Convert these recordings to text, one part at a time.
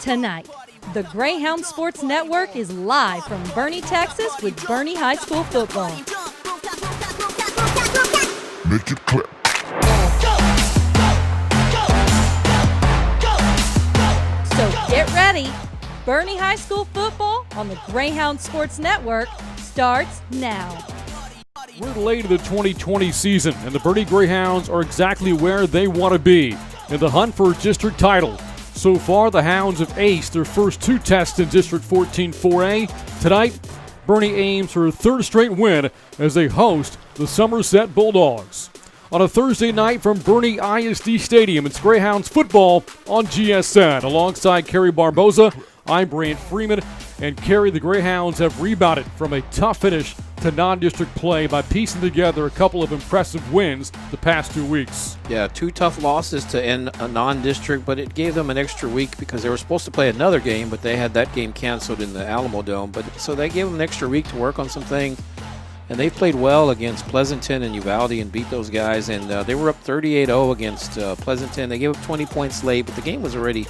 Tonight, the Greyhounds Sports Network is live from Boerne, Texas with Boerne High School football. Make it clap. So get ready. Boerne High School football on the Greyhounds Sports Network starts now. We're late in the 2020 season, and the Boerne Greyhounds are exactly where they want to be, in the hunt for a district title. So far, the Hounds have aced their first two tests in District 14 4A. Tonight, Boerne aims for a third straight win as they host the Somerset Bulldogs. On a Thursday night from Boerne ISD Stadium, it's Greyhounds football on GSN. Alongside Kerry Barboza, I'm Brant Freeman, and Kerry, the Greyhounds have rebounded from a tough finish to non-district play by piecing together a couple of impressive wins the past 2 weeks. Yeah, two tough losses to end a non-district, but it gave them an extra week because they were supposed to play another game, but they had that game canceled in the Alamo Dome. But so they gave them an extra week to work on some things, and they played well against Pleasanton and Uvalde and beat those guys. And they were up 38-0 against Pleasanton. They gave up 20 points late, but the game was already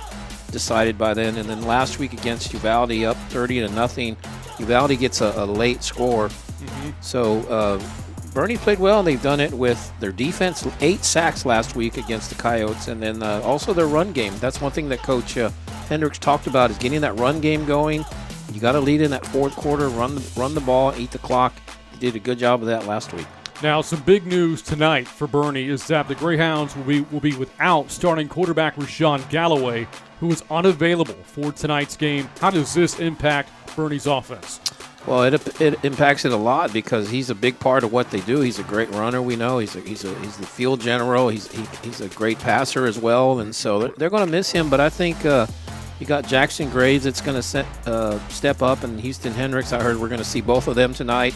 decided by then. And then last week against Uvalde, up 30-0. Uvalde gets a late score. So Boerne played well, and they've done it with their defense. 8 sacks last week against the Coyotes, and then also their run game. That's one thing that Coach Hendricks talked about, is getting that run game going. You got to lead in that fourth quarter, run the ball, eat the clock. He did a good job of that last week. Now, some big news tonight for Boerne is that the Greyhounds will be without starting quarterback Rashawn Galloway, who is unavailable for tonight's game. How does this impact Boerne's offense? Well, it impacts it a lot because he's a big part of what they do. He's a great runner. We know he's the field general. He's a great passer as well, and so they're going to miss him. But I think you got Jackson Graves that's going to step up, and Houston Hendricks. I heard we're going to see both of them tonight.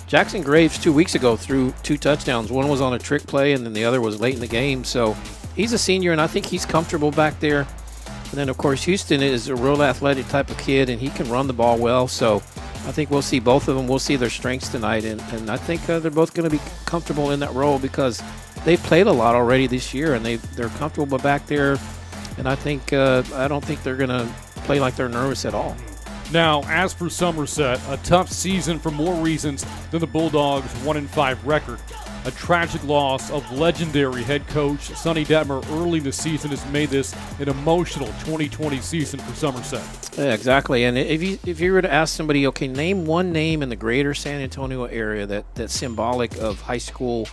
Jackson Graves 2 weeks ago threw 2 touchdowns. One was on a trick play, and then the other was late in the game. So he's a senior, and I think he's comfortable back there. And then, of course, Houston is a real athletic type of kid, and he can run the ball well. So I think we'll see both of them. We'll see their strengths tonight, and I think they're both going to be comfortable in that role because they've played a lot already this year, and they're comfortable back there. And I don't think they're going to play like they're nervous at all. Now, as for Somerset, a tough season for more reasons than the Bulldogs' 1-5 record. A tragic loss of legendary head coach Sonny Detmer early in the season has made this an emotional 2020 season for Somerset. Yeah, exactly. And if you were to ask somebody, okay, name one name in the greater San Antonio area that's symbolic of high school,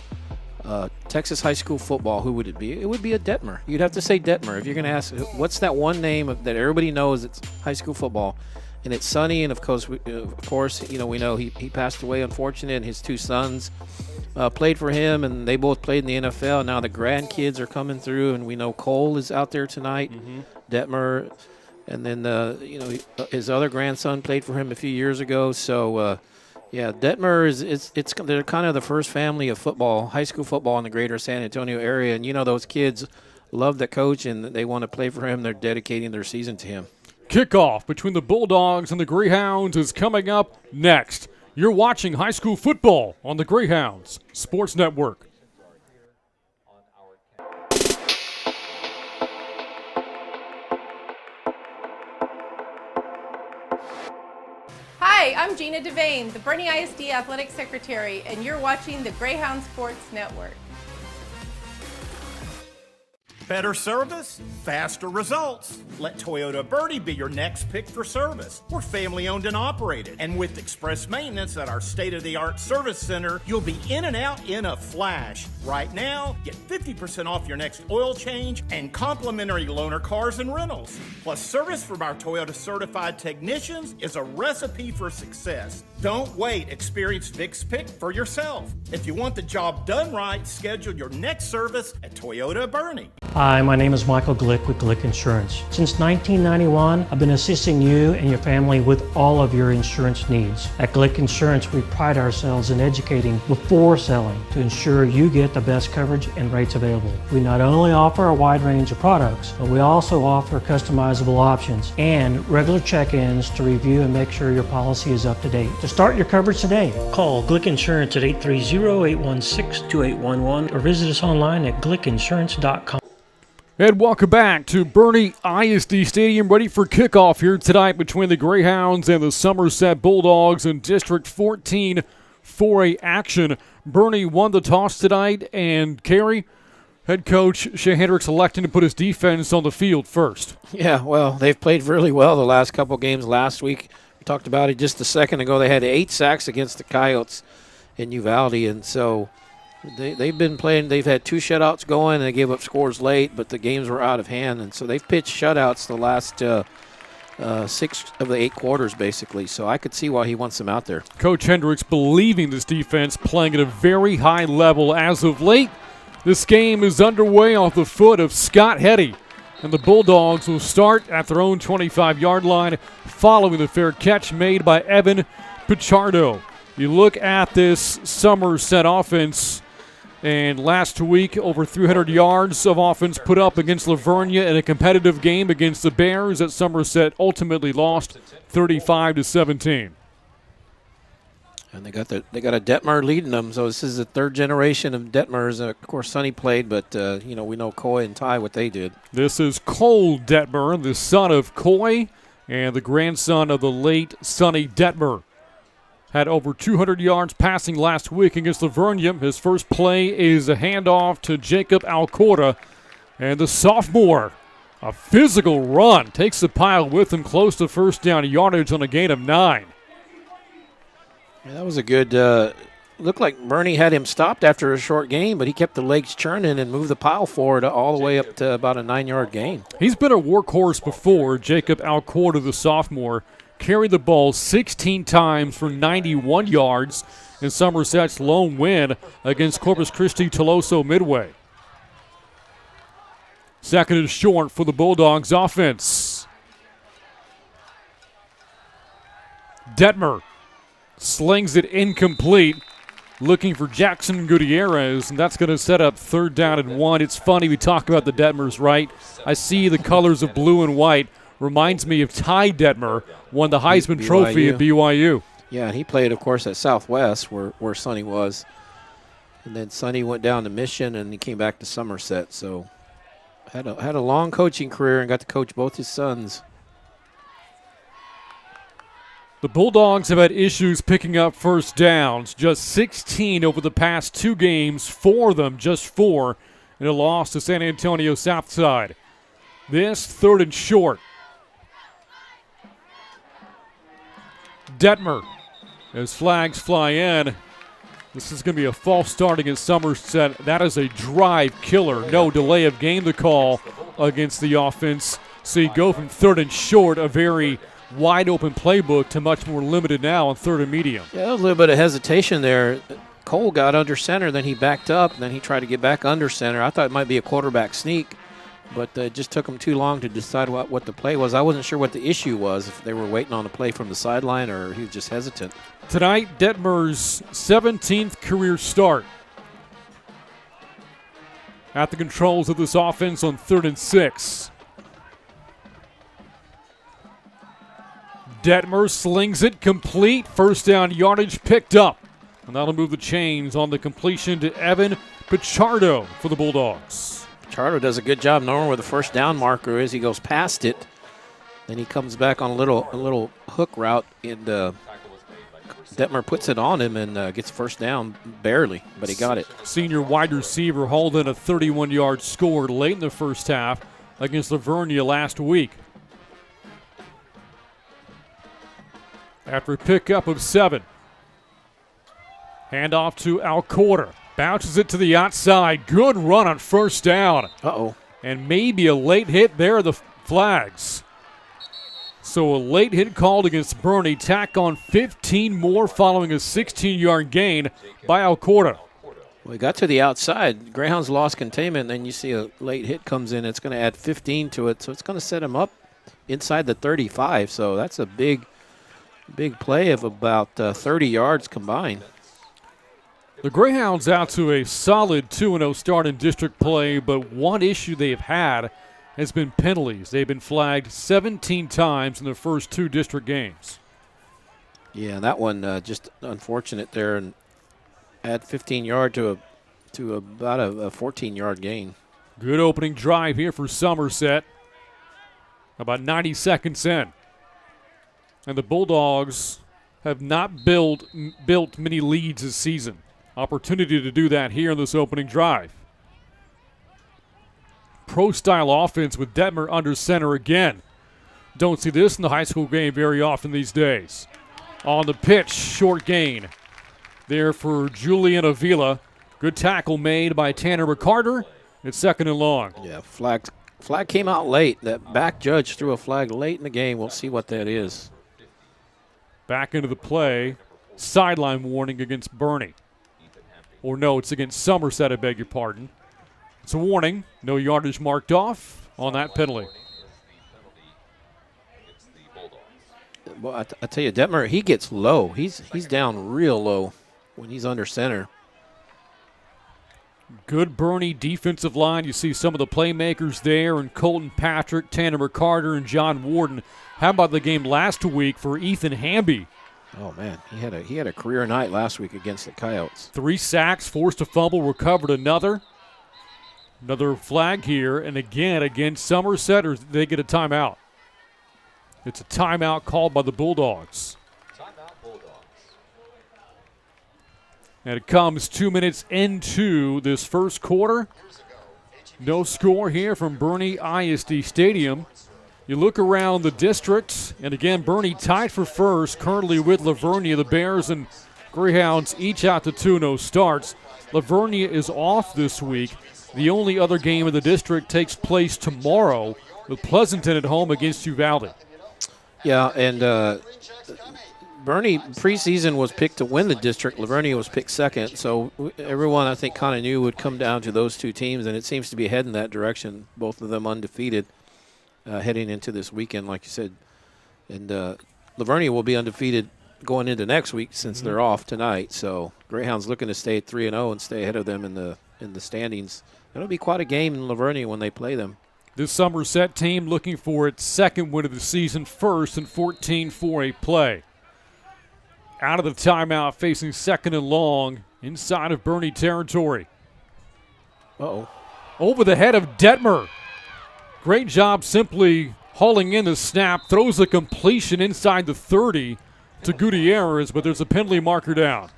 Texas high school football, who would it be? It would be a Detmer. You'd have to say Detmer. If you're going to ask, what's that one name that everybody knows it's high school football? And it's Sonny, and of course, we know he passed away, unfortunately, and his 2 sons played for him, and they both played in the NFL. Now the grandkids are coming through, and we know Cole is out there tonight, Detmer, and then his other grandson played for him a few years ago. So Detmer they're kind of the first family of football, high school football in the greater San Antonio area, and those kids love the coach and they want to play for him. They're dedicating their season to him. Kickoff between the Bulldogs and the Greyhounds is coming up next. You're watching high school football on the Greyhounds Sports Network. Hi, I'm Gina Devane, the Boerne ISD Athletic Secretary, and you're watching the Greyhound Sports Network. Better service, faster results. Let Toyota Boerne be your next pick for service. We're family owned and operated. And with express maintenance at our state-of-the-art service center, you'll be in and out in a flash. Right now, get 50% off your next oil change and complimentary loaner cars and rentals. Plus, service from our Toyota certified technicians is a recipe for success. Don't wait. Experience Vic's Pick for yourself. If you want the job done right, schedule your next service at Toyota Boerne. Hi, my name is Michael Glick with Glick Insurance. Since 1991, I've been assisting you and your family with all of your insurance needs. At Glick Insurance, we pride ourselves in educating before selling to ensure you get the best coverage and rates available. We not only offer a wide range of products, but we also offer customizable options and regular check-ins to review and make sure your policy is up to date. To start your coverage today, call Glick Insurance at 830-816-2811 or visit us online at glickinsurance.com. And welcome back to Boerne ISD Stadium, ready for kickoff here tonight between the Greyhounds and the Somerset Bulldogs in District 14 4A action. Boerne won the toss tonight, and Carey, head coach Shea Hendricks electing to put his defense on the field first. Yeah, well, they've played really well the last couple games. Last week, we talked about it just a second ago. They had 8 sacks against the Coyotes in Uvalde, and so they've been playing. They've had 2 shutouts going, and they gave up scores late, but the games were out of hand, and so they've pitched shutouts the last 6 of the 8 quarters, basically. So I could see why he wants them out there. Coach Hendricks believing this defense playing at a very high level as of late. This game is underway off the foot of Scott Hetty, and the Bulldogs will start at their own 25-yard line following the fair catch made by Evan Pichardo. You look at this Somerset offense, and last week over 300 yards of offense put up against Lavernia in a competitive game against the Bears that Somerset ultimately lost 35-17. And they got a Detmer leading them, so this is the 3rd generation of Detmers. Of course, Sonny played, but we know Coy and Ty what they did. This is Cole Detmer, the son of Coy and the grandson of the late Sonny Detmer. Had over 200 yards passing last week against Lavernia. His first play is a handoff to Jacob Alcorta, and the sophomore, a physical run, takes the pile with him close to first down yardage on a gain of 9. Yeah, that was a good looked like Boerne had him stopped after a short game, but he kept the legs churning and moved the pile forward all the way up to about a 9-yard gain. He's been a workhorse before. Jacob Alcorta, the sophomore, carried the ball 16 times for 91 yards in Somerset's lone win against Corpus Christi Toloso Midway. Second is short for the Bulldogs offense. Detmer slings it incomplete, looking for Jackson Gutierrez, and that's going to set up 3rd down and 1. It's funny, we talk about the Detmers, right? I see the colors of blue and white. Reminds me of Ty Detmer, won the Heisman Trophy at BYU. Yeah, and he played, of course, at Southwest where Sonny was. And then Sonny went down to Mission, and he came back to Somerset. So had a long coaching career and got to coach both his sons. The Bulldogs have had issues picking up first downs, just 16 over the past 2 games, 4 of them, just 4, in a loss to San Antonio Southside. This 3rd and short. Detmer, as flags fly in. This is going to be a false start against Somerset. That is a drive killer. No delay of game to call against the offense. So you go from 3rd and short, a very wide open playbook, to much more limited now on 3rd and medium. Yeah, there was a little bit of hesitation there. Cole got under center, then he backed up, and then he tried to get back under center. I thought it might be a quarterback sneak, but it just took him too long to decide what the play was. I wasn't sure what the issue was, if they were waiting on a play from the sideline or he was just hesitant. Tonight, Detmer's 17th career start. At the controls of this offense on 3rd and 6. Detmer slings it complete. 1st down yardage picked up. And that'll move the chains on the completion to Evan Pichardo for the Bulldogs. Pichardo does a good job knowing where the 1st down marker is. He goes past it. Then he comes back on a little hook route, and Detmer puts it on him and gets 1st down barely, but he got it. Senior wide receiver hauled in a 31-yard score late in the first half against Lavernia last week. After a pickup of 7. Handoff to Alcorta. Bounces it to the outside. Good run on 1st down. Uh-oh. And maybe a late hit there, the flags. So a late hit called against Boerne. Tack on 15 more following a 16-yard gain by Alcorta. Well, he got to the outside. Greyhounds lost containment, and then you see a late hit comes in. It's going to add 15 to it, so it's going to set him up inside the 35. So that's a big play of about 30 yards combined. The Greyhounds out to a solid 2-0 start in district play, but one issue they've had has been penalties. They've been flagged 17 times in their first 2 district games. Yeah, that one just unfortunate there, and add 15 yard to about a 14-yard gain. Good opening drive here for Somerset. About 90 seconds in. And the Bulldogs have not built many leads this season. Opportunity to do that here in this opening drive. Pro-style offense with Detmer under center again. Don't see this in the high school game very often these days. On the pitch, short gain. There for Julian Avila. Good tackle made by Tanner McCarter. It's 2nd and long. Yeah, flag came out late. That back judge threw a flag late in the game. We'll see what that is. Back into the play. Sideline warning against Boerne. Or no, it's against Somerset, I beg your pardon. It's a warning. No yardage marked off on that penalty. Well, I tell you, Detmer, he gets low. He's down real low when he's under center. Good Boerne defensive line. You see some of the playmakers there, and Colton Patrick, Tanner McCarter, and John Warden. How about the game last week for Ethan Hamby? Oh man, he had a career night last week against the Coyotes. 3 sacks, forced a fumble, recovered another. Another flag here, and again against Somerset, or they get a timeout. It's a timeout called by the Bulldogs. And it comes 2 minutes into this first quarter. No score here from Boerne ISD Stadium. You look around the district, and again, Boerne tied for first, currently with Lavernia. The Bears and Greyhounds each out to 2-0 starts. Lavernia is off this week. The only other game in the district takes place tomorrow with Pleasanton at home against Uvalde. Yeah, and Boerne preseason was picked to win the district. Lavernia was picked second, so everyone I think kind of knew would come down to those two teams, and it seems to be heading that direction. Both of them undefeated heading into this weekend, like you said. And Lavernia will be undefeated going into next week since they're off tonight. So Greyhounds looking to stay at 3-0 and stay ahead of them in the standings. It'll be quite a game in Lavernia when they play them. This Somerset team looking for its 2nd win of the season, first in 14-4A play. Out of the timeout, facing 2nd and long inside of Boerne territory. Uh-oh. Over the head of Detmer. Great job simply hauling in the snap, throws a completion inside the 30 to Gutierrez, but there's a penalty marker down.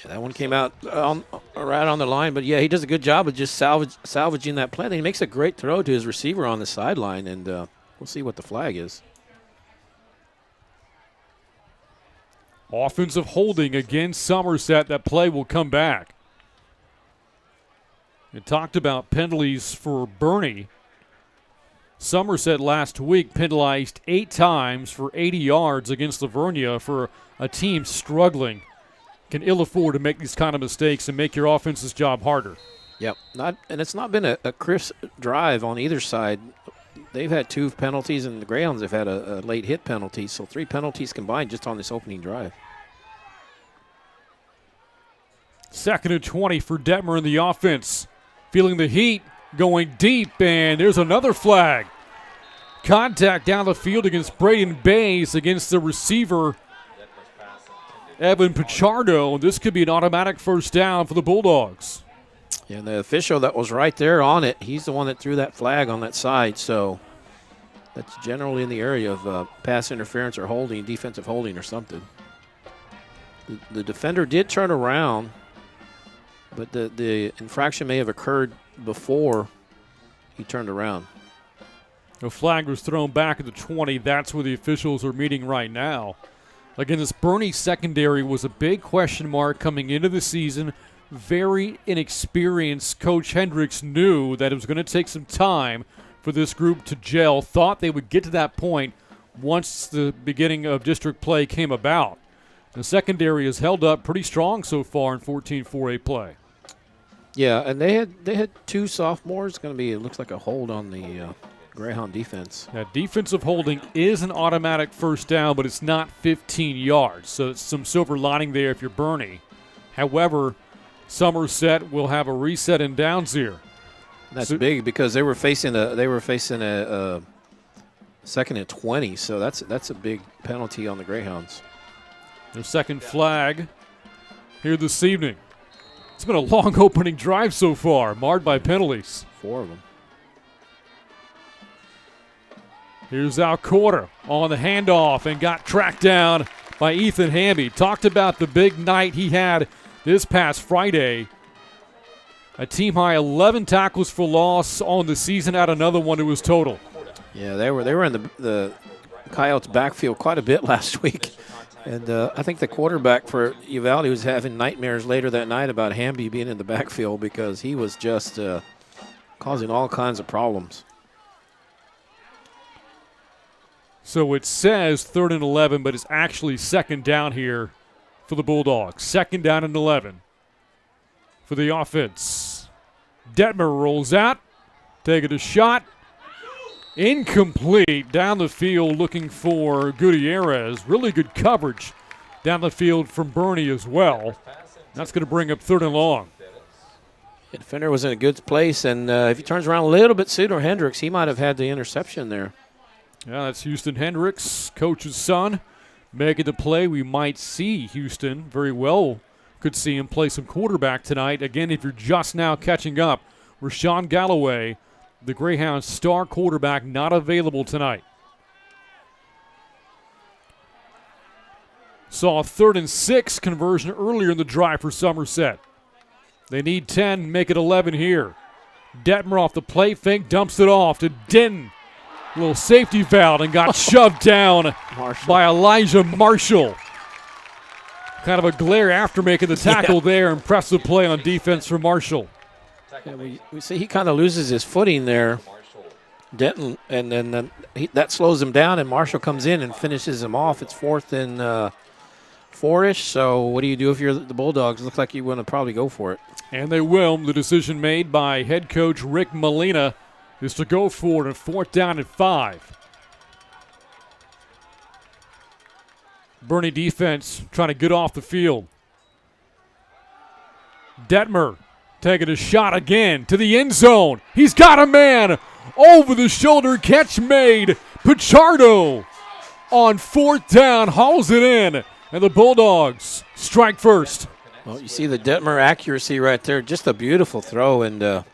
Yeah, that one came out right on the line, but yeah, he does a good job of just salvaging that play. And he makes a great throw to his receiver on the sideline, and we'll see what the flag is. Offensive holding against Somerset. That play will come back. It talked about penalties for Boerne. Somerset last week penalized 8 times for 80 yards against Lavernia. For a team struggling, can ill afford to make these kind of mistakes and make your offense's job harder. Yep, and it's not been a crisp drive on either side. They've had 2 penalties, and the Greyhounds have had a late hit penalty, so 3 penalties combined just on this opening drive. 2nd and 20 for Detmer in the offense. Feeling the heat, going deep, and there's another flag. Contact down the field against Braden Bays against the receiver, Evan Pichardo. This could be an automatic first down for the Bulldogs. Yeah, and the official that was right there on it, he's the one that threw that flag on that side, so that's generally in the area of pass interference or holding, defensive holding or something. The defender did turn around, but the infraction may have occurred before he turned around. A flag was thrown back at the 20. That's where the officials are meeting right now. Again, this Boerne secondary was a big question mark coming into the season. Very inexperienced. Coach Hendricks knew that it was going to take some time for this group to gel. Thought they would get to that point once the beginning of district play came about. The secondary has held up pretty strong so far in 14-4A play. Yeah, and they had 2 sophomores. It's going to be, it looks like a hold on the Greyhound defense. That defensive holding is an automatic first down, but it's not 15 yards. So it's some silver lining there if you're Boerne. However, Somerset will have a reset in downs here. That's big because they were facing a 2nd and 20. So that's a big penalty on the Greyhounds. Their second flag here this evening. It's been a long opening drive so far, marred by penalties. 4 of them. Here's Alcorta on the handoff and got tracked down by Ethan Hamby. Talked about the big night he had this past Friday. A team-high 11 tackles for loss on the season, out another one to his total. Yeah, they were in the Coyotes' backfield quite a bit last week. And I think the quarterback for Uvalde was having nightmares later that night about Hamby being in the backfield because he was just causing all kinds of problems. So it says 3rd and 11, but it's actually 2nd down here for the Bulldogs. 2nd down and 11 for the offense. Detmer rolls out, taking a shot. Incomplete down the field, looking for Gutierrez. Really good coverage down the field from Boerne as well. That's going to bring up 3rd and long. The defender was in a good place, and if he turns around a little bit sooner, Hendricks, he might have had the interception there. Yeah, that's Houston Hendricks, coach's son, making the play. We might see Houston very well. Could see him play some quarterback tonight. Again, if you're just now catching up, Rashawn Galloway, the Greyhounds' star quarterback, not available tonight. Saw a 3rd and 6 conversion earlier in the drive for Somerset. They need 10, make it 11 here. Detmer off the play fake, dumps it off to Denton. Little safety valve and got shoved down by Elijah Marshall. Kind of a glare after making the tackle there. Impressive play on defense for Marshall. Yeah, we see he kind of loses his footing there, Denton, and then that slows him down, and Marshall comes in and finishes him off. It's 4th and 4-ish, so what do you do if you're the Bulldogs? It looks like you want to probably go for it. And they will. The decision made by head coach Rick Molina is to go for it on 4th down and 5. Boerne defense trying to get off the field. Detmer taking a shot again to the end zone. He's got a man. Over the shoulder catch made. Pichardo on 4th down hauls it in. And the Bulldogs strike first. Well, you see the Detmer accuracy right there. Just a beautiful throw, and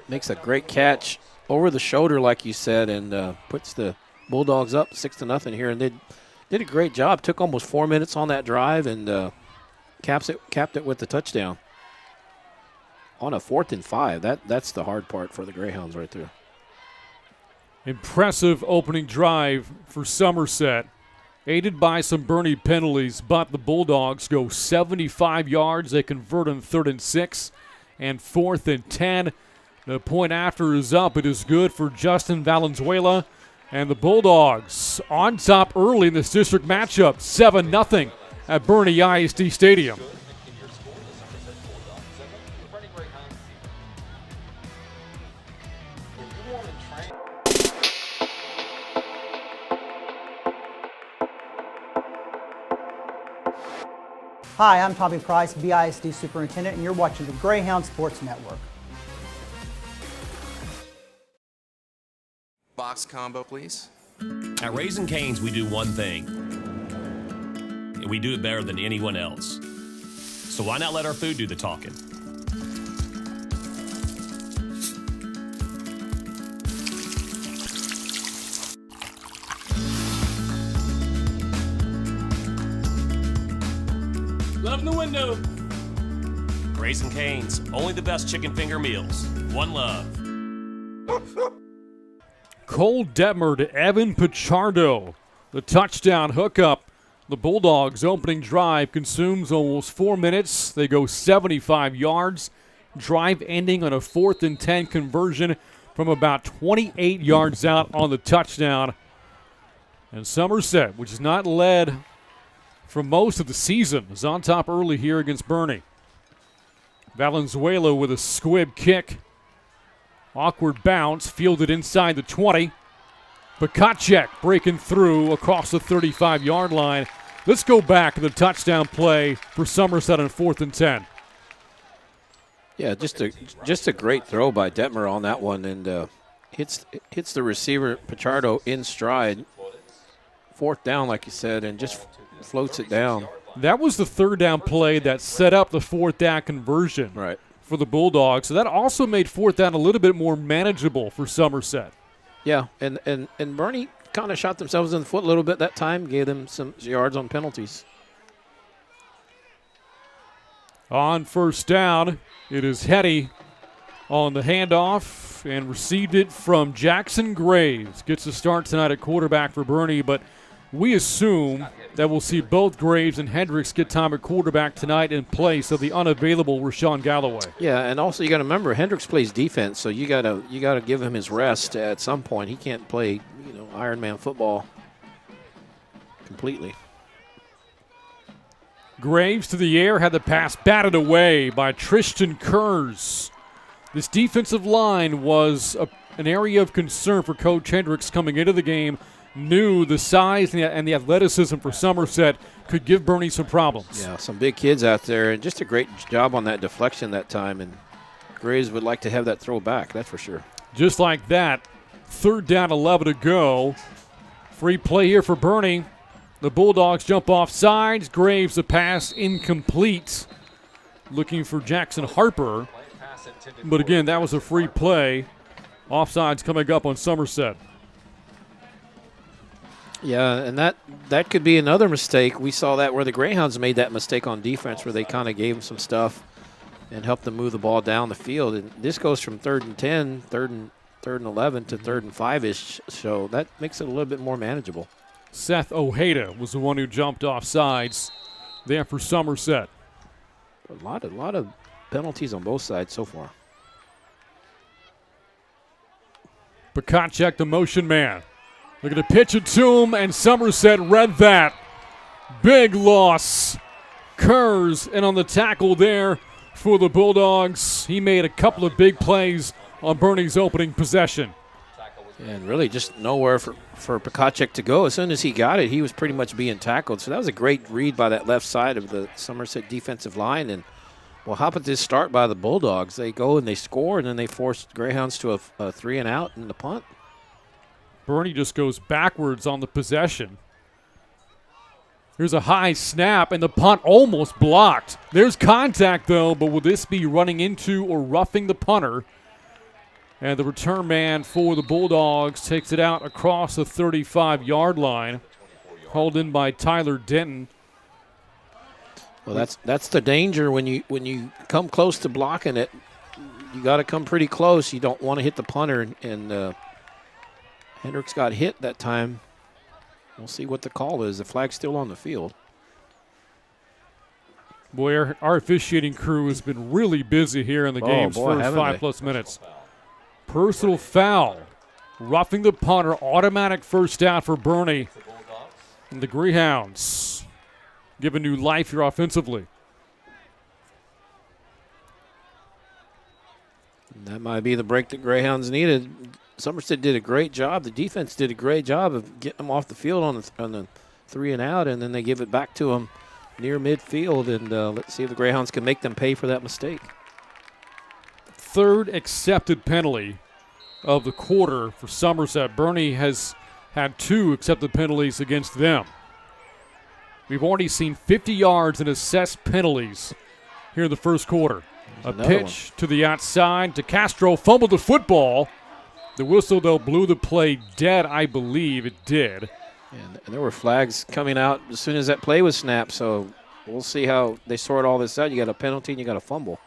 makes a great catch over the shoulder, like you said, and puts the Bulldogs up 6-0 here. And they did a great job. Took almost 4 minutes on that drive, and capped it with the touchdown on a 4th and 5. That's the hard part for the Greyhounds right there. Impressive opening drive for Somerset, aided by some Boerne penalties, but the Bulldogs go 75 yards. They convert on 3rd and 6 and 4th and 10. The point after is up. It is good for Justin Valenzuela, and the Bulldogs on top early in this district matchup, 7-0 at Boerne ISD Stadium. Hi, I'm Tommy Price, BISD Superintendent, and you're watching the Greyhound Sports Network. Box combo, please. At Raising Cane's, we do one thing, and we do it better than anyone else. So why not let our food do the talking? Love in the window. Raising Cane's, only the best chicken finger meals. One love. Cole Detmer to Evan Pichardo. The touchdown hookup. The Bulldogs' opening drive consumes almost 4 minutes. They go 75 yards. Drive ending on a 4th and 10 conversion from about 28 yards out on the touchdown. And Somerset, which is not led for most of the season, is on top early here against Boerne. Valenzuela with a squib kick. Awkward bounce, fielded inside the 20. Bakacek breaking through across the 35-yard line. Let's go back to the touchdown play for Somerset on 4th and 10. Yeah, just a great throw by Detmer on that one, and hits the receiver Pichardo in stride. 4th down, like you said, and just floats it down. That was the 3rd down play that set up the 4th down conversion for the Bulldogs. So that also made 4th down a little bit more manageable for Somerset. Yeah, and Boerne kind of shot themselves in the foot a little bit that time, gave them some yards on penalties. On first down, it is Hetty on the handoff and received it from Jackson Graves. Gets the start tonight at quarterback for Boerne, but we assume that we'll see both Graves and Hendricks get time at quarterback tonight in place of the unavailable Rashawn Galloway. Yeah, and also you got to remember Hendricks plays defense, so you got to give him his rest at some point. He can't play, Ironman football completely. Graves to the air, had the pass batted away by Tristan Kurz. This defensive line was an area of concern for Coach Hendricks coming into the game. Knew the size and the athleticism for Somerset could give Boerne some problems. Yeah, some big kids out there, and just a great job on that deflection that time. And Graves would like to have that throw back, that's for sure. Just like that, 3rd down, 11 to go. Free play here for Boerne. The Bulldogs jump off sides. Graves, the pass incomplete. Looking for Jackson Harper. But again, that was a free play. Offsides coming up on Somerset. Yeah, and that could be another mistake. We saw that where the Greyhounds made that mistake on defense where they kind of gave them some stuff and helped them move the ball down the field. And this goes from 3rd and 10, 3rd and 11 to 3rd and 5-ish, so that makes it a little bit more manageable. Seth Ojeda was the one who jumped off sides there for Somerset. A lot of penalties on both sides so far. Pakacek, the motion man. Look at the pitch it to him, and Somerset read that. Big loss. Kurz, and on the tackle there for the Bulldogs, he made a couple of big plays on Boerne's opening possession. And really just nowhere for Pakacek to go. As soon as he got it, he was pretty much being tackled. So that was a great read by that left side of the Somerset defensive line. And, well, how about this start by the Bulldogs? They go and they score, and then they force Greyhounds to a 3-and-out and the punt. Boerne just goes backwards on the possession. Here's a high snap, and the punt almost blocked. There's contact, though, but will this be running into or roughing the punter? And the return man for the Bulldogs takes it out across the 35-yard line. Hauled in by Tyler Denton. Well, that's the danger when you come close to blocking it. You got to come pretty close. You don't want to hit the punter, and Hendricks got hit that time. We'll see what the call is. The flag's still on the field. Boy, our officiating crew has been really busy here in the game's first 5+ minutes. Personal foul. Roughing the punter. Automatic first down for Boerne. And the Greyhounds giving new life here offensively. And that might be the break that Greyhounds needed. Somerset did a great job. The defense did a great job of getting them off the field on the 3-and-out, and then they give it back to them near midfield. And let's see if the Greyhounds can make them pay for that mistake. 3rd accepted penalty of the quarter for Somerset. Boerne has had 2 accepted penalties against them. We've already seen 50 yards in assessed penalties here in the first quarter. A pitch to the outside to Castro, fumbled the football. The whistle, though, blew the play dead. I believe it did. And there were flags coming out as soon as that play was snapped, so we'll see how they sort all this out. You got a penalty and you got a fumble.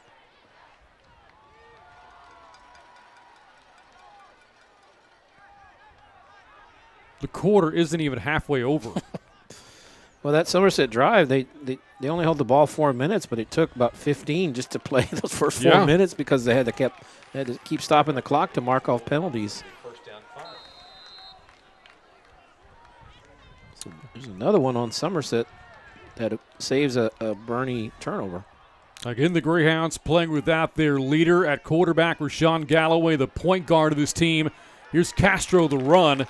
The quarter isn't even halfway over. Well, that Somerset drive, they only held the ball 4 minutes, but it took about 15 just to play those first 4 minutes because they had to keep stopping the clock to mark off penalties. So there's another one on Somerset that saves a Boerne turnover. Again, the Greyhounds playing without their leader at quarterback, Rashawn Galloway, the point guard of this team. Here's Castro, the run.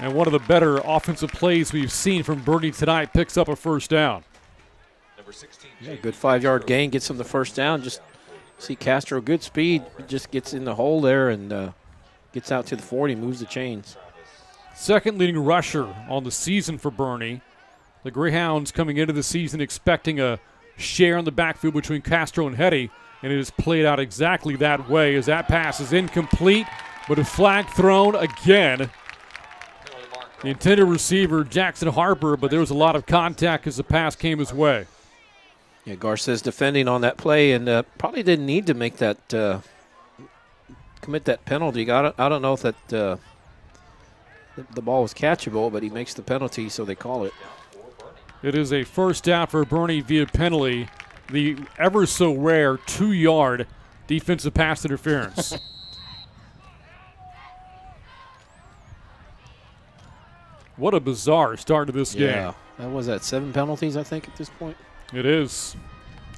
And one of the better offensive plays we've seen from Boerne tonight picks up a first down. Number 16. Yeah, good 5-yard gain, gets him the first down. Just see Castro, good speed, just gets in the hole there and gets out to the 40, moves the chains. Second leading rusher on the season for Boerne. The Greyhounds coming into the season expecting a share in the backfield between Castro and Hetty, and it has played out exactly that way as that pass is incomplete. But a flag thrown again. The intended receiver, Jackson Harper, but there was a lot of contact as the pass came his way. Yeah, Garces defending on that play and probably didn't need to make that commit that penalty. I don't know if that the ball was catchable, but he makes the penalty, so they call it. It is a first down for Boerne via penalty. The ever so rare 2-yard defensive pass interference. What a bizarre start to this game. That was 7 penalties, I think, at this point. It is.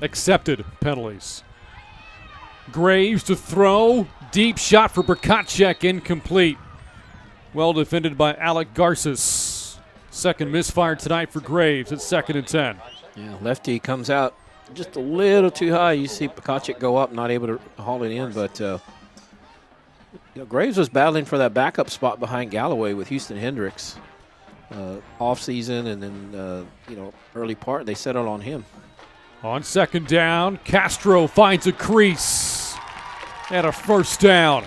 Accepted penalties. Graves to throw. Deep shot for Brkacek, incomplete. Well defended by Alec Garces. Second misfire tonight for Graves. It's 2nd and 10. Yeah, lefty comes out just a little too high. You see Brkacek go up, not able to haul it in, but Graves was battling for that backup spot behind Galloway with Houston Hendricks. Off season and then early part, they settled on him. On 2nd down, Castro finds a crease and a first down.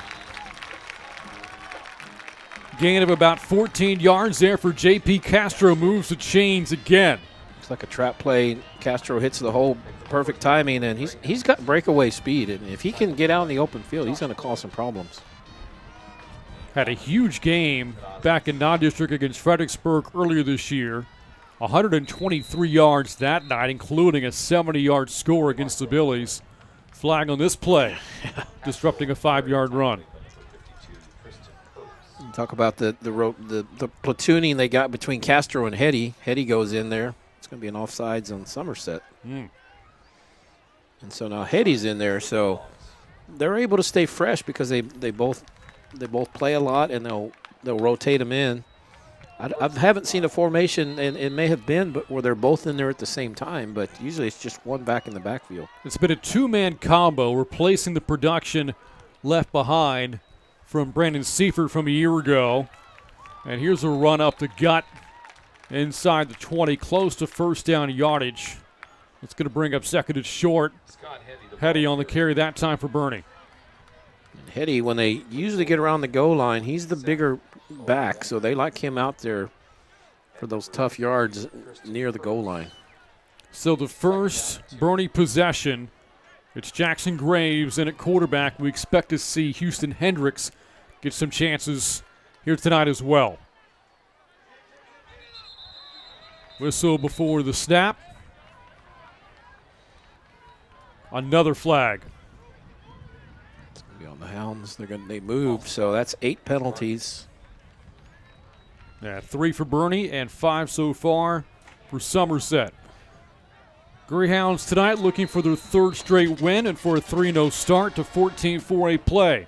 Gain of about 14 yards there for J.P. Castro. Moves the chains again. It's like a trap play. Castro hits the hole, perfect timing, and he's got breakaway speed. And if he can get out in the open field, he's going to cause some problems. Had a huge game back in non-district against Fredericksburg earlier this year. 123 yards that night, including a 70-yard score against the Billies. Flag on this play, disrupting a 5-yard run. Talk about the platooning they got between Castro and Hetty. Hetty goes in there. It's going to be an offsides on Somerset. And so now Hetty's in there, so they're able to stay fresh because they both play a lot, and they'll rotate them in. I haven't seen a formation, and it may have been, but where they're both in there at the same time. But usually it's just one back in the backfield. It's been a 2-man combo, replacing the production left behind from Brandon Seifert from a year ago. And here's a run up the gut inside the 20, close to first down yardage. It's going to bring up 2nd and short. Hetty on the carry that time for Boerne. Hetty, when they usually get around the goal line, he's the bigger back, so they like him out there for those tough yards near the goal line. So the first Boerne possession, it's Jackson Graves in at quarterback. We expect to see Houston Hendricks get some chances here tonight as well. Whistle before the snap. Another flag. On the Hounds, they moved, so that's 8 penalties. Yeah, 3 for Boerne and 5 so far for Somerset. Greyhounds tonight looking for their 3rd straight win and for a 3-0 start to 14-4A play.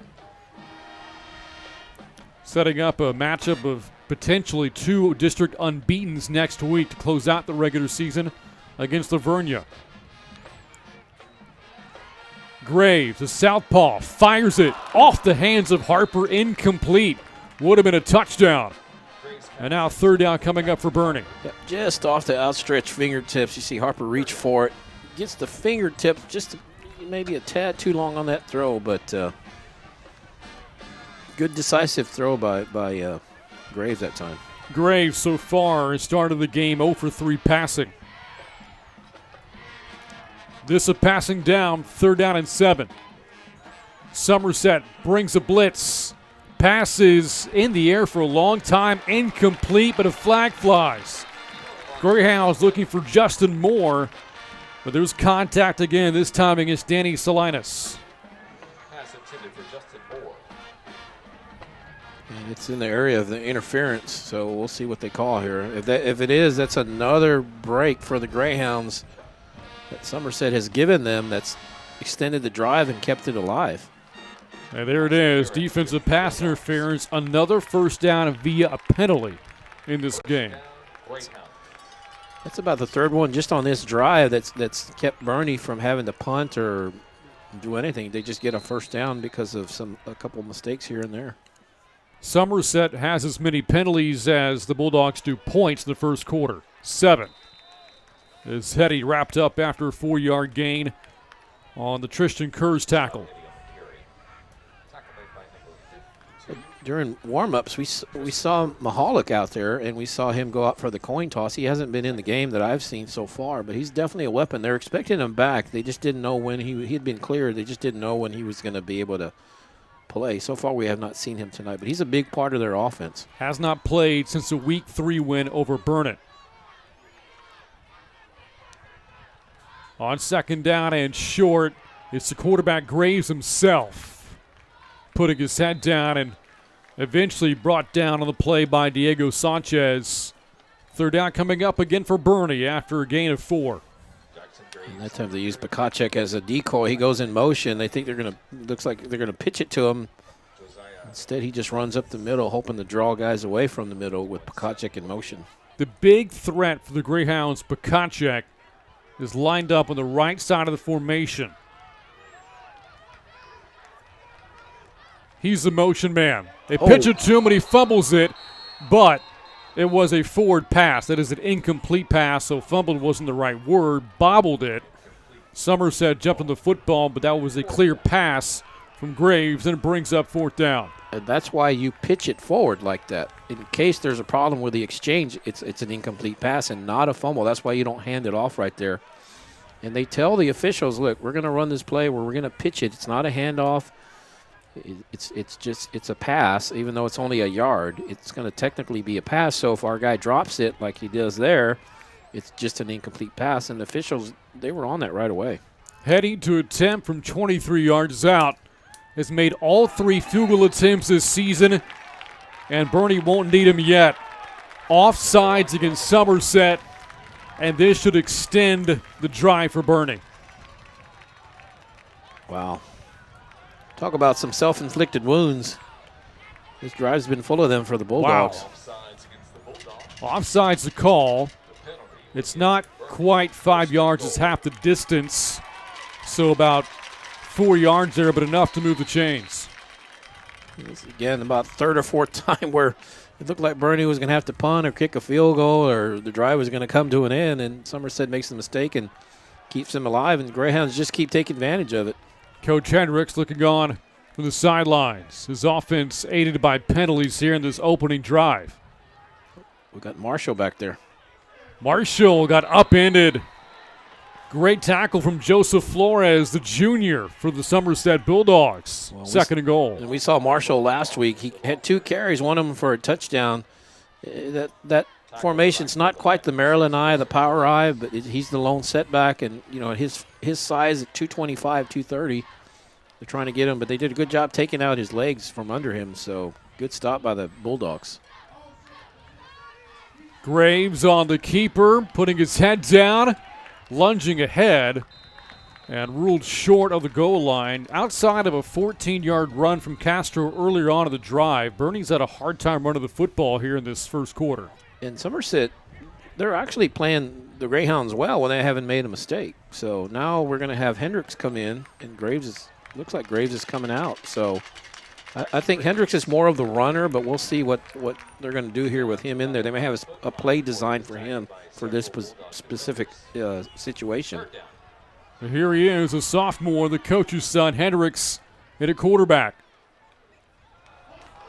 Setting up a matchup of potentially 2 district unbeatens next week to close out the regular season against Lavernia. Graves, the southpaw, fires it off the hands of Harper, incomplete. Would have been a touchdown. And now 3rd down coming up for Boerne. Yeah, just off the outstretched fingertips. You see Harper reach for it. Gets the fingertip just maybe a tad too long on that throw, but good decisive throw by Graves that time. Graves so far has started the game 0 for 3 passing. This a passing down, 3rd down and 7. Somerset brings a blitz. Passes in the air for a long time, incomplete, but a flag flies. Greyhounds looking for Justin Moore, but there's contact again, this time against Danny Salinas. Pass intended for Justin Moore. And it's in the area of the interference, so we'll see what they call here. If it is, that's another break for the Greyhounds that Somerset has given them that's extended the drive and kept it alive. And there it is, defensive pass interference, another first down via a penalty in this game. That's about the 3rd one just on this drive that's kept Boerne from having to punt or do anything. They just get a first down because of a couple of mistakes here and there. Somerset has as many penalties as the Bulldogs do points in the first quarter, 7. As Hetty wrapped up after a 4-yard gain on the Tristan Kurz tackle. during warm-ups, we saw Mahalik out there, and we saw him go out for the coin toss. He hasn't been in the game that I've seen so far, but he's definitely a weapon. They're expecting him back. They just didn't know when he had been cleared. They just didn't know when he was going to be able to play. So far, we have not seen him tonight, but he's a big part of their offense. Has not played since the Week 3 win over Boerne. On second down and short, it's the quarterback Graves himself, putting his head down and eventually brought down on the play by Diego Sanchez. Third down coming up again for Boerne after a gain of 4. And that time they use Pakacek as a decoy. He goes in motion. They think looks like they're going to pitch it to him. Instead, he just runs up the middle, hoping to draw guys away from the middle with Pakacek in motion. The big threat for the Greyhounds, Pakacek, is lined up on the right side of the formation. He's the motion man. They pitch it to him and he fumbles it, but it was a forward pass. That is an incomplete pass, so fumbled wasn't the right word. Bobbled it. Somerset jumped on the football, but that was a clear pass from Graves, and it brings up 4th down. And that's why you pitch it forward like that. In case there's a problem with the exchange, it's an incomplete pass and not a fumble. That's why you don't hand it off right there. And they tell the officials, look, we're going to run this play where we're going to pitch it. It's not a handoff. It's a pass, even though it's only a yard. It's going to technically be a pass. So if our guy drops it like he does there, it's just an incomplete pass. And the officials, they were on that right away. Heading to attempt from 23 yards out. Has made all 3 field goal attempts this season, and Boerne won't need him yet. Offsides against Somerset, and this should extend the drive for Boerne. Wow. Talk about some self-inflicted wounds. This drive's been full of them for the Bulldogs. Wow. Offside's the call. It's not quite 5 yards. It's half the distance, so about 4 yards there, but enough to move the chains. Again, about third or fourth time where it looked like Boerne was going to have to punt or kick a field goal or the drive was going to come to an end, and Somerset makes the mistake and keeps them alive, and the Greyhounds just keep taking advantage of it. Coach Hendricks looking on from the sidelines. His offense aided by penalties here in this opening drive. We got Marshall back there. Marshall got upended. Great tackle from Joseph Flores, the junior, for the Somerset Bulldogs. Well, second and goal. And we saw Marshall last week. He had 2 carries, one of them for a touchdown. That formation's not quite the Maryland eye, the power eye, but he's the lone setback. And, you know, his size at 225, 230, they're trying to get him. But they did a good job taking out his legs from under him. So good stop by the Bulldogs. Graves on the keeper, putting his head down. Lunging ahead and ruled short of the goal line. Outside of a 14-yard run from Castro earlier on in the drive, Boerne's had a hard time running the football here in this first quarter. In Somerset, they're actually playing the Greyhounds well when they haven't made a mistake. So now we're going to have Hendricks come in, and looks like Graves is coming out. So I think Hendricks is more of the runner, but we'll see what they're going to do here with him in there. They may have a play designed for him for this specific situation. And here he is, a sophomore, the coach's son, Hendricks, at a quarterback.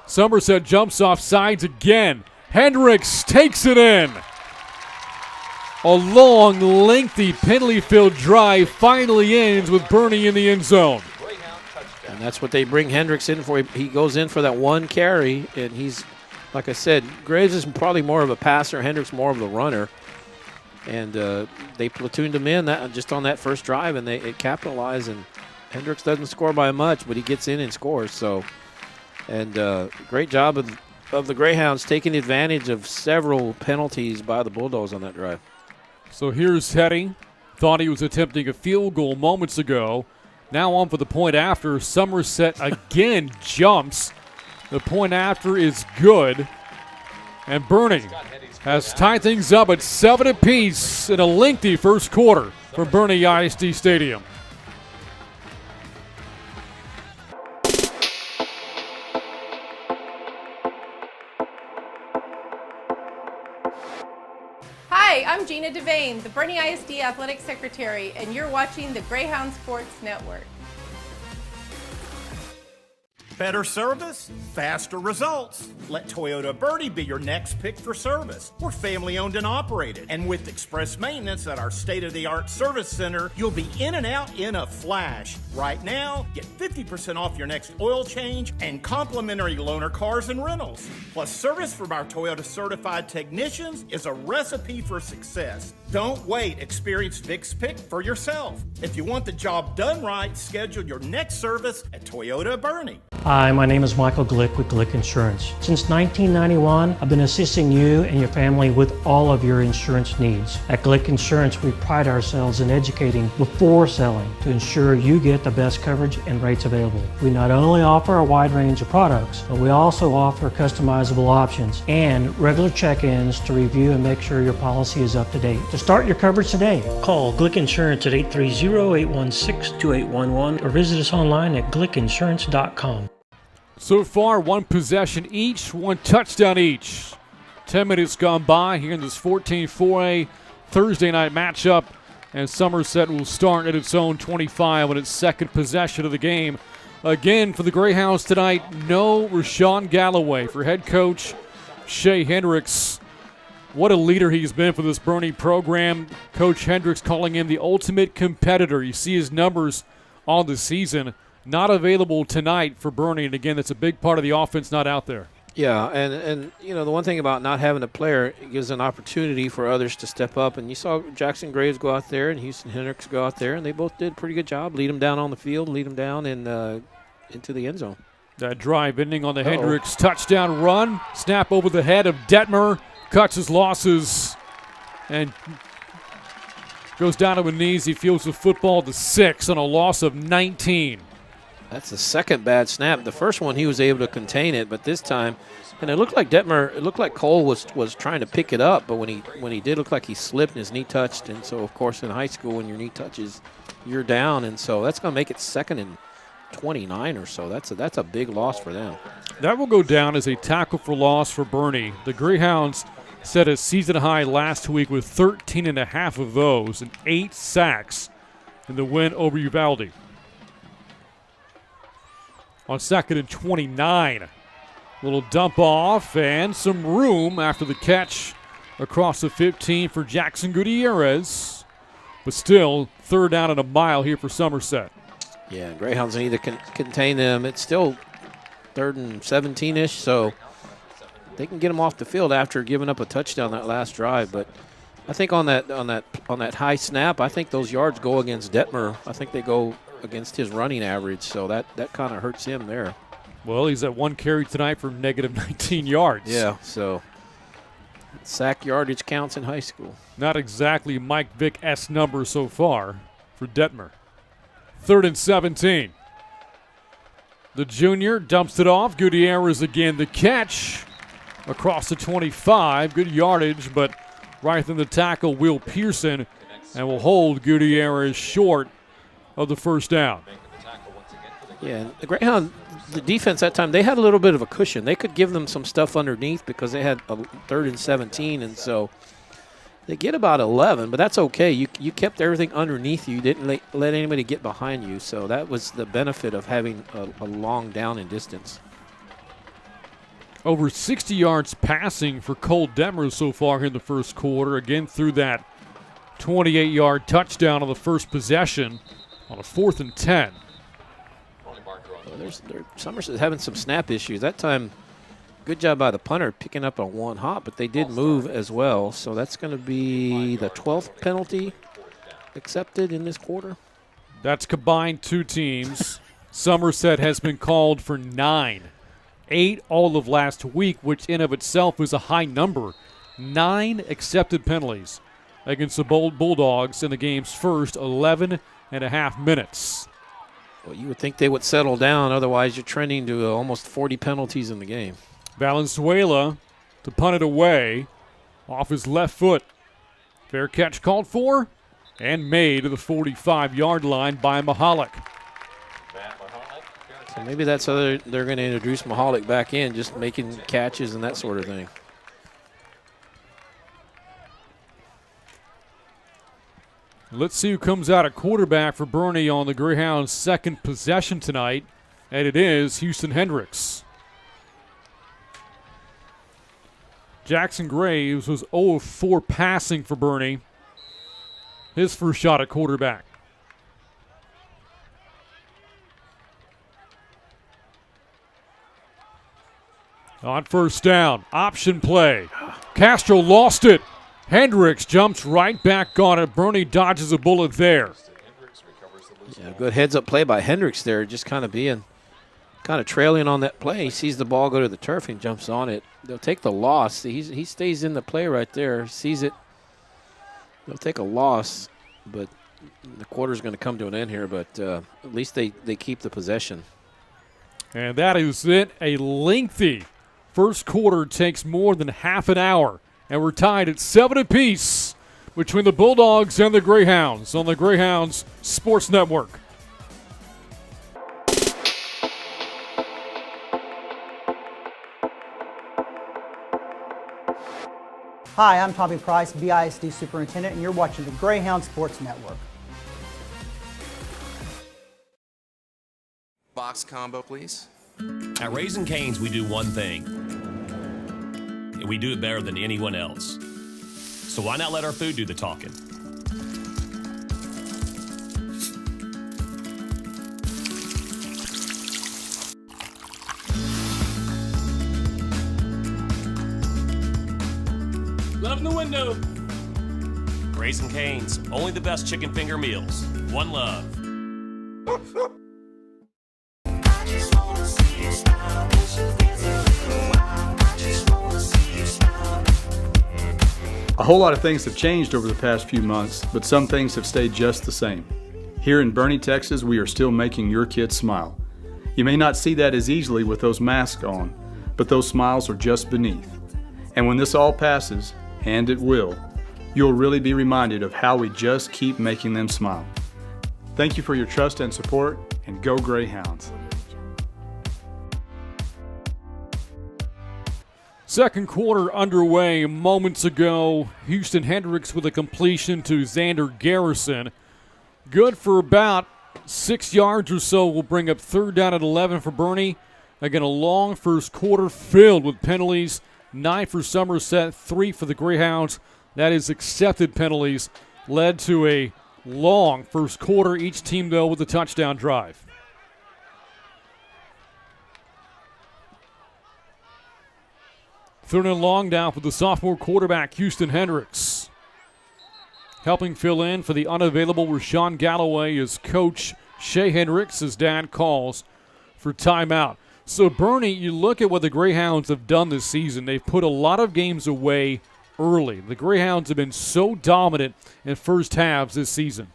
Somerset jumps off sides again. Hendricks takes it in. A long, lengthy penalty-filled drive finally ends with Boerne in the end zone. And that's what they bring Hendricks in for. He goes in for that 1 carry, and he's, like I said, Graves is probably more of a passer. Hendricks more of the runner. And they platooned him in just on that first drive, and they capitalized. And Hendricks doesn't score by much, but he gets in and scores. So, and great job of the Greyhounds taking advantage of several penalties by the Bulldogs on that drive. So here's Hetty. Thought he was attempting a field goal moments ago. Now on for the point after. Somerset again jumps. The point after is good. And Boerne has tied things up at 7 apiece in a lengthy first quarter for Boerne ISD Stadium. Hi, I'm Gina Devane, the Boerne ISD Athletic Secretary, and you're watching the Greyhound Sports Network. Better service, faster results. Let Toyota Bertie be your next pick for service. We're family owned and operated. And with express maintenance at our state-of-the-art service center, you'll be in and out in a flash. Right now, get 50% off your next oil change and complimentary loaner cars and rentals. Plus, service from our Toyota certified technicians is a recipe for success. Don't wait. Experience Vic's Pick for yourself. If you want the job done right, schedule your next service at Toyota Bernie. Hi, my name is Michael Glick with Glick Insurance. Since 1991, I've been assisting you and your family with all of your insurance needs. At Glick Insurance, we pride ourselves in educating before selling to ensure you get the best coverage and rates available. We not only offer a wide range of products, but we also offer customizable options and regular check-ins to review and make sure your policy is up to date. To start your coverage today, call Glick Insurance at 830-816-2811 or visit us online at glickinsurance.com. So far, one possession each, one touchdown each. 10 minutes gone by here in this 14-4A Thursday night matchup, and Somerset will start at its own 25 on its second possession of the game. Again, for the Greyhounds tonight, no Rashawn Galloway for head coach Shea Hendricks. What a leader he's been for this Bernie program. Coach Hendricks calling him the ultimate competitor. You see his numbers on the season. Not available tonight for Bernie, and again, that's a big part of the offense not out there. Yeah, and you know, the one thing about not having a player, it gives an opportunity for others to step up. And you saw Jackson Graves go out there and Houston Hendricks go out there, and they both did a pretty good job. Lead them down on the field, lead them down and into the end zone. That drive ending on the Hendricks touchdown run. Snap over the head of Detmer. Cuts his losses and goes down to his knees. He fields the football to 6 on a loss of 19. That's the second bad snap. The first one he was able to contain it, but this time, and it looked like Detmer, it looked like Cole was trying to pick it up, but when he did, look like he slipped and his knee touched. And so, of course, in high school, when your knee touches, you're down, and so that's going to make it 2nd and 29 or so. That's a big loss for them. That will go down as a tackle for loss for Bernie. The Greyhounds set a season high last week with 13 and a half of those and 8 sacks in the win over Uvalde. On 2nd and 29. Little dump off and some room after the catch across the 15 for Jackson Gutierrez. But still, 3rd down and a mile here for Somerset. Yeah, Greyhounds need to contain them. It's still 3rd and 17-ish, so they can get them off the field after giving up a touchdown that last drive. But I think on that high snap, I think those yards go against Detmer. I think they go against his running average, so that kind of hurts him there. Well, he's at 1 carry tonight for negative 19 yards. Yeah, so sack yardage counts in high school. Not exactly Mike Vick-esque number so far for Detmer. 3rd and 17. The junior dumps it off. Gutierrez again the catch across the 25. Good yardage, but right in the tackle, Will Pearson, and will hold Gutierrez short of the 1st down. Yeah, the Greyhound, the defense that time, they had a little bit of a cushion. They could give them some stuff underneath because they had a 3rd and 17, and so they get about 11, but that's okay. You kept everything underneath you. You didn't let anybody get behind you, so that was the benefit of having a long down and distance. Over 60 yards passing for Cole Detmer so far in the first quarter, again through that 28-yard touchdown on the first possession on a 4th and 10. Somerset having some snap issues. That time, good job by the punter picking up on one hop, but they did move as well. So that's going to be the 12th penalty accepted in this quarter. That's combined 2 teams. Somerset has been called for 9. 8 all of last week, which in of itself is a high number. 9 accepted penalties against the Bulldogs in the game's first 11 and a half minutes. Well, you would think they would settle down. Otherwise, you're trending to almost 40 penalties in the game. Valenzuela to punt it away off his left foot. Fair catch called for and made to the 45-yard line by Mahalik. So maybe that's how they're going to introduce Mahalik back in, just making catches and that sort of thing. Let's see who comes out at quarterback for Bernie on the Greyhounds' second possession tonight. and it is Houston Hendricks. Jackson Graves was 0 of 4 passing for Boerne. His first shot at quarterback. On first down, option play. Castro lost it. Hendricks jumps right back on it. Boerne dodges a bullet there. Yeah, good heads-up play by Hendricks there, just kind of trailing on that play. He sees the ball go to the turf and jumps on it. They'll take the loss. He stays in the play right there, sees it. They'll take a loss, but the quarter's going to come to an end here, but at least they keep the possession. And that is it. A lengthy first quarter, takes more than half an hour. And we're tied at 7 apiece between the Bulldogs and the Greyhounds on the Greyhounds Sports Network. Hi, I'm Tommy Price, BISD Superintendent, and you're watching the Greyhound Sports Network. Box combo, please. At Raising Cane's, we do one thing, and we do it better than anyone else. So why not let our food do the talking? Love in the window. Raising Cane's, only the best chicken finger meals. One love. A whole lot of things have changed over the past few months, but some things have stayed just the same. Here in Boerne, Texas, we are still making your kids smile. You may not see that as easily with those masks on, but those smiles are just beneath. And when this all passes, and it will, you'll really be reminded of how we just keep making them smile. Thank you for your trust and support, and go Greyhounds. Second quarter underway moments ago. Houston Hendricks with a completion to Xander Garrison. Good for about 6 yards or so. Will bring up third down at 11 for Boerne. Again, a long first quarter filled with penalties. 9 for Somerset, 3 for the Greyhounds. That is accepted penalties. Led to a long first quarter. Each team, though, with a touchdown drive. Third and long down for the sophomore quarterback, Houston Hendricks. Helping fill in for the unavailable Rashawn Galloway is Coach Shea Hendricks. His dad calls for timeout. So, Boerne, you look at what the Greyhounds have done this season. They've put a lot of games away early. The Greyhounds have been so dominant in first halves this season.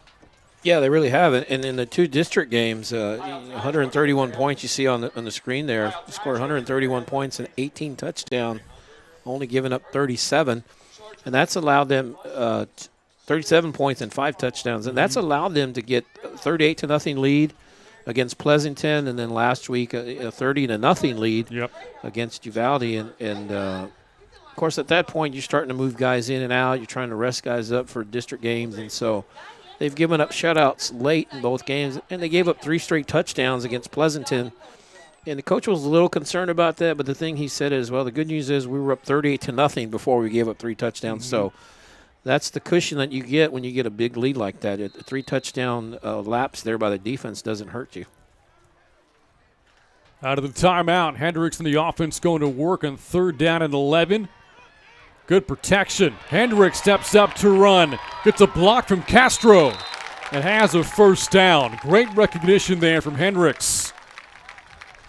Yeah, they really have. And in the two district games, 131 points you see on the screen there. They scored 131 points and 18 touchdowns. Only giving up 37, and that's allowed them 37 points and 5 touchdowns, and that's allowed them to get 38-0 lead against Pleasanton, and then last week a 30-0 lead against Uvalde, and of course at that point you're starting to move guys in and out. You're trying to rest guys up for district games, and so they've given up shutouts late in both games, and they gave up 3 straight touchdowns against Pleasanton. And the coach was a little concerned about that, but the thing he said is, well, the good news is we were up 38-0 before we gave up 3 touchdowns. So that's the cushion that you get when you get a big lead like that. A 3-touchdown lapse there by the defense doesn't hurt you. Out of the timeout, Hendricks and the offense going to work on third down and 11. Good protection. Hendricks steps up to run. Gets a block from Castro and has a first down. Great recognition there from Hendricks.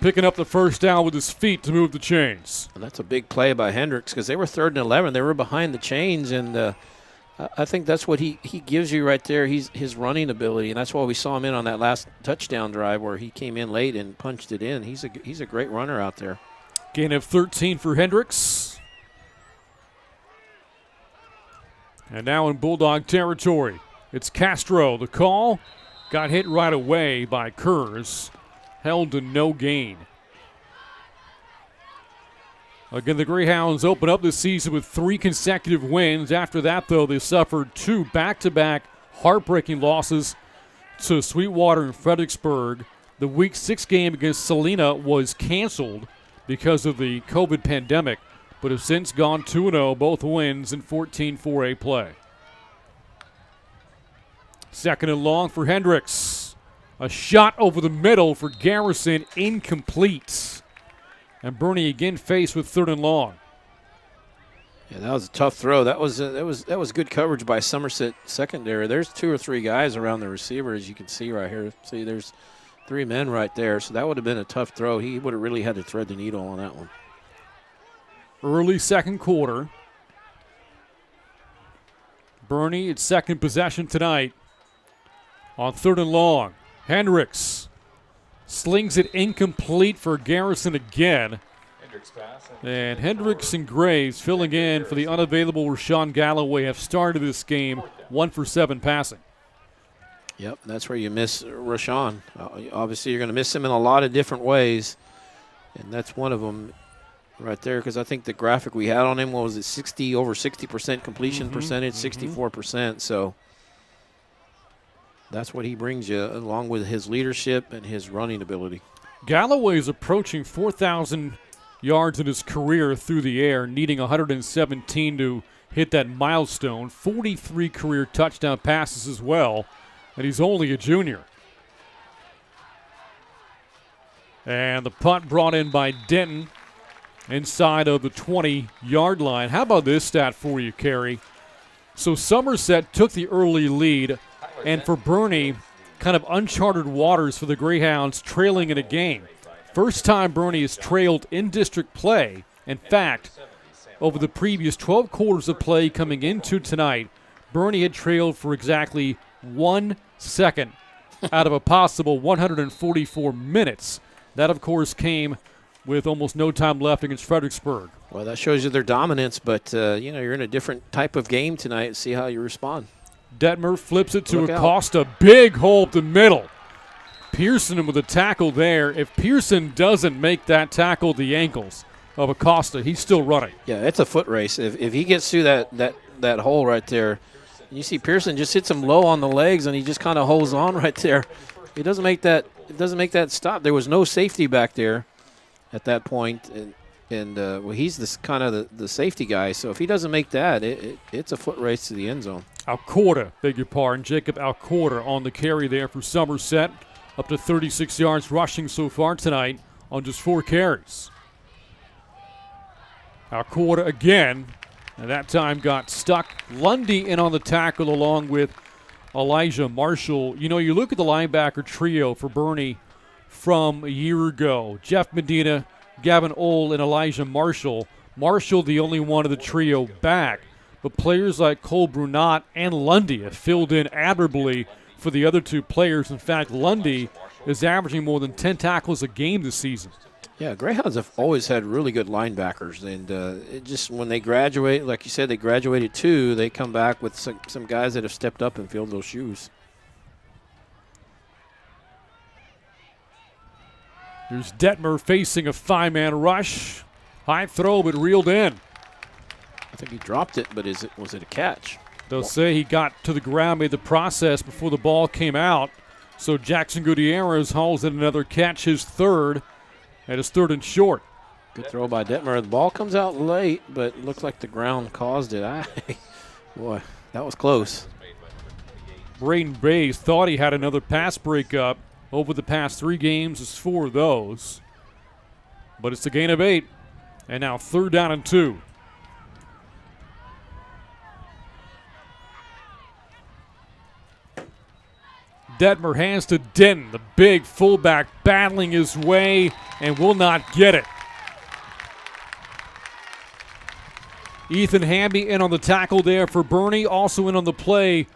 Picking up the first down with his feet to move the chains. And that's a big play by Hendricks because they were 3rd and 11. They were behind the chains, and I think that's what he gives you right there. His running ability, and that's why we saw him in on that last touchdown drive where he came in late and punched it in. He's a great runner out there. Gain of 13 for Hendricks. And now in Bulldog territory, it's Castro. The call got hit right away by Kurz. Held to no gain. Again, the Greyhounds open up this season with 3 consecutive wins. After that, though, they suffered 2 back-to-back heartbreaking losses to Sweetwater and Fredericksburg. The Week 6 game against Salina was canceled because of the COVID pandemic, but have since gone 2-0, both wins in 14 4A play. Second and long for Hendricks. A shot over the middle for Garrison, incomplete. And Boerne again faced with third and long. Yeah, that was a tough throw. That was good coverage by Somerset secondary. There's 2 or 3 guys around the receiver, as you can see right here. See, there's 3 men right there. So that would have been a tough throw. He would have really had to thread the needle on that one. Early second quarter. Boerne, its second possession tonight. On third and long, Hendricks slings it incomplete for Garrison again. And Hendricks and Graves filling in for the unavailable Rashawn Galloway have started this game 1 for 7 passing. Yep, that's where you miss Rashawn. Obviously, you're going to miss him in a lot of different ways, and that's one of them right there, because I think the graphic we had on him was at over 60% completion percentage, 64%. So that's what he brings you, along with his leadership and his running ability. Galloway is approaching 4,000 yards in his career through the air, needing 117 to hit that milestone. 43 career touchdown passes as well, and he's only a junior. And the punt brought in by Denton inside of the 20-yard line. How about this stat for you, Kerry? So Somerset took the early lead, and for Boerne, kind of uncharted waters for the Greyhounds, trailing in a game. First time Boerne has trailed in district play. In fact, over the previous 12 quarters of play coming into tonight, Boerne had trailed for exactly 1 second out of a possible 144 minutes. That, of course, came with almost no time left against Fredericksburg. Well, that shows you their dominance, but, you're in a different type of game tonight. See how you respond. Detmer flips it to Acosta. Big hole up the middle. Pearson with a tackle there. If Pearson doesn't make that tackle at the ankles of Acosta, he's still running. Yeah, it's a foot race. If he gets through that hole right there, you see Pearson just hits him low on the legs, and he just kind of holds on right there. It doesn't make that stop. There was no safety back there at that point, and he's this kind of the safety guy. So if he doesn't make that, it's a foot race to the end zone. Alcorta, beg your pardon, Jacob Alcorta on the carry there for Somerset, up to 36 yards rushing so far tonight on just 4 carries. Alcorta again, and that time got stuck. Lundy in on the tackle along with Elijah Marshall. You know, you look at the linebacker trio for Boerne from a year ago. Jeff Medina, Gavin Ohl, and Elijah Marshall. Marshall the only one of the trio back. But players like Cole Brunat and Lundy have filled in admirably for the other 2 players. In fact, Lundy is averaging more than 10 tackles a game this season. Yeah, Greyhounds have always had really good linebackers, and it just when they graduate, like you said, they graduated 2, they come back with some guys that have stepped up and filled those shoes. Here's Detmer facing a 5-man rush. High throw, but reeled in. I think he dropped it, but was it a catch? They'll say he got to the ground, made the process before the ball came out. So Jackson Gutierrez hauls in another catch, his third, and his third and short. Good throw by Detmer. The ball comes out late, but it looks like the ground caused it. Boy, that was close. Braden Bays thought he had another pass breakup. Over the past 3 games, it's 4 of those. But it's a gain of 8, and now 3rd down and 2. Detmer hands to Denton, the big fullback battling his way and will not get it. Ethan Hamby in on the tackle there for Boerne, also in on the play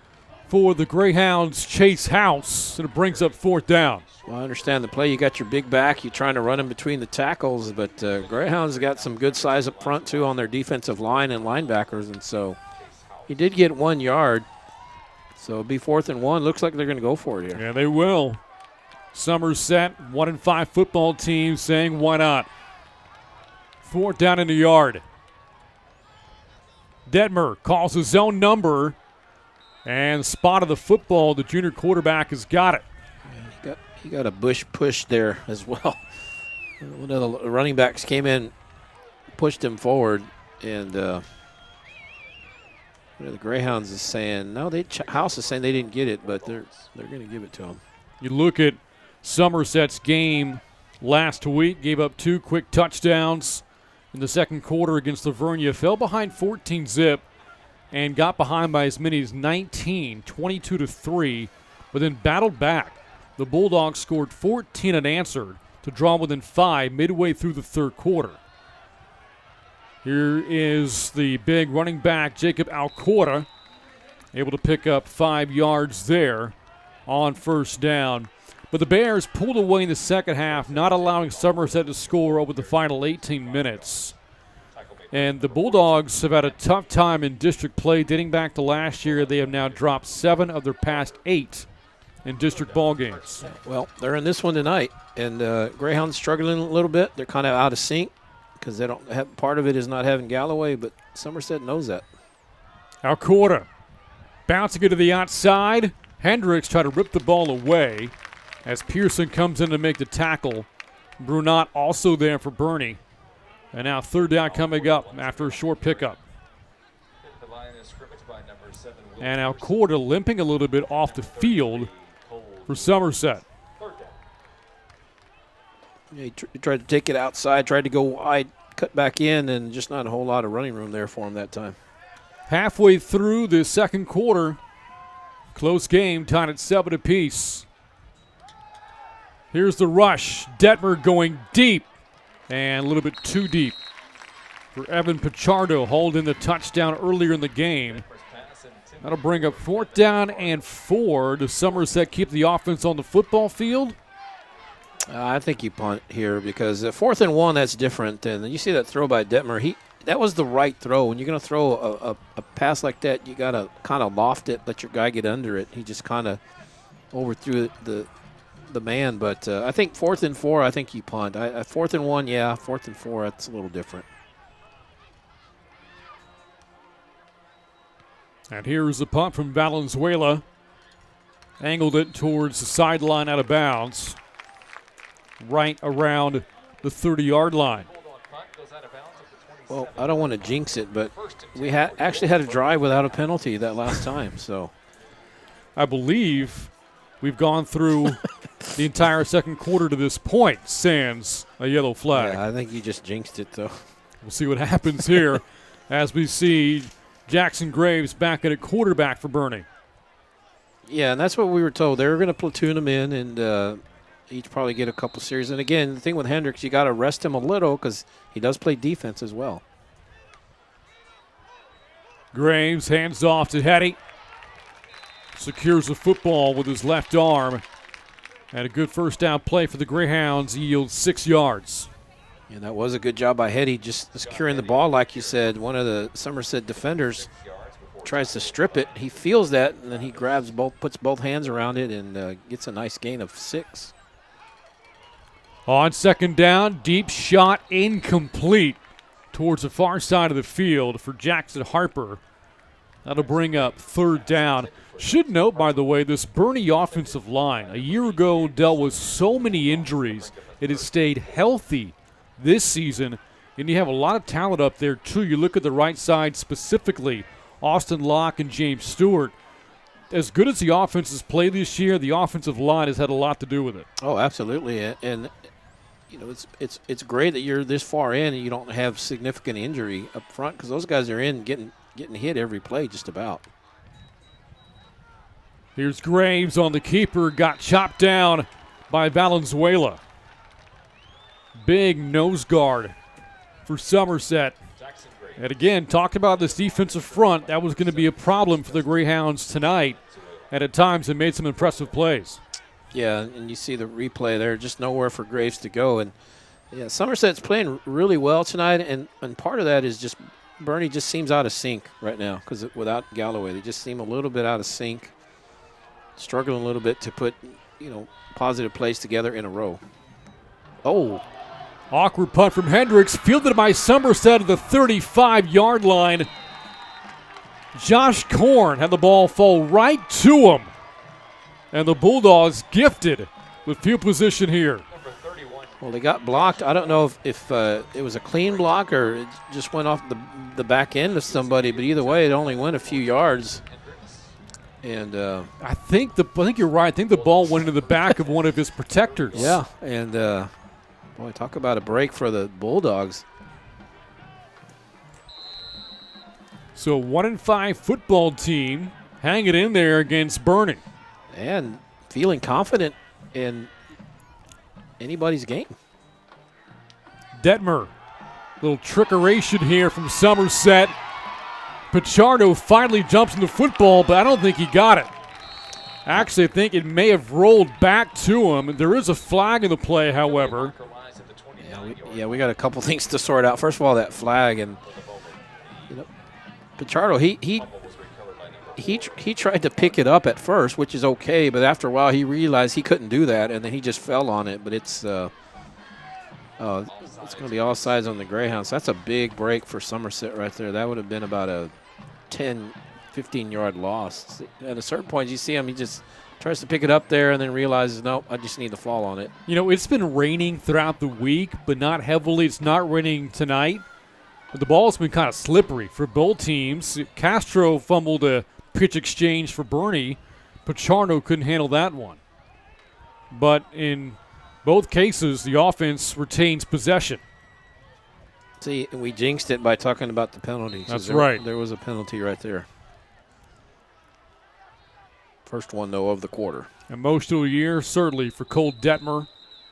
for the Greyhounds, Chase House, and it brings up 4th down. Well, I understand the play. You got your big back. You're trying to run in between the tackles, but Greyhounds got some good size up front, too, on their defensive line and linebackers, and so he did get 1 yard. So it'll be 4th and 1. Looks like they're going to go for it here. Yeah, they will. Somerset, 1-5 football team, saying why not. 4th down in the yard. Detmer calls his own number and spotted the football. The junior quarterback has got it. he got a bush push there as well. One of the running backs came in, pushed him forward, and the Greyhounds is saying no. House is saying they didn't get it, but they're going to give it to him. You look at Somerset's game last week, gave up 2 quick touchdowns in the second quarter against Lavernia, fell behind 14-zip, and got behind by as many as 19, 22-3, but then battled back. The Bulldogs scored 14 unanswered to draw within 5 midway through the third quarter. Here is the big running back, Jacob Alcora, able to pick up 5 yards there on first down. But the Bears pulled away in the second half, not allowing Somerset to score over the final 18 minutes. And the Bulldogs have had a tough time in district play dating back to last year. They have now dropped 7 of their past 8 in district ball games. Well, they're in this one tonight, and Greyhounds struggling a little bit. They're kind of out of sync because they don't have, part of it is not having Galloway, but Somerset knows that. Alcora bouncing it to the outside. Hendricks tried to rip the ball away as Pearson comes in to make the tackle. Brunot also there for Boerne. And now third down coming up after a short pickup. And Alcora limping a little bit off the field for Somerset. Yeah, he tried to take it outside, tried to go wide, cut back in, and just not a whole lot of running room there for him that time. Halfway through the second quarter, close game, tied at 7 apiece. Here's the rush. Detmer going deep, and a little bit too deep for Evan Pichardo, holding the touchdown earlier in the game. That'll bring up 4th down and 4. Does Somerset keep the offense on the football field? I think you punt here because 4th and 1, that's different. And you see that throw by Detmer. That was the right throw. When you're going to throw a pass like that, you got to kind of loft it, let your guy get under it. He just kind of overthrew the man. But I think 4th and 4, I think you punt. 4th and 1, yeah. 4th and 4, that's a little different. And here's the punt from Valenzuela. Angled it towards the sideline out of bounds. Right around the 30-yard line. Well, I don't want to jinx it, but we actually had a drive without a penalty that last time. So, I believe we've gone through the entire second quarter to this point, sans a yellow flag. Yeah, I think you just jinxed it, though. We'll see what happens here as we see Jackson Graves back at a quarterback for Boerne. Yeah, and that's what we were told. They were going to platoon him in and each probably get a couple series. And, again, the thing with Hendricks, you got to rest him a little because he does play defense as well. Graves hands off to Hetty. Secures the football with his left arm. And a good first down play for the Greyhounds. He yields 6 yards. And that was a good job by Hetty, just securing the ball, like you said. One of the Somerset defenders tries to strip it. He feels that, and then he grabs both, puts both hands around it, and gets a nice gain of 6. On second down, deep shot incomplete towards the far side of the field for Jackson Harper. That'll bring up 3rd down. Should note, by the way, this Boerne offensive line a year ago dealt with so many injuries. It has stayed healthy this season, and you have a lot of talent up there, too. You look at the right side specifically, Austin Locke and James Stewart. As good as the offense has played this year, the offensive line has had a lot to do with it. Oh, absolutely. And you know, it's great that you're this far in and you don't have significant injury up front because those guys are in getting hit every play just about. Here's Graves on the keeper, got chopped down by Valenzuela. Big nose guard for Somerset. And again, talked about this defensive front. That was going to be a problem for the Greyhounds tonight. And at times, they made some impressive plays. Yeah, and you see the replay there, just nowhere for Graves to go. And yeah, Somerset's playing really well tonight, and part of that is just Boerne just seems out of sync right now because without Galloway, they just seem a little bit out of sync, struggling a little bit to put, positive plays together in a row. Oh. Awkward punt from Hendricks, fielded by Somerset at the 35-yard line. Josh Korn had the ball fall right to him. And the Bulldogs gifted with field position here. Well, they got blocked. I don't know if it was a clean block or it just went off the back end of somebody, but either way, it only went a few yards. And I think you're right. I think the ball went into the back of one of his protectors. Yeah, and boy, talk about a break for the Bulldogs. So 1-5 football team hanging in there against Boerne. And feeling confident in anybody's game. Detmer, little trickeration here from Somerset. Pichardo finally jumps in the football, but I don't think he got it. Actually, I think it may have rolled back to him. There is a flag in the play, however. We got a couple things to sort out. First of all, that flag, and Pichardo, he tried to pick it up at first, which is okay, but after a while he realized he couldn't do that, and then he just fell on it. But it's going to be all sides on the Greyhounds. That's a big break for Somerset right there. That would have been about a 10, 15-yard loss. At a certain point, you see him, he just tries to pick it up there and then realizes, nope, I just need to fall on it. It's been raining throughout the week, but not heavily. It's not raining tonight. But the ball's been kind of slippery for both teams. Castro fumbled a pitch exchange for Boerne. Pichardo couldn't handle that one. But in both cases, the offense retains possession. See, we jinxed it by talking about the penalties. That's right. There was a penalty right there. First one, though, of the quarter. Emotional year, certainly, for Cole Detmer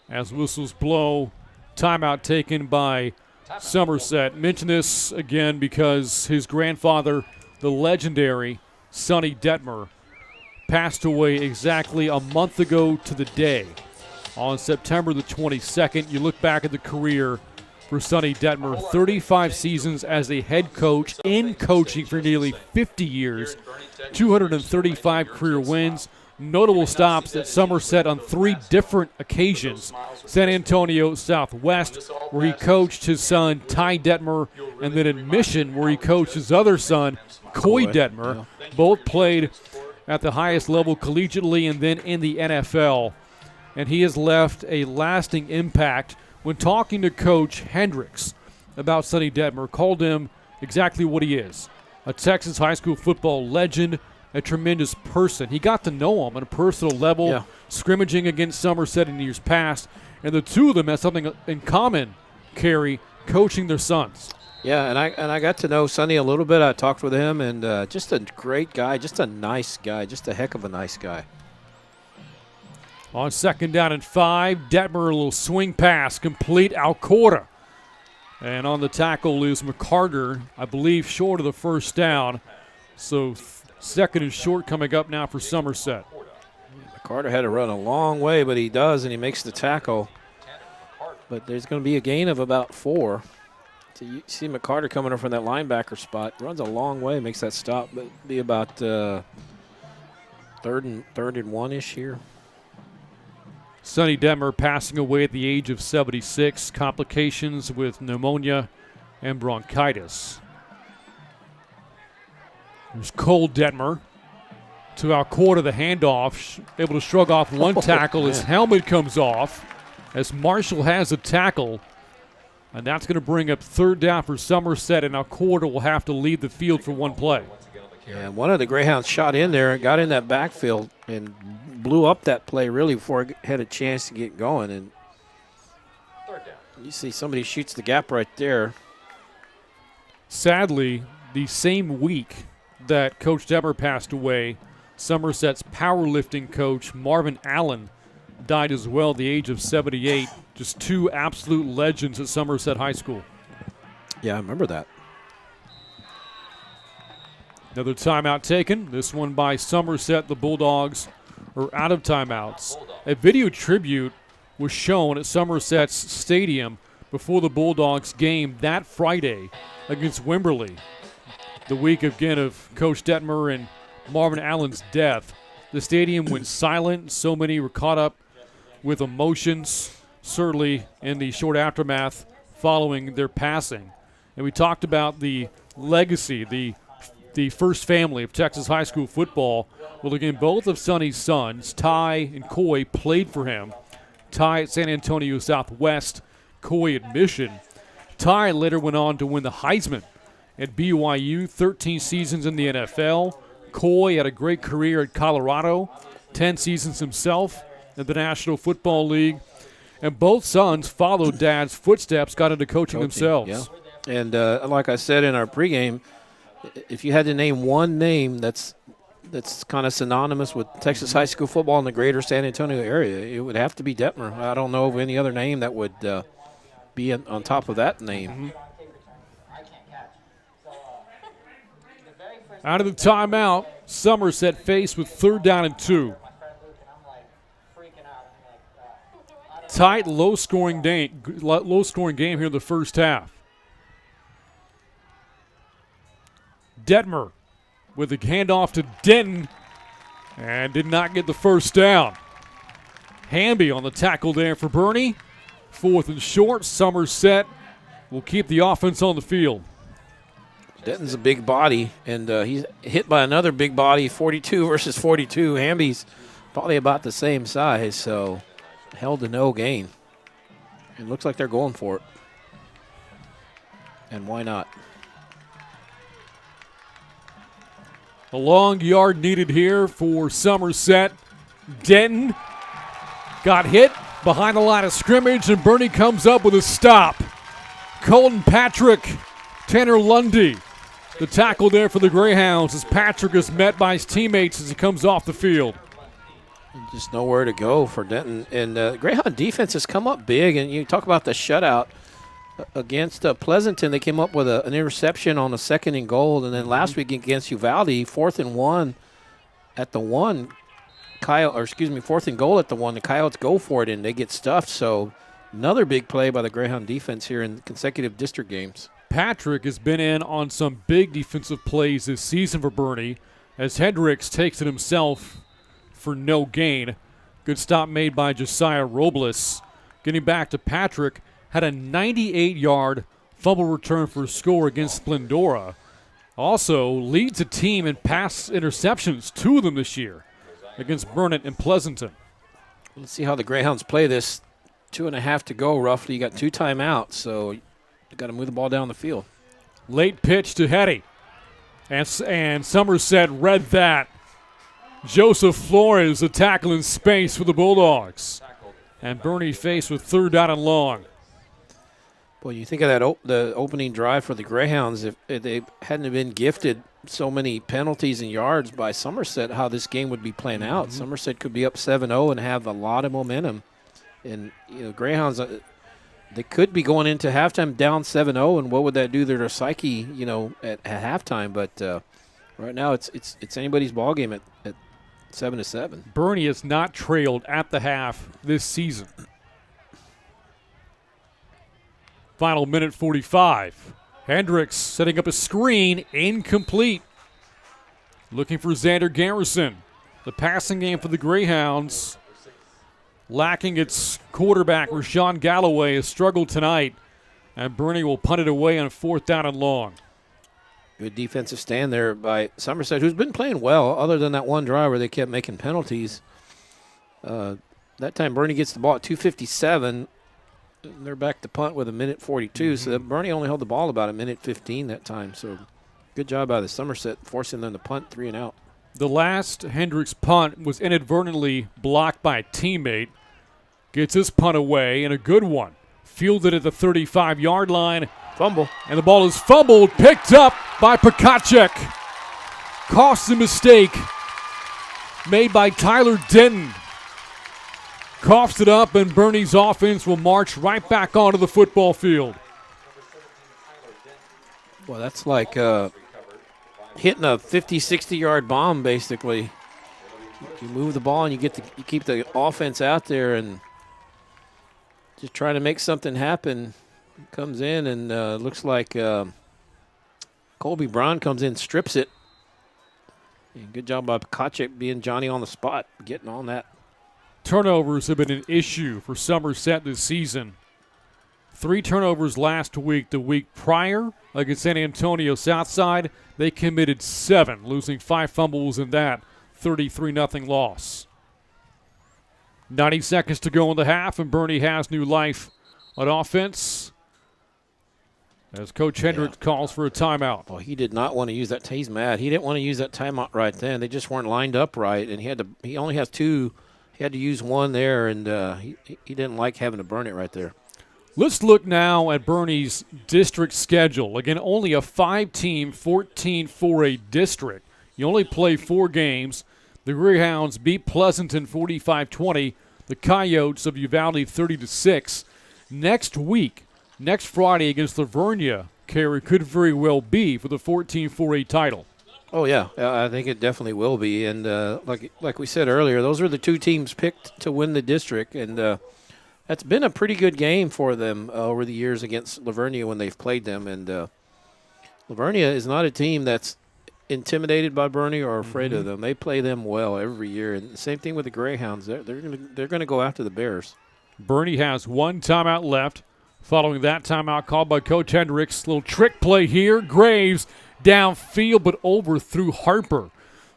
as whistles blow. Timeout taken by Somerset. Mention this again because his grandfather, the legendary Sonny Detmer, passed away exactly a month ago to the day. On September the 22nd, you look back at the career for Sonny Detmer, 35 seasons as a head coach in coaching for nearly 50 years, 235 career wins, notable stops at Somerset on 3 different occasions. San Antonio Southwest, where he coached his son, Ty Detmer, and then in Mission, where he coached his other son, Coy Detmer. Both played at the highest level collegiately and then in the NFL. And he has left a lasting impact. When talking to Coach Hendricks about Sonny Detmer, called him exactly what he is, a Texas high school football legend, a tremendous person. He got to know him on a personal level, scrimmaging against Somerset in years past, and the two of them had something in common, Kerry, coaching their sons. Yeah, and I got to know Sonny a little bit. I talked with him, and just a great guy, just a nice guy, just a heck of a nice guy. On 2nd down and 5, Detmer, a little swing pass, complete Alcorta. And on the tackle is McCarter, I believe short of the first down. So 2nd and short coming up now for Somerset. McCarter had to run a long way, but he does, and he makes the tackle. But there's going to be a gain of about 4. So you see McCarter coming up from that linebacker spot. Runs a long way, makes that stop, but be about third and one-ish here. Sonny Detmer passing away at the age of 76. Complications with pneumonia and bronchitis. There's Cole Detmer to Alcorta, the handoff. Able to shrug off one tackle. His helmet comes off as Marshall has a tackle. And that's going to bring up 3rd down for Somerset, and Alcorta will have to leave the field for one play. Yeah, one of the Greyhounds shot in there and got in that backfield and blew up that play really before it had a chance to get going. And you see somebody shoots the gap right there. Sadly, the same week that Coach Detmer passed away, Somerset's powerlifting coach, Marvin Allen, died as well at the age of 78. Just 2 absolute legends at Somerset High School. Yeah, I remember that. Another timeout taken. This one by Somerset. The Bulldogs are out of timeouts. A video tribute was shown at Somerset's stadium before the Bulldogs game that Friday against Wimberley. The week again of Coach Detmer and Marvin Allen's death. The stadium went silent. So many were caught up with emotions, certainly in the short aftermath following their passing. And we talked about the legacy, the first family of Texas high school football. Well, again, both of Sonny's sons, Ty and Coy, played for him. tie at San Antonio Southwest, Coy admission. Ty later went on to win the Heisman at BYU, 13 seasons in the NFL. Coy had a great career at Colorado, 10 seasons himself in the National Football League. And both sons followed Dad's footsteps, got into coaching themselves. Yeah. And like I said in our pregame, if you had to name one name that's kind of synonymous with Texas high school football in the greater San Antonio area, it would have to be Detmer. I don't know of any other name that would be on top of that name. Mm-hmm. Out of the timeout, Somerset faced with 3rd down and 2. Tight, low-scoring game here in the first half. Detmer with a handoff to Denton and did not get the first down. Hamby on the tackle there for Boerne. 4th and short. Somerset will keep the offense on the field. Denton's a big body, and he's hit by another big body, 42 versus 42. Hamby's probably about the same size, so held to no gain. It looks like they're going for it. And why not? A long yard needed here for Somerset. Denton got hit behind the line of scrimmage, and Boerne comes up with a stop. Colton Patrick, Tanner Lundy, the tackle there for the Greyhounds as Patrick is met by his teammates as he comes off the field. Just nowhere to go for Denton. And Greyhound defense has come up big, and you talk about the shutout against Pleasanton. They came up with an interception on a 2nd and goal, and then last week against Uvalde, 4th and 1 at the 1. 4th and goal at the 1. The Coyotes go for it, and they get stuffed. So another big play by the Greyhound defense here in consecutive district games. Patrick has been in on some big defensive plays this season for Boerne as Hendricks takes it himself for no gain. Good stop made by Josiah Robles. Getting back to Patrick, had a 98-yard fumble return for a score against Splendora. Also leads the team in pass interceptions, 2 of them this year, against Burnett and Pleasanton. Let's see how the Greyhounds play this. 2.5 to go roughly. You got 2 timeouts, so you got to move the ball down the field. Late pitch to Hetty. And Somerset read that. Joseph Flores, the tackle in space for the Bulldogs. And Boerne faced with 3rd down and long. Well, you think of that the opening drive for the Greyhounds, if they hadn't been gifted so many penalties and yards by Somerset, how this game would be playing out. Somerset could be up 7-0 and have a lot of momentum. And, Greyhounds, they could be going into halftime down 7-0, and what would that do to their psyche, at halftime? But right now it's anybody's ball game at 7-7. Boerne has not trailed at the half this season. Final minute 45. Hendricks setting up a screen, incomplete. Looking for Xander Garrison. The passing game for the Greyhounds, lacking its quarterback, Rashawn Galloway, has struggled tonight. And Boerne will punt it away on 4th down and long. Good defensive stand there by Somerset, who's been playing well, other than that one drive where they kept making penalties. That time Boerne gets the ball at 2:57. They're back to punt with 1:42, so Boerne only held the ball about 1:15 that time. So good job by the Somerset, forcing them to punt 3 and out. The last Hendricks punt was inadvertently blocked by a teammate. Gets his punt away, and a good one. Fielded at the 35-yard line. Fumble. And the ball is fumbled, picked up by Pakacek. Cost a mistake made by Tyler Denton. Coughs it up, and Boerne's offense will march right back onto the football field. Well, that's like hitting a 50, 60-yard bomb, basically. You move the ball, and you keep the offense out there and just trying to make something happen. Comes in, and looks like Colby Brown comes in, strips it. And good job by Pakacek being Johnny on the spot, getting on that. Turnovers have been an issue for Somerset this season. 3 turnovers last week. The week prior, against San Antonio Southside, they committed 7, losing 5 fumbles in that 33-0 loss. 90 seconds to go in the half, and Boerne has new life on offense as Coach Hendricks calls for a timeout. Well, he did not want to use that. He's mad. He didn't want to use that timeout right then. They just weren't lined up right, and he only has two. He had to use one there, and he didn't like having to burn it right there. Let's look now at Boerne's district schedule. Again, only a 5-team, 14-4A district. You only play 4 games. The Greyhounds beat Pleasanton 45-20. The Coyotes of Uvalde 30-6. Next week, next Friday against Livonia, Kerry, could very well be for the 14-4A title. Oh, yeah. I think it definitely will be. And like we said earlier, those are the 2 teams picked to win the district. And that's been a pretty good game for them over the years against Livonia when they've played them. And Livonia is not a team that's intimidated by Boerne or afraid of them. They play them well every year. And the same thing with the Greyhounds. They're going to go after the Bears. Boerne has 1 timeout left. Following that timeout called by Coach Hendricks. Little trick play here. Graves downfield but overthrew Harper.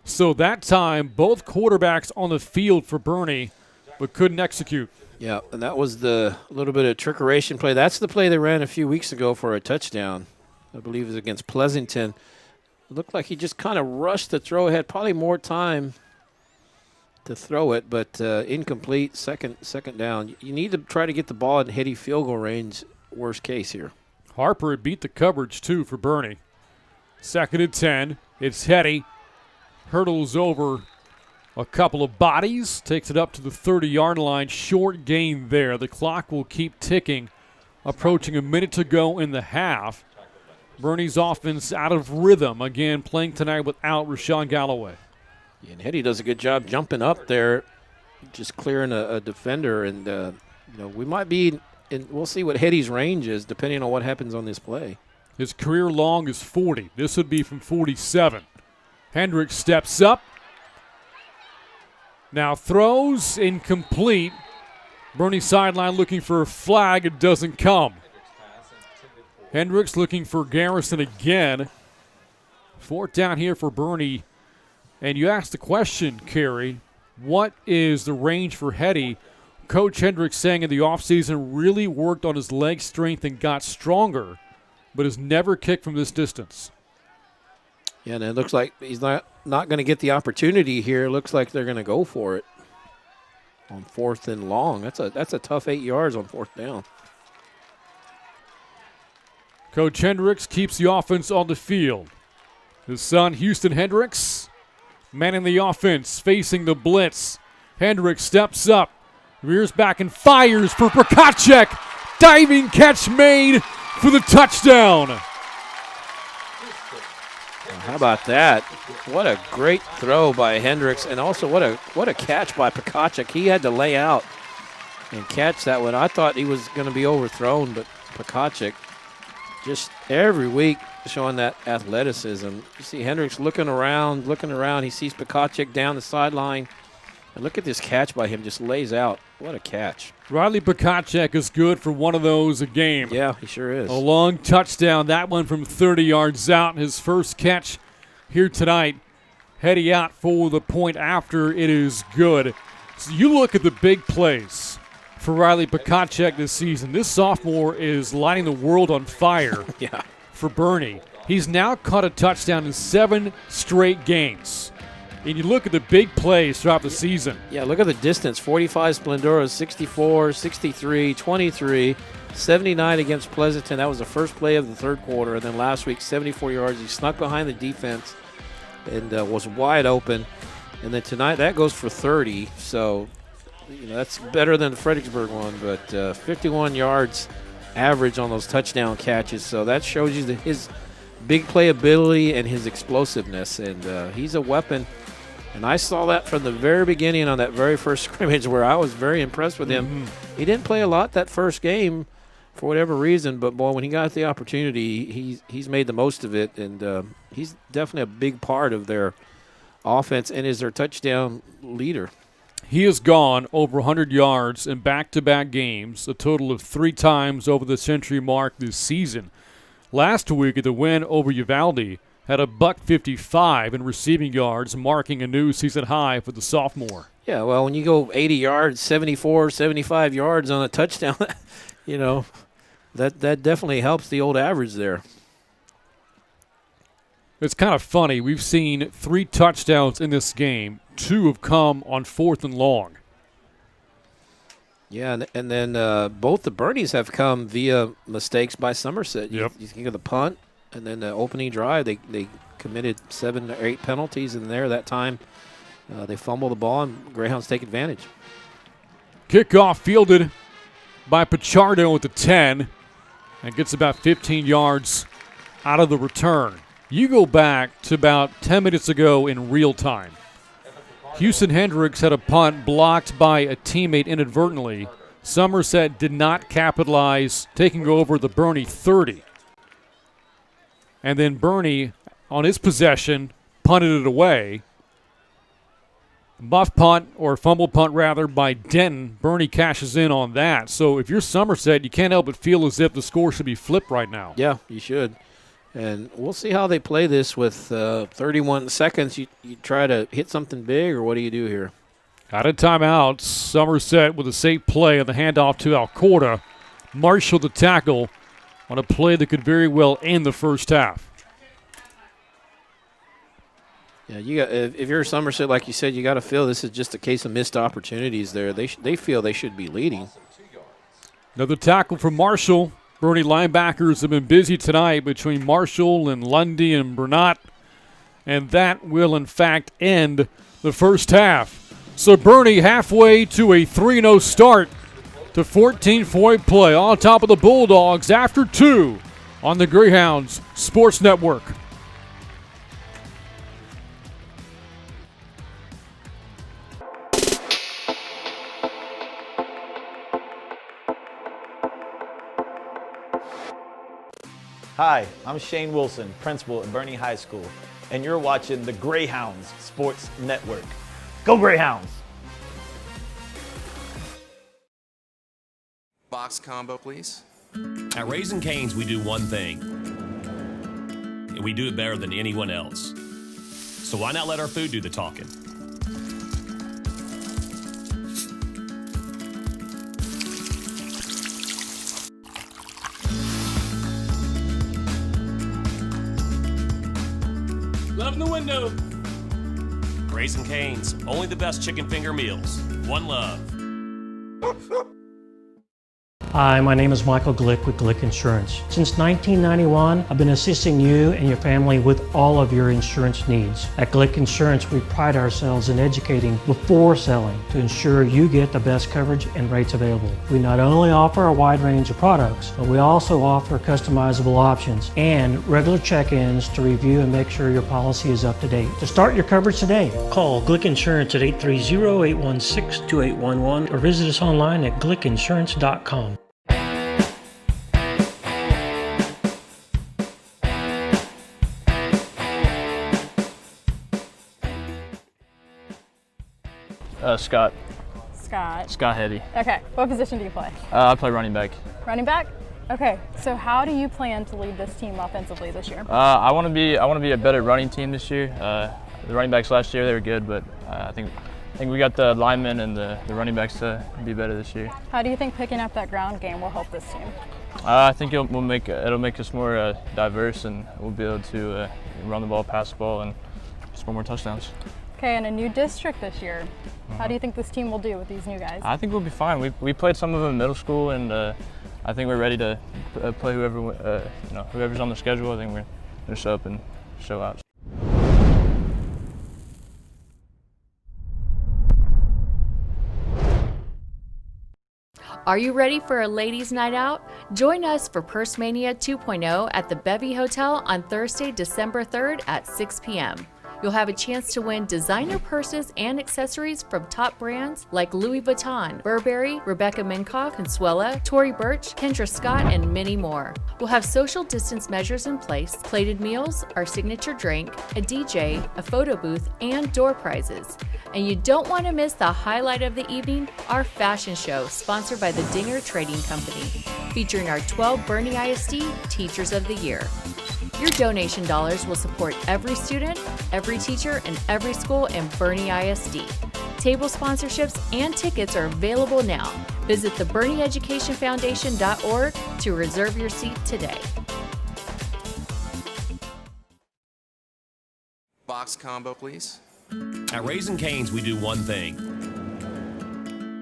So that time, both quarterbacks on the field for Boerne but couldn't execute. Yeah, and that was the little bit of trickeration play. That's the play they ran a few weeks ago for a touchdown. I believe it was against Pleasanton. It looked like he just kind of rushed the throw. Had probably more time to throw it, but incomplete, second down. You need to try to get the ball in heady field goal range, worst case here. Harper beat the coverage, too, for Boerne. 2nd and 10. It's Hetty. Hurdles over a couple of bodies. Takes it up to the 30-yard line. Short gain there. The clock will keep ticking. Approaching a minute to go in the half. Boerne's offense out of rhythm. Again, playing tonight without Rashawn Galloway. Yeah, and Hetty does a good job jumping up there, just clearing a defender. And, we might be we'll see what Hetty's range is depending on what happens on this play. His career long is 40. This would be from 47. Hendricks steps up. Now throws incomplete. Boerne sideline looking for a flag. It doesn't come. Hendricks looking for Garrison again. 4th down here for Boerne. And you asked the question, Kerry, what is the range for Hetty? Coach Hendricks saying in the offseason really worked on his leg strength and got stronger, but has never kicked from this distance. Yeah, and it looks like he's not going to get the opportunity here. It looks like they're going to go for it on 4th and long. That's a tough 8 yards on 4th down. Coach Hendricks keeps the offense on the field. His son, Houston Hendricks, manning the offense, facing the blitz. Hendricks steps up, rears back and fires for Prokacek. Diving catch made for the touchdown. How about that? What a great throw by Hendricks, and also what a catch by Prokacek. He had to lay out and catch that one. I thought he was going to be overthrown, but Prokacek just every week showing that athleticism. You see Hendricks looking around. He sees Prokacek down the sideline. And look at this catch by him, just lays out. What a catch. Riley Prokacek is good for one of those a game. Yeah, he sure is. A long touchdown, that one from 30 yards out. His first catch here tonight. Hetty out for the point after. It is good. So you look at the big plays for Riley Prokacek this season. This sophomore is lighting the world on fire yeah. for Boerne. He's now caught a touchdown in 7 straight games. And you look at the big plays throughout the season. Yeah, look at the distance. 45 Splendoras, 64, 63, 23, 79 against Pleasanton. That was the first play of the 3rd quarter. And then last week, 74 yards. He snuck behind the defense and was wide open. And then tonight, that goes for 30. So, that's better than the Fredericksburg one. But 51 yards average on those touchdown catches. So that shows you his big playability and his explosiveness. And he's a weapon. And I saw that from the very beginning on that very first scrimmage where I was very impressed with him. Mm-hmm. He didn't play a lot that first game for whatever reason, but, boy, when he got the opportunity, he's made the most of it. And he's definitely a big part of their offense and is their touchdown leader. He has gone over 100 yards in back-to-back games, a total of 3 times over the century mark this season. Last week at the win over Uvalde, had a $155 in receiving yards, marking a new season high for the sophomore. Yeah, well, when you go 80 yards, 74, 75 yards on a touchdown, that definitely helps the old average there. It's kind of funny. We've seen 3 touchdowns in this game. 2 have come on 4th and long. Yeah, and then both the Bernies have come via mistakes by Somerset. Yep. You think of the punt, and then the opening drive, they committed 7 or 8 penalties in there that time. They fumble the ball, and Greyhounds take advantage. Kickoff fielded by Pichardo at the 10 and gets about 15 yards out of the return. You go back to about 10 minutes ago in real time. Houston Hendricks had a punt blocked by a teammate inadvertently. Somerset did not capitalize, taking over the Boerne 30. And then Boerne, on his possession, punted it away. Muff punt, or fumble punt rather, by Denton. Boerne cashes in on that. So if you're Somerset, you can't help but feel as if the score should be flipped right now. Yeah, you should. And we'll see how they play this with 31 seconds. You try to hit something big, or what do you do here? Out of timeout, Somerset with a safe play on the handoff to Alcorta. Marshall the tackle on a play that could very well end the first half. Yeah, if you're Somerset, like you said, you got to feel this is just a case of missed opportunities there. They feel they should be leading. Another tackle from Marshall. Boerne linebackers have been busy tonight between Marshall and Lundy and Bernat, and that will, in fact, end the first half. So Boerne halfway to a 3-0 start to 14-point play on top of the Bulldogs after 2 on the Greyhounds Sports Network. Hi, I'm Shane Wilson, principal at Boerne High School, and you're watching the Greyhounds Sports Network. Go Greyhounds! Box combo, please. At Raising Cane's, we do one thing, and we do it better than anyone else. So why not let our food do the talking? Love in the window. Raising Cane's, only the best chicken finger meals. One love. Hi, my name is Michael Glick with Glick Insurance. Since 1991, I've been assisting you and your family with all of your insurance needs. At Glick Insurance, we pride ourselves in educating before selling to ensure you get the best coverage and rates available. We not only offer a wide range of products, but we also offer customizable options and regular check-ins to review and make sure your policy is up to date. To start your coverage today, call Glick Insurance at 830-816-2811 or visit us online at glickinsurance.com. Scott. Scott Heady. Okay. What position do you play? I play running back. Running back? Okay. So how do you plan to lead this team offensively this year? I want to be a better running team this year. The running backs last year, they were good, but I think we got the linemen and the running backs to be better this year. How do you think picking up that ground game will help this team? I think it'll make us more diverse, and we'll be able to run the ball, pass the ball, and score more touchdowns. Okay, and a new district this year. How do you think this team will do with these new guys? I think we'll be fine. We played some of them in middle school, and I think we're ready to play whoever's on the schedule. I think we're going to show up and show out. Are you ready for a ladies' night out? Join us for Purse Mania 2.0 at the Bevy Hotel on Thursday, December 3rd at 6 p.m. You'll have a chance to win designer purses and accessories from top brands like Louis Vuitton, Burberry, Rebecca Minkoff, Consuela, Tory Burch, Kendra Scott, and many more. We'll have social distance measures in place, plated meals, our signature drink, a DJ, a photo booth, and door prizes. And you don't want to miss the highlight of the evening, our fashion show sponsored by the Dinger Trading Company, featuring our 12 Boerne ISD Teachers of the Year. Your donation dollars will support every student, every teacher, and every school in Boerne ISD. Table sponsorships and tickets are available now. Visit the BernieEducationFoundation.org to reserve your seat today. Box combo, please. At Raising Cane's, we do one thing,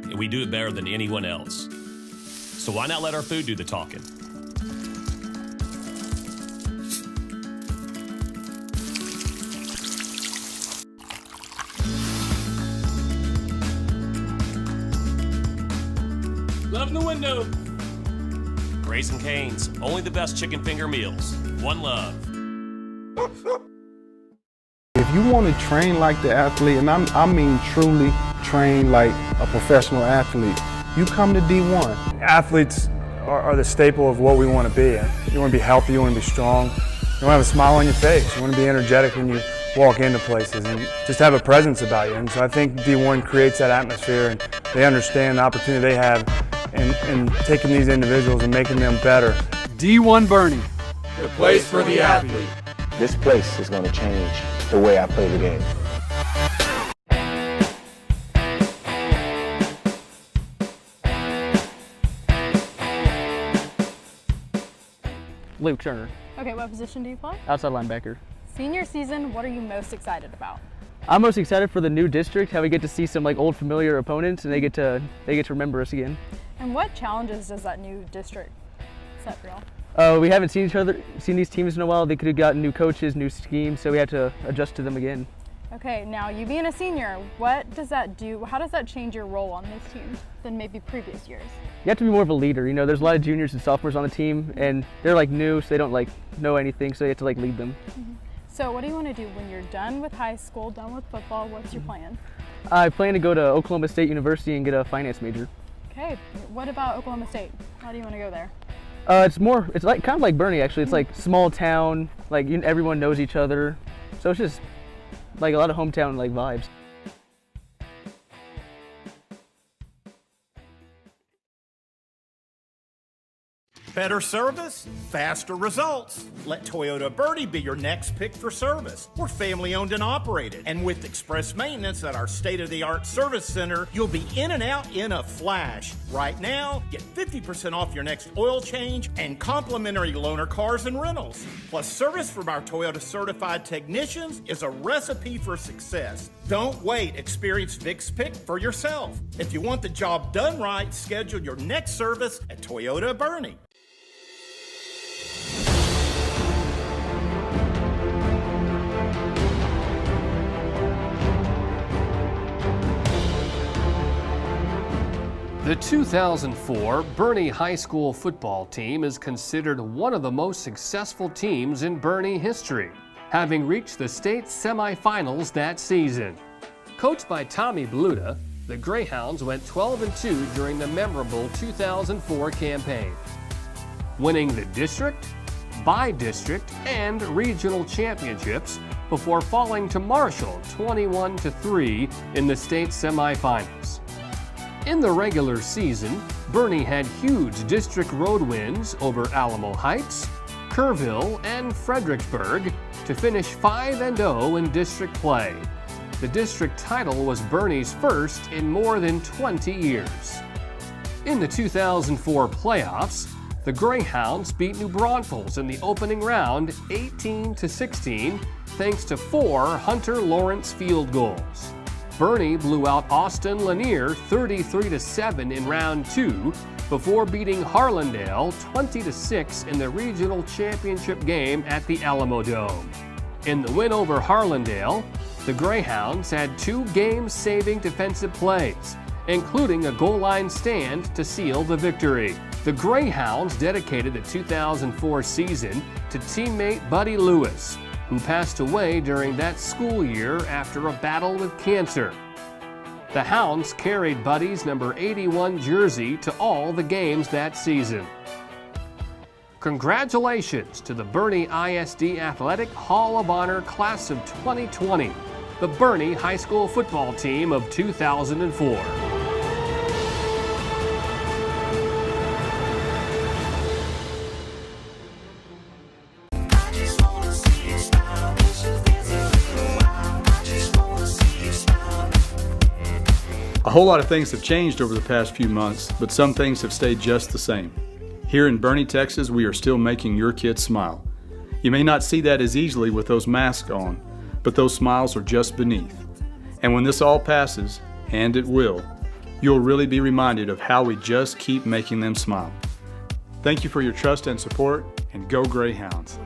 and we do it better than anyone else. So why not let our food do the talking? Love in the window. Raising Cane's, only the best chicken finger meals. One love. If you want to train like the athlete, and I mean truly train like a professional athlete, you come to D1. Athletes are the staple of what we want to be. You want to be healthy, you want to be strong, you want to have a smile on your face, you want to be energetic when you walk into places and just have a presence about you. And so I think D1 creates that atmosphere, and they understand the opportunity they have in taking these individuals and making them better. D1 Boerne, The place for the athlete. This place is going to change the way I play the game. Luke Turner, Okay, what position do you play? outside linebacker. Senior season, what are you most excited about? I'm most excited for the new district, how we get to see some like old familiar opponents and they get to remember us again. And what challenges does that new district set for y'all? We haven't seen these teams in a while. They could have gotten new coaches, new schemes, so we had to adjust to them again. Okay, now you being a senior, what does that do? How does that change your role on this team than maybe previous years? You have to be more of a leader. You know, there's a lot of juniors and sophomores on the team, and they're like new, so they don't like know anything, so you have to like lead them. Mm-hmm. So what do you want to do when you're done with high school, done with football? What's your plan? I plan to go to Oklahoma State University and get a finance major. Okay, what about Oklahoma State? How do you want to go there? It's like kind of like Boerne actually. It's like small town, like everyone knows each other, so it's just like a lot of hometown like vibes. Better service, faster results. Let Toyota Boerne be your next pick for service. We're family owned and operated. And with express maintenance at our state-of-the-art service center, you'll be in and out in a flash. Right now, get 50% off your next oil change and complimentary loaner cars and rentals. Plus, service from our Toyota certified technicians is a recipe for success. Don't wait. Experience Vic's Pick for yourself. If you want the job done right, schedule your next service at Toyota Boerne. The 2004 Boerne High School football team is considered one of the most successful teams in Boerne history, having reached the state semifinals that season. Coached by Tommy Bluta, the Greyhounds went 12-2 during the memorable 2004 campaign, winning the district, by-district, and regional championships before falling to Marshall 21-3 in the state semifinals. In the regular season, Boerne had huge district road wins over Alamo Heights, Kerrville, and Fredericksburg to finish 5-0 in district play. The district title was Boerne's first in more than 20 years. In the 2004 playoffs, the Greyhounds beat New Braunfels in the opening round 18-16 thanks to 4 Hunter Lawrence field goals. Boerne blew out Austin Lanier 33-7 in round 2 before beating Harlandale 20-6 in the regional championship game at the Alamo Dome. In the win over Harlandale, the Greyhounds had 2 game-saving defensive plays, including a goal line stand to seal the victory. The Greyhounds dedicated the 2004 season to teammate Buddy Lewis, who passed away during that school year after a battle with cancer. The Hounds carried Buddy's number 81 jersey to all the games that season. Congratulations to the Boerne ISD Athletic Hall of Honor Class of 2020, the Boerne High School football team of 2004. A whole lot of things have changed over the past few months, but some things have stayed just the same. Here in Boerne, Texas, we are still making your kids smile. You may not see that as easily with those masks on, but those smiles are just beneath. And when this all passes, and it will, you'll really be reminded of how we just keep making them smile. Thank you for your trust and support, and go Greyhounds.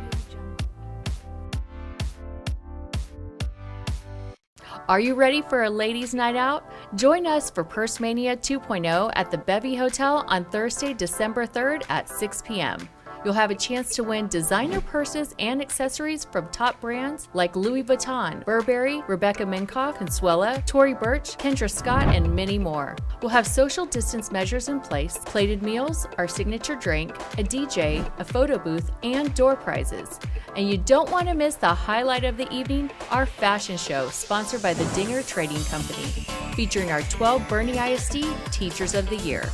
Are you ready for a ladies' night out? Join us for Purse Mania 2.0 at the Bevy Hotel on Thursday, December 3rd at 6 p.m. You'll have a chance to win designer purses and accessories from top brands like Louis Vuitton, Burberry, Rebecca Minkoff, Consuela, Tory Burch, Kendra Scott, and many more. We'll have social distance measures in place, plated meals, our signature drink, a DJ, a photo booth, and door prizes. And you don't want to miss the highlight of the evening, our fashion show sponsored by the Dinger Trading Company, featuring our 12 Boerne ISD Teachers of the Year.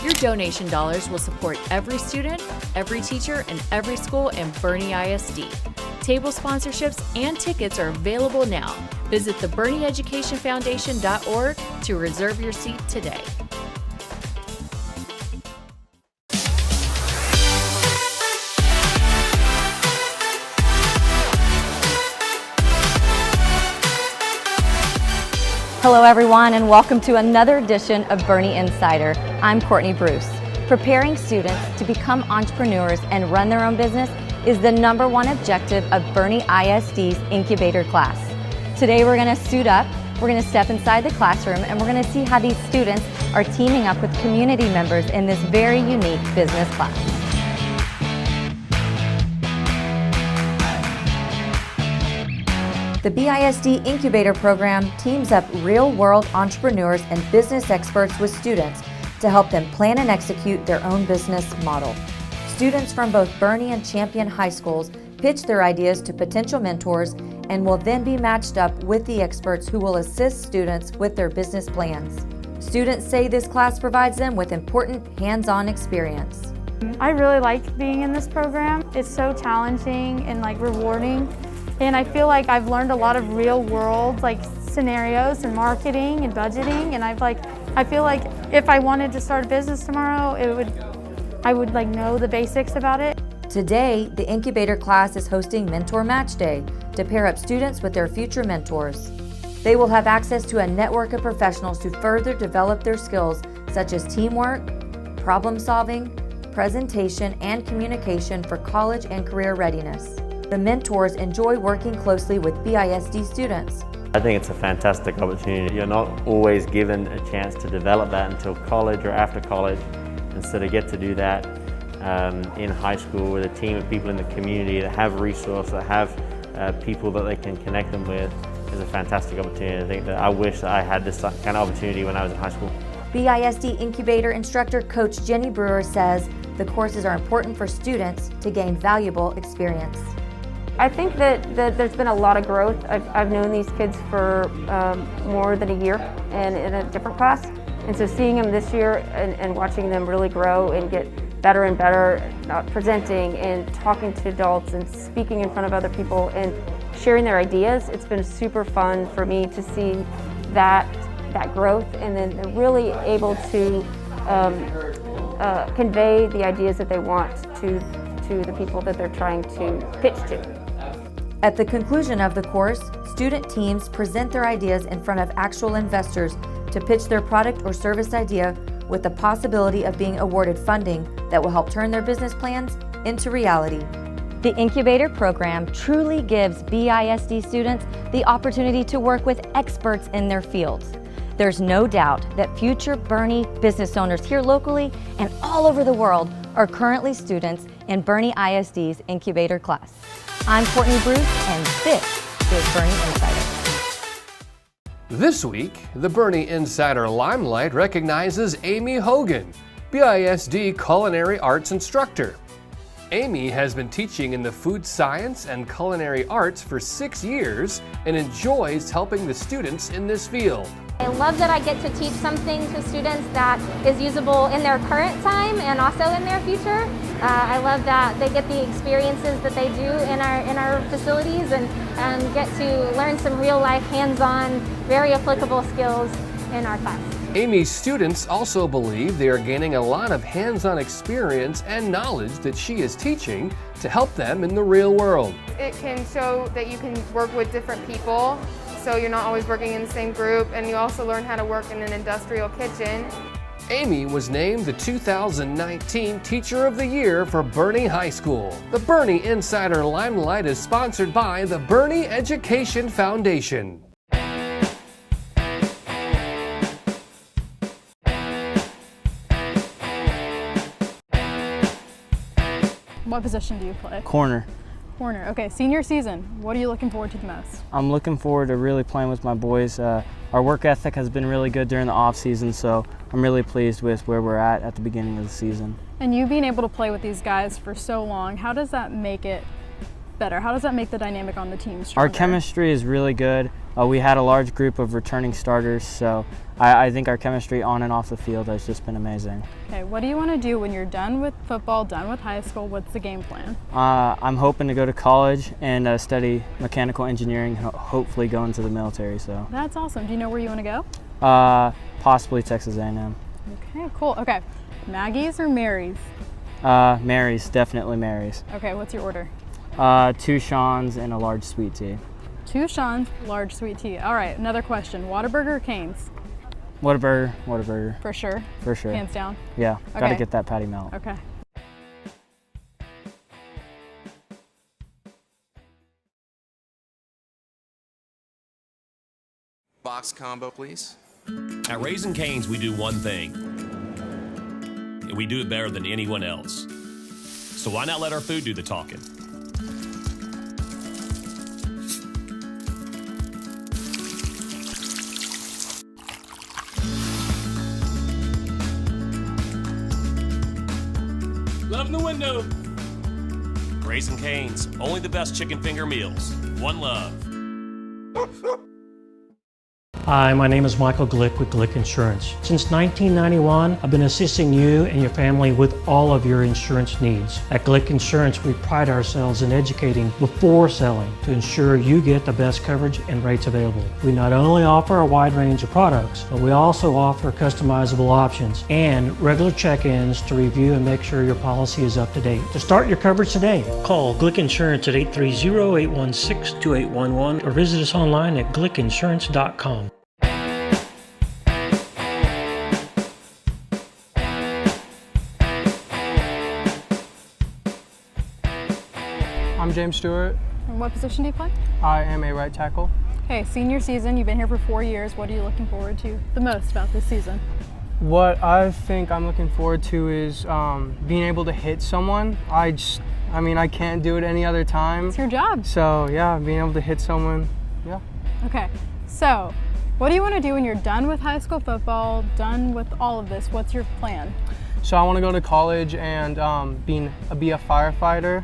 Your donation dollars will support every student, every teacher, and every school in Boerne ISD. Table sponsorships and tickets are available now. Visit the BoerneEducationFoundation.org to reserve your seat today. Hello everyone, and welcome to another edition of Boerne Insider. I'm Courtney Bruce. Preparing students to become entrepreneurs and run their own business is the #1 objective of Boerne ISD's incubator class. Today we're going to suit up, we're going to step inside the classroom, and we're going to see how these students are teaming up with community members in this very unique business class. The BISD Incubator Program teams up real-world entrepreneurs and business experts with students to help them plan and execute their own business model. Students from both Boerne and Champion high schools pitch their ideas to potential mentors and will then be matched up with the experts who will assist students with their business plans. Students say this class provides them with important hands-on experience. I really like being in this program. It's so challenging and rewarding. And I feel like I've learned a lot of real world scenarios and marketing and budgeting, and I feel like if I wanted to start a business tomorrow, I would know the basics about it. Today, the incubator class is hosting Mentor Match Day to pair up students with their future mentors. They will have access to a network of professionals to further develop their skills such as teamwork, problem solving, presentation, and communication for college and career readiness. The mentors enjoy working closely with BISD students. I think it's a fantastic opportunity. You're not always given a chance to develop that until college or after college, and so to get to do that in high school with a team of people in the community that have resources, that have people that they can connect them with, is a fantastic opportunity. I think that I wish that I had this kind of opportunity when I was in high school. BISD Incubator instructor Coach Jenny Brewer says the courses are important for students to gain valuable experience. I think that there's been a lot of growth. I've known these kids for more than a year and in a different class. And so seeing them this year and watching them really grow and get better and better presenting and talking to adults and speaking in front of other people and sharing their ideas, it's been super fun for me to see that growth, and then they're really able to convey the ideas that they want to the people that they're trying to pitch to. At the conclusion of the course, student teams present their ideas in front of actual investors to pitch their product or service idea with the possibility of being awarded funding that will help turn their business plans into reality. The incubator program truly gives BISD students the opportunity to work with experts in their fields. There's no doubt that future Boerne business owners here locally and all over the world are currently students in Boerne ISD's incubator class. I'm Courtney Bruce, and this is Boerne Insider. This week, the Boerne Insider Limelight recognizes Amy Hogan, BISD Culinary Arts Instructor. Amy has been teaching in the food science and culinary arts for 6 years and enjoys helping the students in this field. I love that I get to teach something to students that is usable in their current time and also in their future. I love that they get the experiences that they do in our facilities and get to learn some real life, hands-on, very applicable skills in our class. Amy's students also believe they are gaining a lot of hands-on experience and knowledge that she is teaching to help them in the real world. It can show that you can work with different people, so you're not always working in the same group, and you also learn how to work in an industrial kitchen. Amy was named the 2019 Teacher of the Year for Boerne High School. The Boerne Insider Limelight is sponsored by the Boerne Education Foundation. What position do you play? Corner. Corner. Okay, senior season. What are you looking forward to the most? I'm looking forward to really playing with my boys. Our work ethic has been really good during the off season, so I'm really pleased with where we're at the beginning of the season. And you being able to play with these guys for so long, how does that make it better? How does that make the dynamic on the team stronger? Our chemistry is really good. We had a large group of returning starters, so I think our chemistry on and off the field has just been amazing. Okay, what do you want to do when you're done with football, done with high school? What's the game plan? I'm hoping to go to college and study mechanical engineering, hopefully go into the military. So that's awesome. Do you know where you want to go? Possibly Texas A&M. Okay, cool. Okay, Maggie's or Mary's? Mary's, definitely Mary's. Okay, what's your order? 2 Sean's and a large sweet tea. 2 Sean's, large sweet tea. All right, another question. Whataburger or Cane's? Whataburger, Whataburger. For sure? For sure. Hands down? Yeah, okay. Gotta get that patty melt. Okay. Box combo, please. At Raising Cane's, we do one thing, and we do it better than anyone else. So why not let our food do the talking? Love in the window. Raising Cane's, only the best chicken finger meals. One love. Hi, my name is Michael Glick with Glick Insurance. Since 1991, I've been assisting you and your family with all of your insurance needs. At Glick Insurance, we pride ourselves in educating before selling to ensure you get the best coverage and rates available. We not only offer a wide range of products, but we also offer customizable options and regular check-ins to review and make sure your policy is up to date. To start your coverage today, call Glick Insurance at 830-816-2811 or visit us online at glickinsurance.com. I'm James Stewart. And what position do you play? I am a right tackle. Okay, senior season, you've been here for 4 years. What are you looking forward to the most about this season? What I think I'm looking forward to is being able to hit someone. I can't do it any other time. It's your job. So yeah, being able to hit someone, yeah. Okay, so what do you want to do when you're done with high school football, done with all of this? What's your plan? So I want to go to college and be a firefighter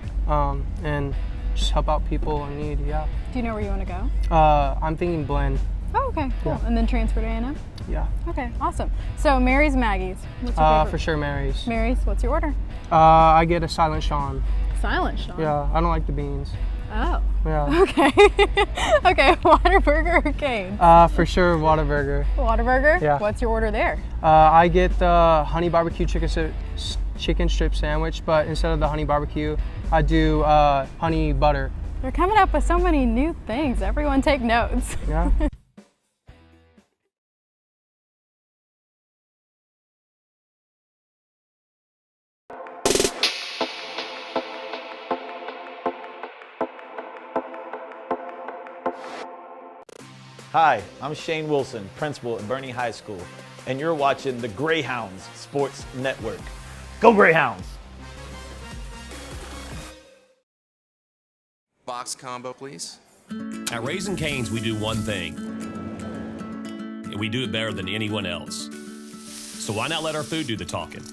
and just help out people in need, yeah. Do you know where you want to go? I'm thinking Blend. Oh, okay, cool. Yeah. And then transfer to A&M? Yeah. Okay, awesome. So Mary's, Maggie's. What's your favorite? For sure Mary's. Mary's, what's your order? I get a Silent Sean. Silent Sean? Yeah, I don't like the beans. Oh. Yeah. Okay. Okay, Whataburger or Cane's? For sure Whataburger. Whataburger? Yeah. What's your order there? I get the honey barbecue chicken strip sandwich, but instead of the honey barbecue, I do honey butter. They're coming up with so many new things. Everyone take notes. Yeah. Hi, I'm Shane Wilson, principal at Boerne High School, and you're watching the Greyhounds Sports Network. Go Greyhounds! Box combo, please. At Raising Cane's, we do one thing, and we do it better than anyone else. So why not let our food do the talking?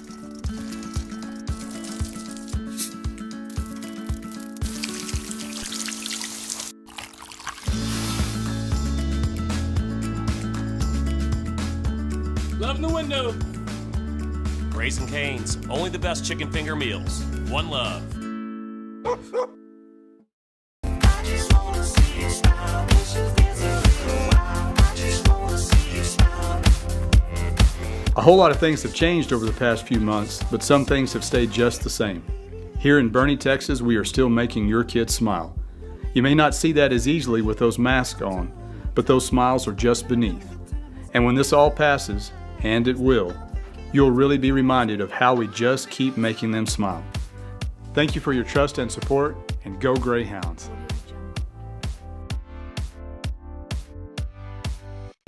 Love in the window. Raising Cane's, only the best chicken finger meals. One love. A whole lot of things have changed over the past few months, but some things have stayed just the same. Here in Boerne, Texas, we are still making your kids smile. You may not see that as easily with those masks on, but those smiles are just beneath. And when this all passes, and it will, you'll really be reminded of how we just keep making them smile. Thank you for your trust and support, and go Greyhounds.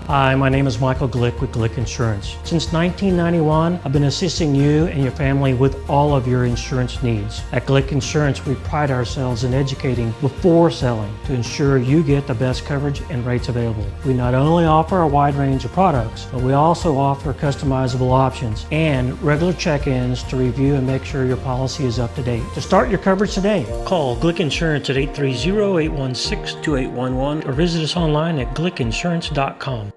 Hi, my name is Michael Glick with Glick Insurance. Since 1991, I've been assisting you and your family with all of your insurance needs. At Glick Insurance, we pride ourselves in educating before selling to ensure you get the best coverage and rates available. We not only offer a wide range of products, but we also offer customizable options and regular check-ins to review and make sure your policy is up to date. To start your coverage today, call Glick Insurance at 830-816-2811 or visit us online at glickinsurance.com.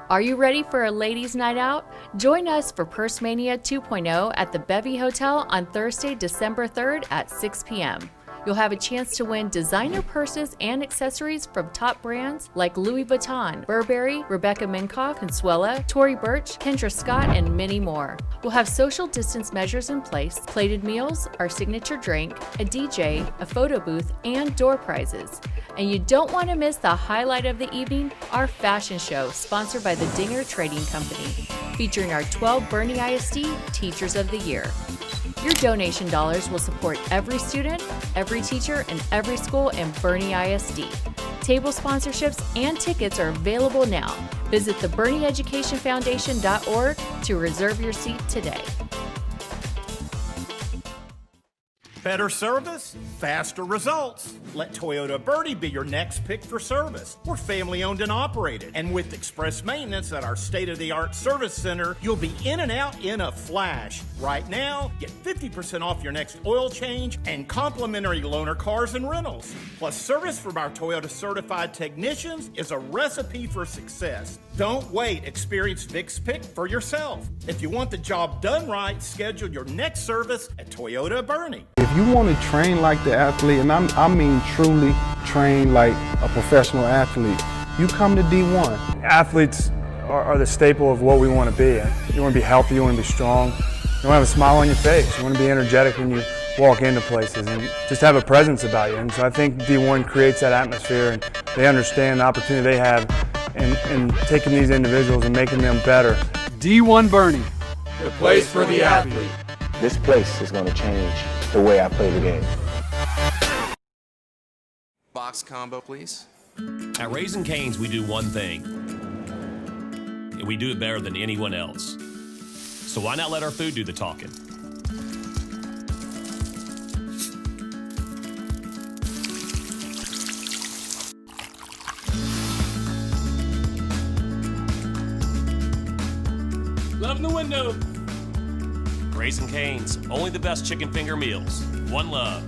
Are you ready for a ladies' night out? Join us for Purse Mania 2.0 at the Bevy Hotel on Thursday, December 3rd at 6 p.m. You'll have a chance to win designer purses and accessories from top brands like Louis Vuitton, Burberry, Rebecca Minkoff, Consuela, Tory Burch, Kendra Scott, and many more. We'll have social distance measures in place, plated meals, our signature drink, a DJ, a photo booth, and door prizes. And you don't want to miss the highlight of the evening, our fashion show sponsored by the Dinger Trading Company, featuring our 12 Boerne ISD Teachers of the Year. Your donation dollars will support every student, every teacher, and every school in Boerne ISD. Table sponsorships and tickets are available now. Visit the BoerneEducationFoundation.org to reserve your seat today. Better service, faster results. Let Toyota Boerne be your next pick for service. We're family owned and operated. And with express maintenance at our state-of-the-art service center, you'll be in and out in a flash. Right now, get 50% off your next oil change and complimentary loaner cars and rentals. Plus, service from our Toyota certified technicians is a recipe for success. Don't wait. Experience Vic's Pick for yourself. If you want the job done right, schedule your next service at Toyota Boerne. If you want to train like the athlete, and I mean truly train like a professional athlete, you come to D1. Athletes are the staple of what we want to be. You want to be healthy, you want to be strong, you want to have a smile on your face, you want to be energetic when you walk into places and just have a presence about you. And so I think D1 creates that atmosphere, and they understand the opportunity they have in taking these individuals and making them better. D1 Boerne, the place for the athlete. This place is going to change the way I play the game. Box combo, please. At Raising Cane's, we do one thing, and we do it better than anyone else. So why not let our food do the talking? Love in the window. Raising Cane's, only the best chicken finger meals. One love.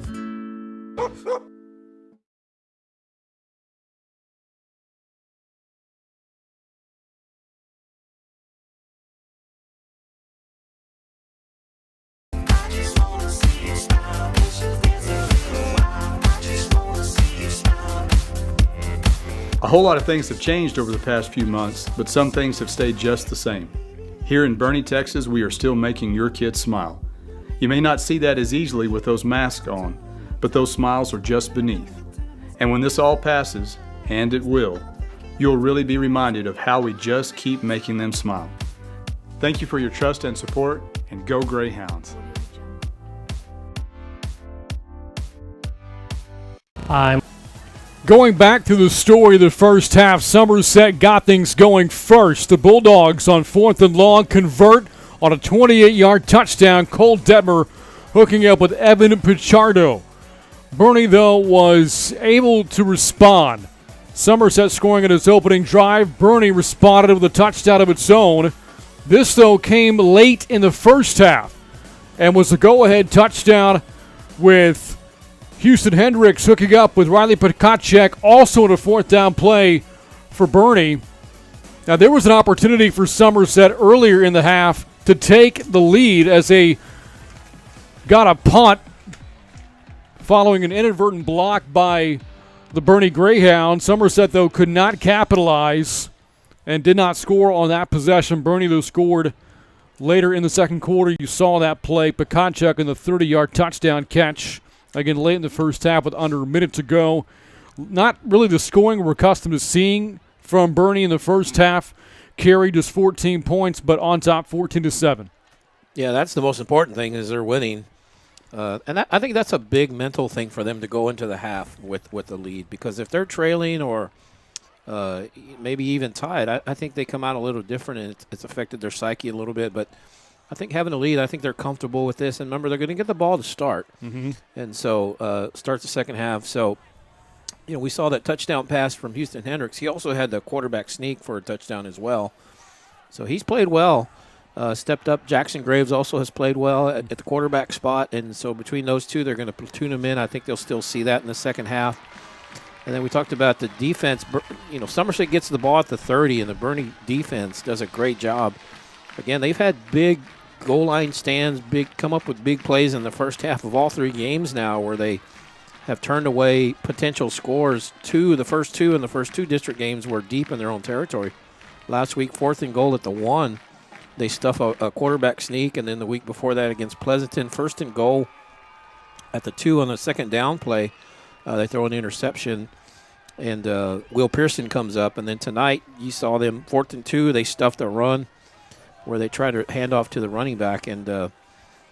A whole lot of things have changed over the past few months, but some things have stayed just the same. Here in Boerne, Texas, we are still making your kids smile. You may not see that as easily with those masks on, but those smiles are just beneath. And when this all passes, and it will, you'll really be reminded of how we just keep making them smile. Thank you for your trust and support, and go Greyhounds. Going back to the story of the first half, Somerset got things going first. The Bulldogs on 4th and long convert on a 28-yard touchdown. Cole Detmer hooking up with Evan Pichardo. Boerne, though, was able to respond. Somerset scoring in its opening drive. Boerne responded with a touchdown of its own. This, though, came late in the first half and was a go-ahead touchdown with Houston Hendricks hooking up with Riley Pekacek, also in a 4th down play for Boerne. Now, there was an opportunity for Somerset earlier in the half to take the lead as they got a punt following an inadvertent block by the Boerne Greyhounds. Somerset, though, could not capitalize and did not score on that possession. Boerne, though, scored Later in the second quarter, you saw that play. Pekanchuk in the 30-yard touchdown catch. Again, late in the first half with under a minute to go. Not really the scoring we're accustomed to seeing from Boerne in the first half. Carried just 14 points, but on top 14-7. Yeah, that's the most important thing is they're winning. And I think that's a big mental thing for them to go into the half with the lead, because if they're trailing or maybe even tied, I think they come out a little different, and it's affected their psyche a little bit. But I think having a lead, I think they're comfortable with this. And remember, they're going to get the ball to start. Mm-hmm. And so start the second half. So, we saw that touchdown pass from Houston Hendricks. He also had the quarterback sneak for a touchdown as well. So he's played well. Stepped up. Jackson Graves also has played well at the quarterback spot. And so between those two, they're going to platoon them in. I think they'll still see that in the second half. And then we talked about the defense. Somerset gets the ball at the 30, and the Boerne defense does a great job. Again, they've had big goal line stands, come up with big plays in the first half of all three games now, where they have turned away potential scores. The first two district games were deep in their own territory. Last week, 4th and goal at the 1. They stuff a quarterback sneak, and then the week before that against Pleasanton, 1st and goal at the 2 on the second down play. They throw an interception, and Will Pearson comes up. And then tonight, you saw them 4th and 2. They stuffed a run where they tried to hand off to the running back, and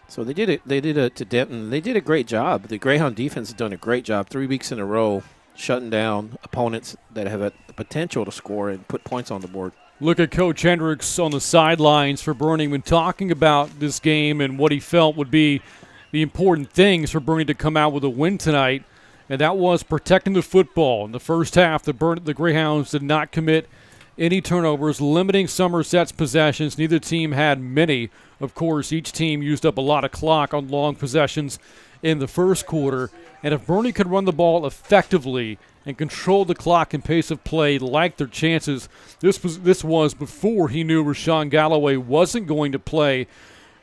so they did it. They did it to Denton. They did a great job. The Greyhound defense has done a great job 3 weeks in a row, shutting down opponents that have the potential to score and put points on the board. Look at Coach Hendricks on the sidelines for Boerne when talking about this game and what he felt would be the important things for Boerne to come out with a win tonight, and that was protecting the football. In the first half, the Greyhounds did not commit any turnovers, limiting Somerset's possessions. Neither team had many. Of course, each team used up a lot of clock on long possessions in the first quarter, and if Boerne could run the ball effectively and control the clock and pace of play, like their chances. This was before he knew Rashawn Galloway wasn't going to play.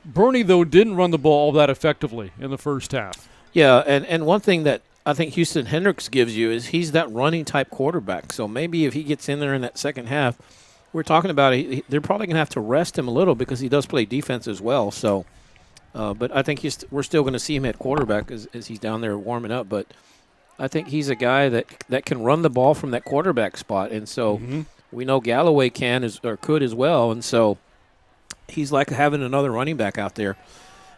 Boerne, though, didn't run the ball that effectively in the first half. Yeah, and one thing that I think Houston Hendricks gives you is he's that running type quarterback. So maybe if he gets in there in that second half, we're talking about they're probably going to have to rest him a little because he does play defense as well. So, but I think we're still going to see him at quarterback as he's down there warming up. But I think he's a guy that can run the ball from that quarterback spot, and so we know Galloway could as well, and so he's like having another running back out there.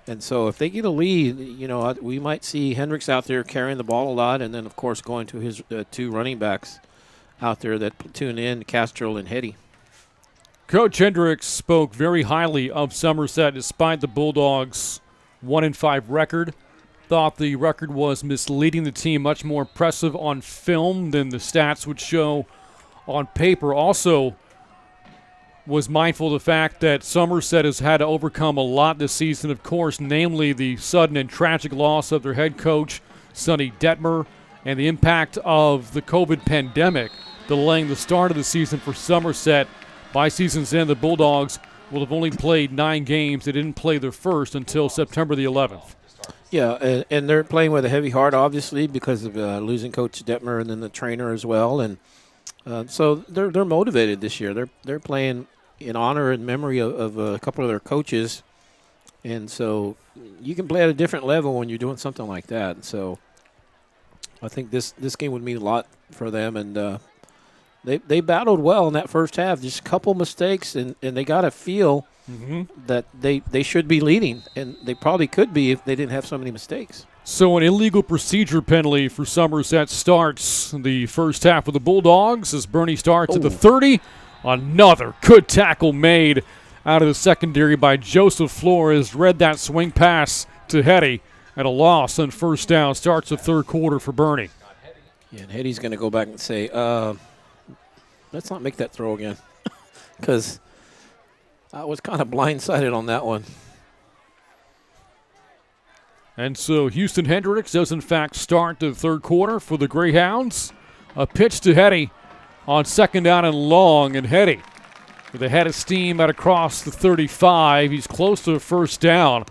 And so if they get a lead, we might see Hendricks out there carrying the ball a lot, and then of course going to his two running backs out there that platoon in, Castrol and Hetty. Coach Hendricks spoke very highly of Somerset despite the Bulldogs' 1-5 record. Thought the record was misleading the team, much more impressive on film than the stats would show on paper. Also was mindful of the fact that Somerset has had to overcome a lot this season, of course, namely the sudden and tragic loss of their head coach, Sonny Detmer, and the impact of the COVID pandemic, delaying the start of the season for Somerset. By season's end, the Bulldogs will have only played 9 games. They didn't play their first until September the 11th. Yeah, and they're playing with a heavy heart, obviously, because of losing Coach Detmer and then the trainer as well. And so they're motivated this year. They're playing in honor and memory of a couple of their coaches. And so you can play at a different level when you're doing something like that. And so I think this game would mean a lot for them. And they battled well in that first half. Just a couple mistakes, and they got a feel that they should be leading, and they probably could be if they didn't have so many mistakes. So an illegal procedure penalty for Somerset starts the first half of the Bulldogs as Boerne starts at the 30. Another good tackle made out of the secondary by Joseph Flores. Read that swing pass to Hetty at a loss on first down. Starts the third quarter for Boerne. Yeah, and Hetty's going to go back and say, let's not make that throw again, because I was kind of blindsided on that one. And so Houston Hendricks does, in fact, start the third quarter for the Greyhounds. A pitch to Hetty on second down and long, and Hetty with a head of steam out across the 35. He's close to a first down.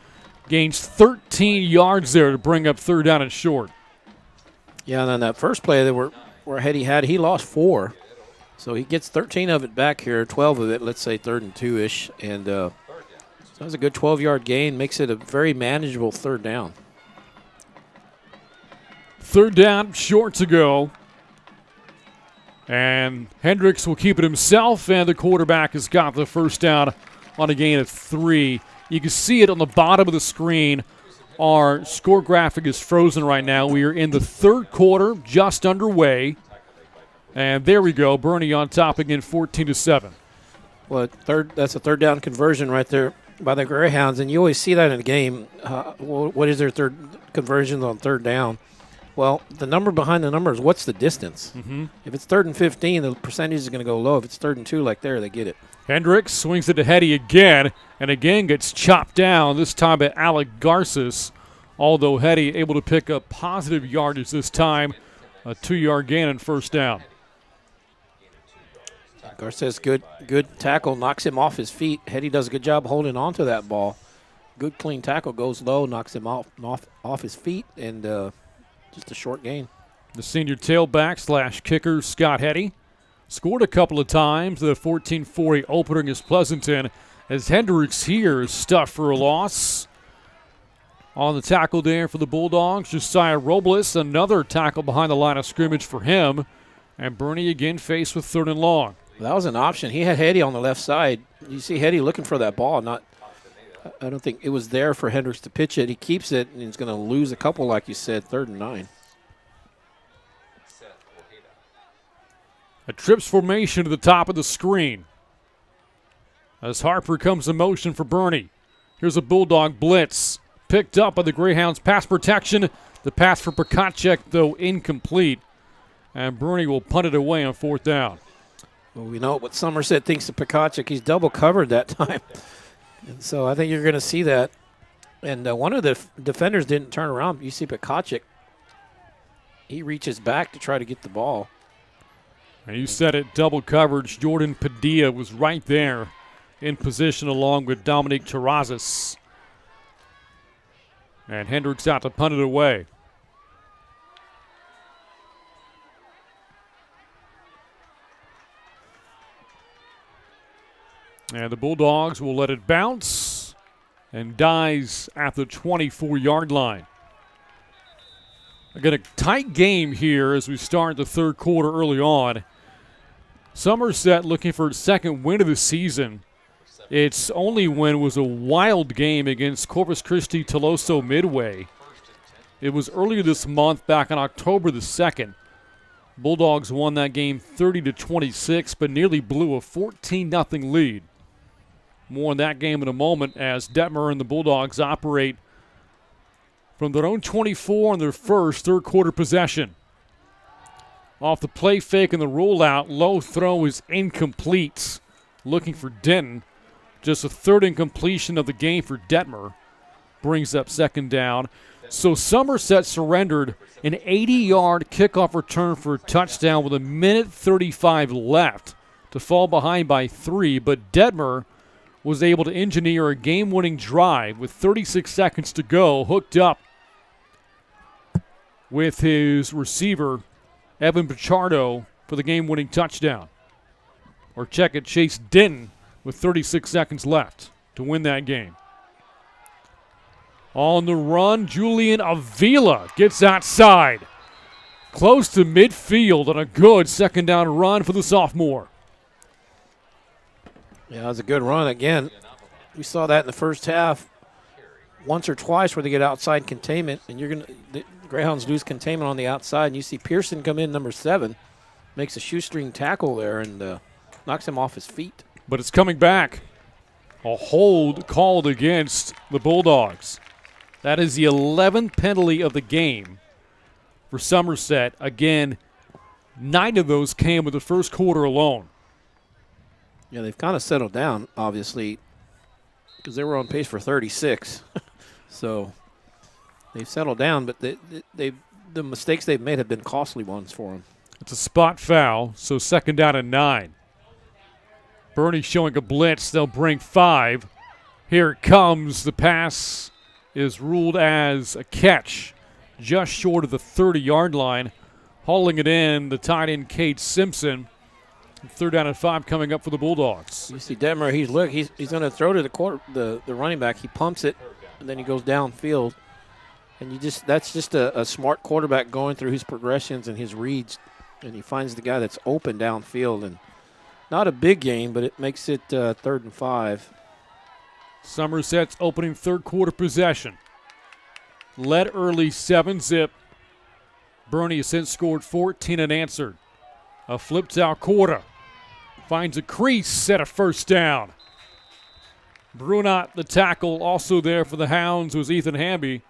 Gains 13 yards there to bring up third down and short. Yeah, and then that first play where Hetty he lost 4. So he gets 13 of it back here, 12 of it, let's say 3rd and 2-ish. And So that's a good 12-yard gain, makes it a very manageable third down. Third down, short to go. And Hendricks will keep it himself, and the quarterback has got the first down on a gain of 3. You can see it on the bottom of the screen. Our score graphic is frozen right now. We are in the third quarter, just underway. And there we go, Boerne on top again, 14-7. Well, that's a third down conversion right there by the Greyhounds, and you always see that in a game. What is their third conversions on third down? Well, the number behind the number is what's the distance. If it's 3rd and 15, the percentage is going to go low. If it's 3rd and 2 like there, they get it. Hendricks swings it to Hetty again, and again gets chopped down, this time by Alec Garces, although Hetty able to pick up positive yardage this time, a 2-yard gain and first down. Garces, good tackle, knocks him off his feet. Hetty does a good job holding on to that ball. Good clean tackle, goes low, knocks him off his feet, and just a short gain. The senior tailback / kicker, Scott Hetty, scored a couple of times. The 14-40 opener against Pleasanton, as Hendricks here is stuffed for a loss. On the tackle there for the Bulldogs, Josiah Robles, another tackle behind the line of scrimmage for him. And Boerne again faced with 3rd and long. That was an option. He had Hetty on the left side. You see Hetty looking for that ball. I don't think it was there for Hendricks to pitch it. He keeps it, and he's going to lose a couple, like you said, 3rd and 9. A trips formation to the top of the screen. As Harper comes in motion for Boerne. Here's a Bulldog blitz. Picked up by the Greyhounds pass protection. The pass for Prokacek, though, incomplete. And Boerne will punt it away on 4th down. Well, we know what Somerset thinks of Prokacek. He's double covered that time. And so I think you're going to see that. And one of the defenders didn't turn around. You see Prokacek. He reaches back to try to get the ball. And you said it, double coverage. Jordan Padilla was right there in position along with Dominic Terrazas. And Hendricks out to punt it away. And the Bulldogs will let it bounce and dies at the 24-yard line. Again, a tight game here as we start the third quarter early on. Somerset looking for its second win of the season. Its only win was a wild game against Corpus Christi Toloso Midway. It was earlier this month, back on October the 2nd. Bulldogs won that game 30-26, but nearly blew a 14-0 lead. More on that game in a moment as Detmer and the Bulldogs operate from their own 24 on their first third quarter possession. Off the play fake and the rollout, low throw is incomplete. Looking for Denton. Just a 3rd incompletion of the game for Detmer. Brings up 2nd down. So Somerset surrendered an 80-yard kickoff return for a touchdown with 1:35 left to fall behind by 3, but Detmer was able to engineer a game-winning drive with 36 seconds to go, hooked up with his receiver, Evan Pichardo, for the game-winning touchdown. Or check it, Chase Denton with 36 seconds left to win that game. On the run, Julian Avila gets outside. Close to midfield on a good 2nd down run for the sophomore. Yeah, it was a good run. Again, we saw that in the first half once or twice where they get outside containment, and the Greyhounds lose containment on the outside, and you see Pearson come in, number 7, makes a shoestring tackle there and knocks him off his feet. But it's coming back. A hold called against the Bulldogs. That is the 11th penalty of the game for Somerset. Again, 9 of those came with the first quarter alone. Yeah, they've kind of settled down, obviously, because they were on pace for 36. So they've settled down, but the mistakes they've made have been costly ones for them. It's a spot foul, so 2nd down and 9. Boerne showing a blitz. They'll bring 5. Here it comes. The pass is ruled as a catch just short of the 30-yard line. Hauling it in, the tight end, Cade Simpson. 3rd down and 5 coming up for the Bulldogs. You see Detmer, he's going to throw to the running back. He pumps it, and then he goes downfield. And that's just a smart quarterback going through his progressions and his reads, and he finds the guy that's open downfield. And not a big gain, but it makes it 3rd and 5. Somerset's opening third quarter possession. Led early 7-zip. Boerne has since scored 14 unanswered. A flipped out quarter. Finds a crease at a 1st down. Brunot, the tackle, also there for the Hounds was Ethan Hamby.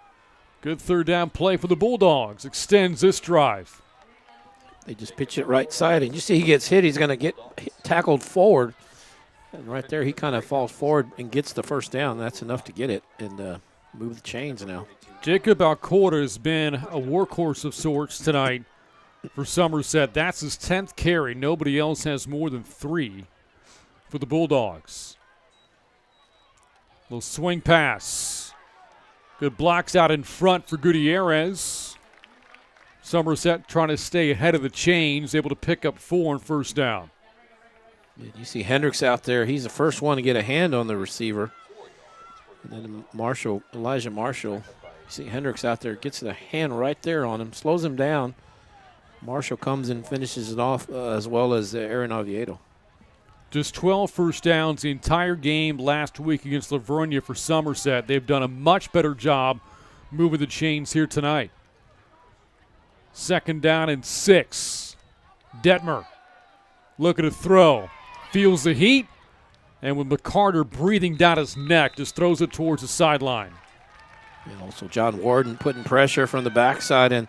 Good 3rd down play for the Bulldogs. Extends this drive. They just pitch it right side, and you see he gets hit. He's going to get tackled forward. And right there he kind of falls forward and gets the 1st down. That's enough to get it and move the chains now. Jacob Alcorta has been a workhorse of sorts tonight for Somerset. That's his 10th carry. Nobody else has more than 3 for the Bulldogs. Little swing pass. Good blocks out in front for Gutierrez. Somerset trying to stay ahead of the chains, able to pick up 4 on 1st down. You see Hendricks out there. He's the first one to get a hand on the receiver. And then Elijah Marshall. You see Hendricks out there, gets the hand right there on him, slows him down. Marshall comes and finishes it off as well as Aaron Oviedo. Just 12 1st downs the entire game last week against Livonia for Somerset. They've done a much better job moving the chains here tonight. 2nd down and 6. Detmer looking to throw. Feels the heat. And with McCarter breathing down his neck, just throws it towards the sideline. And also John Warden putting pressure from the backside, and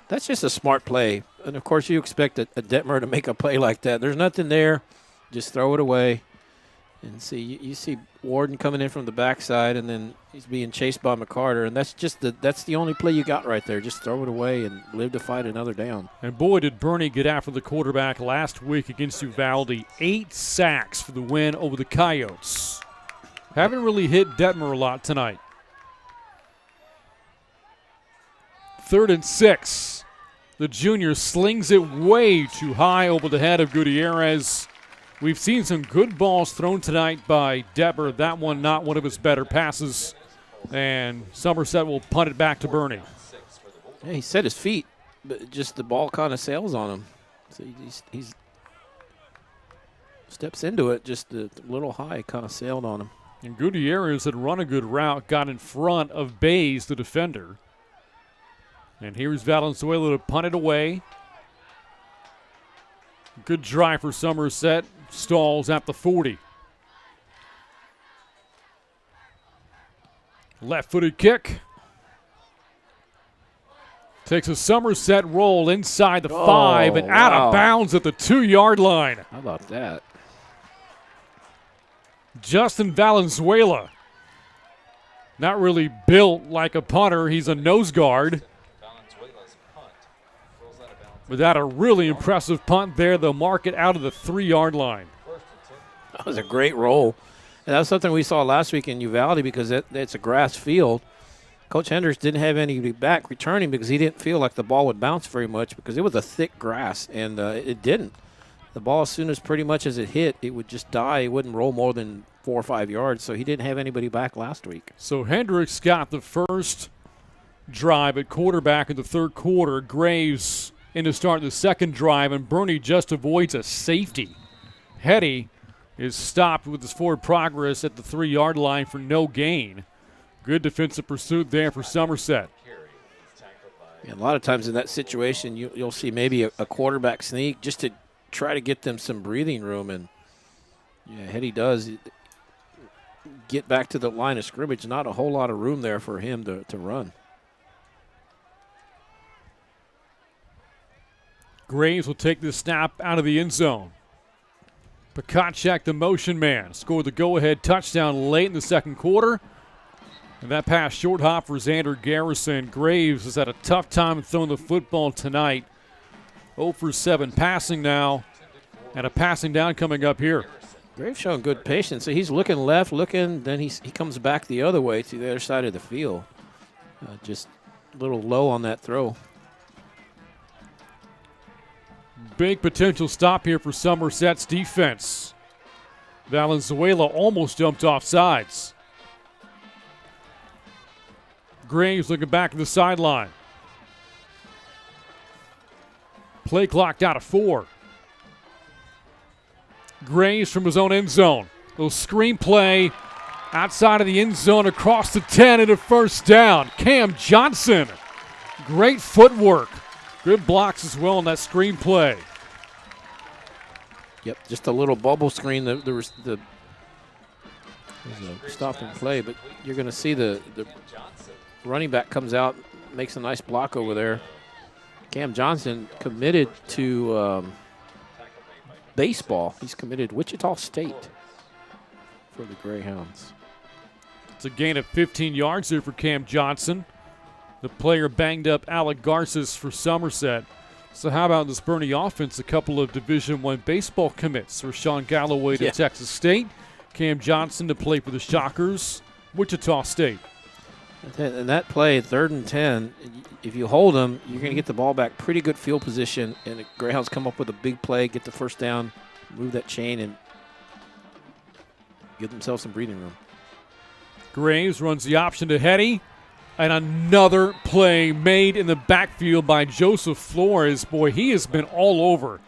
that's just a smart play. And, of course, you expect a Detmer to make a play like that. There's nothing there. Just throw it away. And see, you see Warden coming in from the backside, and then he's being chased by McCarter, and that's the only play you got right there. Just throw it away and live to fight another down. And boy, did Boerne get after the quarterback last week against Uvalde. 8 sacks for the win over the Coyotes. Haven't really hit Detmer a lot tonight. 3rd and 6. The junior slings it way too high over the head of Gutierrez. We've seen some good balls thrown tonight by Detmer. That one not one of his better passes. And Somerset will punt it back to Boerne. Yeah, he set his feet, but just the ball kind of sails on him. So he's steps into it, just a little high, kind of sailed on him. And Gutierrez had run a good route, got in front of Bays, the defender. And here's Valenzuela to punt it away. Good drive for Somerset. Stalls at the 40. Left-footed kick. Takes a Somerset roll inside the 5 and out of bounds at the 2-yard line. How about that? Justin Valenzuela. Not really built like a punter. He's a nose guard. But that a really impressive punt there. They'll mark it out of the 3-yard line. That was a great roll. And that's something we saw last week in Uvalde because it's a grass field. Coach Hendricks didn't have anybody back returning because he didn't feel like the ball would bounce very much because it was a thick grass, and it didn't. The ball, as soon as pretty much as it hit, it would just die. It wouldn't roll more than 4 or 5 yards, so he didn't have anybody back last week. So Hendricks got the first drive at quarterback in the 3rd quarter. Graves in to start the 2nd drive, and Boerne just avoids a safety. Hetty is stopped with his forward progress at the 3-yard line for no gain. Good defensive pursuit there for Somerset. Yeah, a lot of times in that situation, you'll see maybe a quarterback sneak just to try to get them some breathing room, and yeah, Hetty does get back to the line of scrimmage. Not a whole lot of room there for him to run. Graves will take the snap out of the end zone. Pakacek, the motion man, scored the go-ahead touchdown late in the 2nd quarter. And that pass short hop for Xander Garrison. Graves has had a tough time throwing the football tonight. 0 for 7 passing now. And a passing down coming up here. Graves showing good patience. So he's looking left, then he comes back the other way to the other side of the field. Just a little low on that throw. Big potential stop here for Somerset's defense. Valenzuela almost jumped off sides. Graves looking back at the sideline. Play clock down to 4. Graves from his own end zone. Little screen play outside of the end zone across the 10 and a first down. Cam Johnson. Great footwork. Good blocks as well in that screen play. Yep, just a little bubble screen. There's a stop and play, but you're going to see the running back comes out, makes a nice block over there. Cam Johnson committed to baseball. He's committed to Wichita State for the Greyhounds. It's a gain of 15 yards there for Cam Johnson. The player banged up Alec Garces for Somerset. So how about this Boerne offense? A couple of Division I baseball commits. Rashawn Galloway to Texas State. Cam Johnson to play for the Shockers, Wichita State. And that play, 3rd and 10, if you hold them, you're going to get the ball back. Pretty good field position, and the Greyhounds come up with a big play, get the first down, move that chain, and give themselves some breathing room. Graves runs the option to Hetty. And another play made in the backfield by Joseph Flores. Boy, he has been all over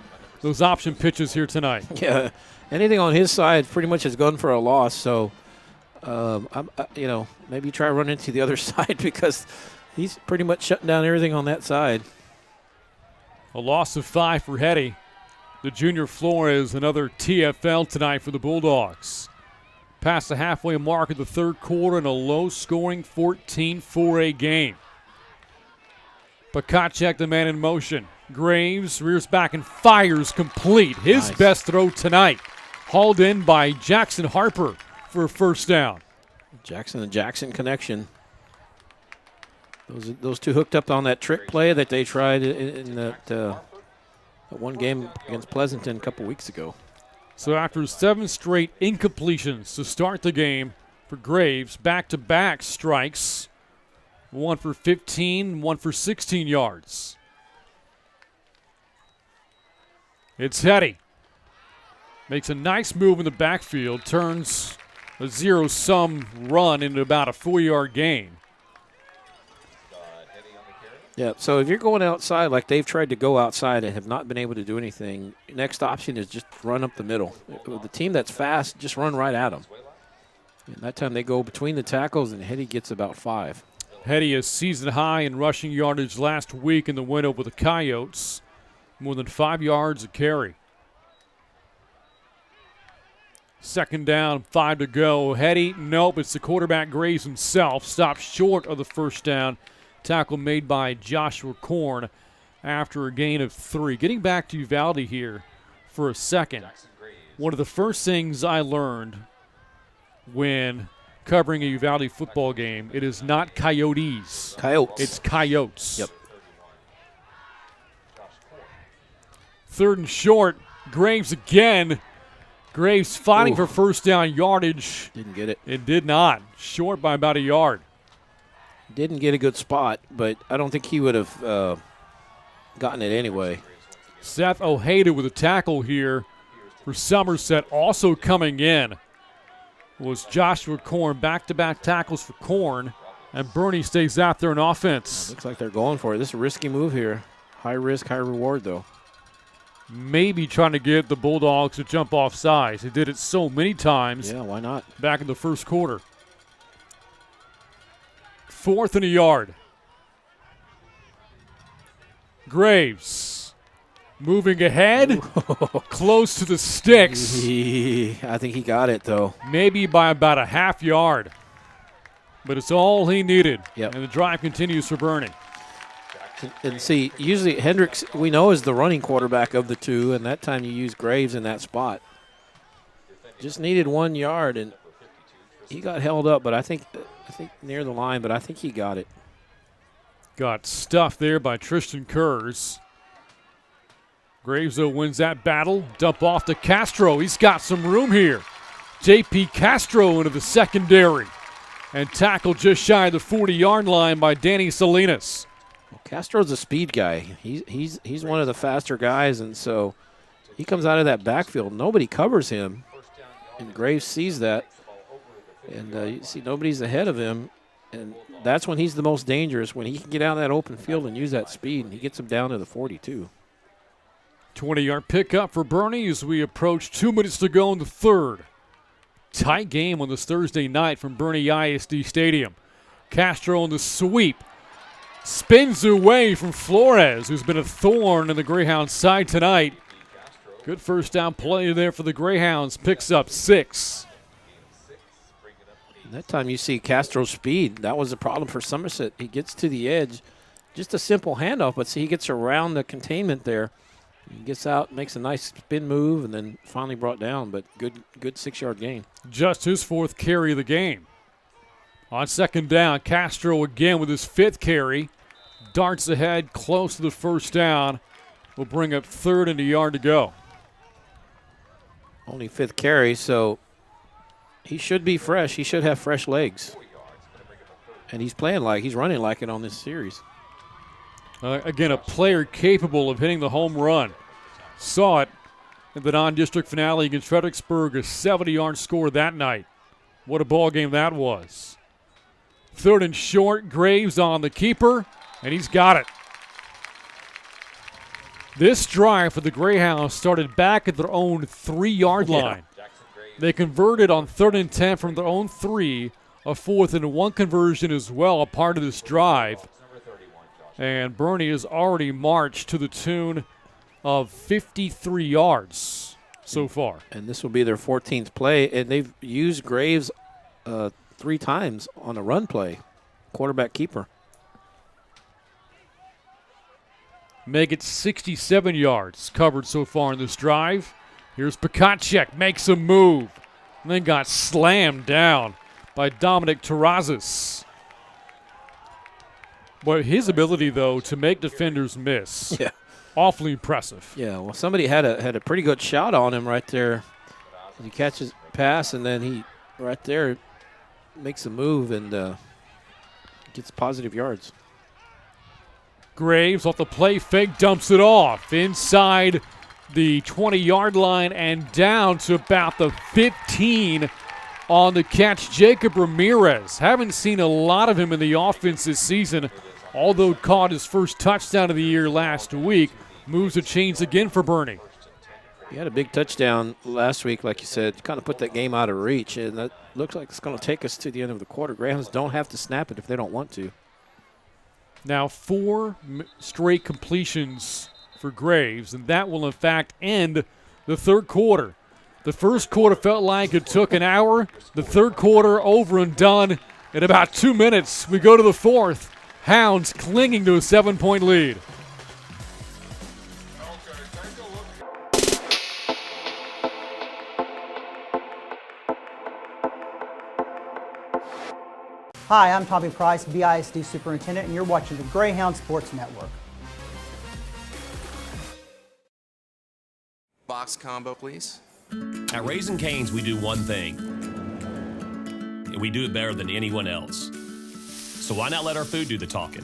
those option pitches here tonight. Yeah, anything on his side pretty much has gone for a loss. So, maybe try running into the other side because he's pretty much shutting down everything on that side. A loss of 5 for Hetty. The junior Flores, another TFL tonight for the Bulldogs. Past the halfway mark of the third quarter in a low-scoring 14-4A game. Pakacek, the man in motion. Graves rears back and fires complete. His best throw tonight. Hauled in by Jackson Harper for a first down. Jackson and Jackson connection. Those two hooked up on that trick play that they tried in that one game against Pleasanton a couple weeks ago. So after 7 straight incompletions to start the game for Graves, back-to-back strikes, 1 for 15, 1 for 16 yards. It's Hetty. Makes a nice move in the backfield, turns a zero-sum run into about a 4-yard gain. Yeah, so if you're going outside like they've tried to go outside and have not been able to do anything, next option is just run up the middle. With the team that's fast, just run right at them. And that time they go between the tackles, and Hetty gets about 5. Hetty is season high in rushing yardage last week in the win over the Coyotes. More than 5 yards a carry. 2nd down, 5 to go. Hetty, nope, it's the quarterback Graves himself. Stopped short of the first down. Tackle made by Joshua Korn after a gain of 3. Getting back to Uvalde here for a second. One of the first things I learned when covering a Uvalde football game, it is not Coyotes. Coyotes. It's Coyotes. Yep. 3rd and short. Graves again. Graves fighting for first down yardage. Didn't get it. It did not. Short by about a yard. Didn't get a good spot, but I don't think he would have gotten it anyway. Seth Ojeda with a tackle here for Somerset. Also coming in was Joshua Korn. Back-to-back tackles for Korn, and Boerne stays out there in offense. Looks like they're going for it. This is a risky move here. High risk, high reward, though. Maybe trying to get the Bulldogs to jump off sides. They did it so many times. Yeah, why not? Back in the first quarter. 4th and a yard. Graves moving ahead, close to the sticks. I think he got it, though. Maybe by about a half yard. But it's all he needed. Yep. And the drive continues for Boerne. And see, usually Hendricks, we know, is the running quarterback of the two, and that time you use Graves in that spot. Just needed 1 yard, and he got held up, but I think near the line, but I think he got it. Got stuffed there by Tristan Kurz. Graves, though, wins that battle. Dump off to Castro. He's got some room here. J.P. Castro into the secondary. And tackled just shy of the 40-yard line by Danny Salinas. Well, Castro's a speed guy. He's one of the faster guys, and so he comes out of that backfield. Nobody covers him, and Graves sees that. And you see nobody's ahead of him, and that's when he's the most dangerous, when he can get out of that open field and use that speed, and he gets him down to the 42. 20-yard pickup for Boerne as we approach 2 minutes to go in the third. Tight game on this Thursday night from Boerne ISD Stadium. Castro on the sweep. Spins away from Flores, who's been a thorn in the Greyhounds' side tonight. Good first down play there for the Greyhounds. Picks up 6. That time you see Castro's speed. That was a problem for Somerset. He gets to the edge. Just a simple handoff, but see, he gets around the containment there. He gets out, makes a nice spin move, and then finally brought down, but good 6-yard gain. Just his 4th carry of the game. On second down, Castro again with his 5th carry. Darts ahead, close to the first down. Will bring up 3rd and a yard to go. Only 5th carry, so he should be fresh. He should have fresh legs. And he's running like it on this series. Again, a player capable of hitting the home run. Saw it in the non-district finale against Fredericksburg, a 70-yard score that night. What a ball game that was. 3rd and short, Graves on the keeper, and he's got it. This drive for the Greyhounds started back at their own 3-yard line. They converted on 3rd and 10 from their own 3, a 4th and 1 conversion as well, a part of this drive. And Boerne has already marched to the tune of 53 yards so far. And this will be their 14th play, and they've used Graves 3 times on a run play, quarterback keeper. Make it 67 yards covered so far in this drive. Here's Pekacek, makes a move, and then got slammed down by Dominic Terrazas. But his ability, though, to make defenders miss, awfully impressive. Yeah, well, somebody had a pretty good shot on him right there. He catches pass, and then he right there makes a move and gets positive yards. Graves off the play fake, dumps it off inside the 20-yard line and down to about the 15 on the catch. Jacob Ramirez. Haven't seen a lot of him in the offense this season, although caught his first touchdown of the year last week. Moves the chains again for Boerne. He had a big touchdown last week, like you said, kind of put that game out of reach, and that looks like it's going to take us to the end of the quarter. Greyhounds don't have to snap it if they don't want to. Now 4 straight completions for Graves, and that will in fact end the third quarter. The first quarter felt like it took an hour. The third quarter over and done in about 2 minutes. We go to the fourth. Hounds clinging to a 7-point lead. Hi, I'm Tommy Price, BISD Superintendent, and you're watching the Greyhound Sports Network. Box combo, please. At Raising Cane's, we do one thing, and we do it better than anyone else. So why not let our food do the talking?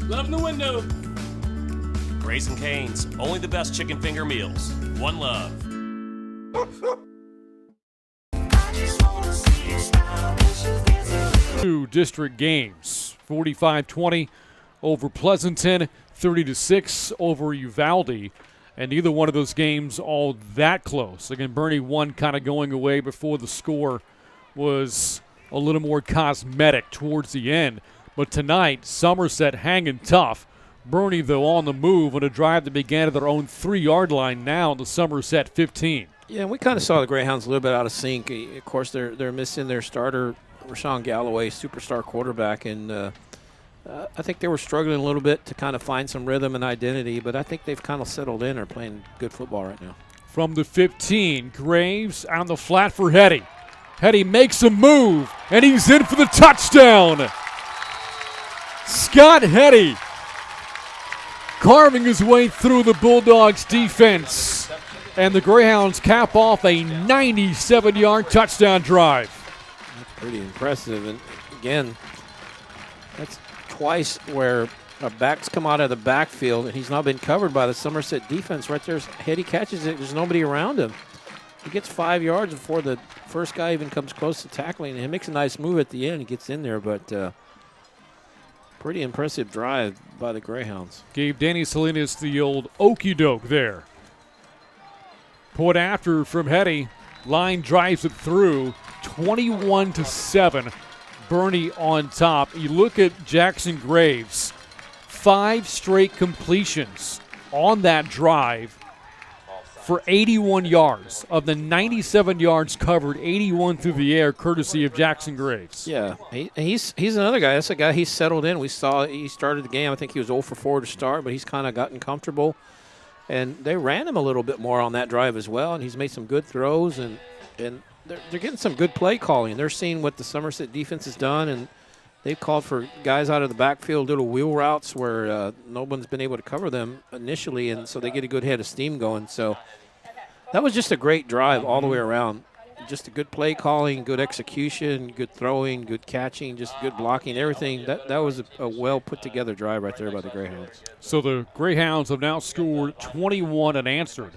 Love in the window. Raising Cane's, only the best chicken finger meals. One love. 2 district games, 45-20 over Pleasanton, 30-6 over Uvalde, and neither one of those games all that close. Again, Boerne won kind of going away before the score was a little more cosmetic towards the end. But tonight, Somerset hanging tough. Boerne, though, on the move on a drive that began at their own 3-yard line, now on the Somerset 15. Yeah, we kind of saw the Greyhounds a little bit out of sync. Of course, they're missing their starter, Rashawn Galloway, superstar quarterback, and I think they were struggling a little bit to kind of find some rhythm and identity, but I think they've kind of settled in or playing good football right now. From the 15, Graves on the flat for Hetty. Hetty makes a move, and he's in for the touchdown. Scott Hetty carving his way through the Bulldogs defense. And the Greyhounds cap off a 97-yard touchdown drive. That's pretty impressive. And again, that's twice where a back's come out of the backfield and he's not been covered by the Somerset defense. Right there's head, he catches it. There's nobody around him. He gets 5 yards before the first guy even comes close to tackling. And he makes a nice move at the end. He gets in there, but pretty impressive drive by the Greyhounds. Gave Danny Salinas the old okey doke there. Point after from Hetty. Line drives it through. 21-7. Boerne on top. You look at Jackson Graves. 5 straight completions on that drive for 81 yards. Of the 97 yards covered, 81 through the air, courtesy of Jackson Graves. Yeah, he's another guy. That's a guy he's settled in. We saw he started the game. I think he was 0 for 4 to start, but he's kind of gotten comfortable. And they ran him a little bit more on that drive as well, and he's made some good throws, and they're getting some good play calling. They're seeing what the Somerset defense has done, and they've called for guys out of the backfield, little wheel routes where no one's been able to cover them initially, and so they get a good head of steam going. So that was just a great drive all the way around. Just a good play calling, good execution, good throwing, good catching, just good blocking, everything. That was a well put together drive right there by the Greyhounds. So the Greyhounds have now scored 21 unanswered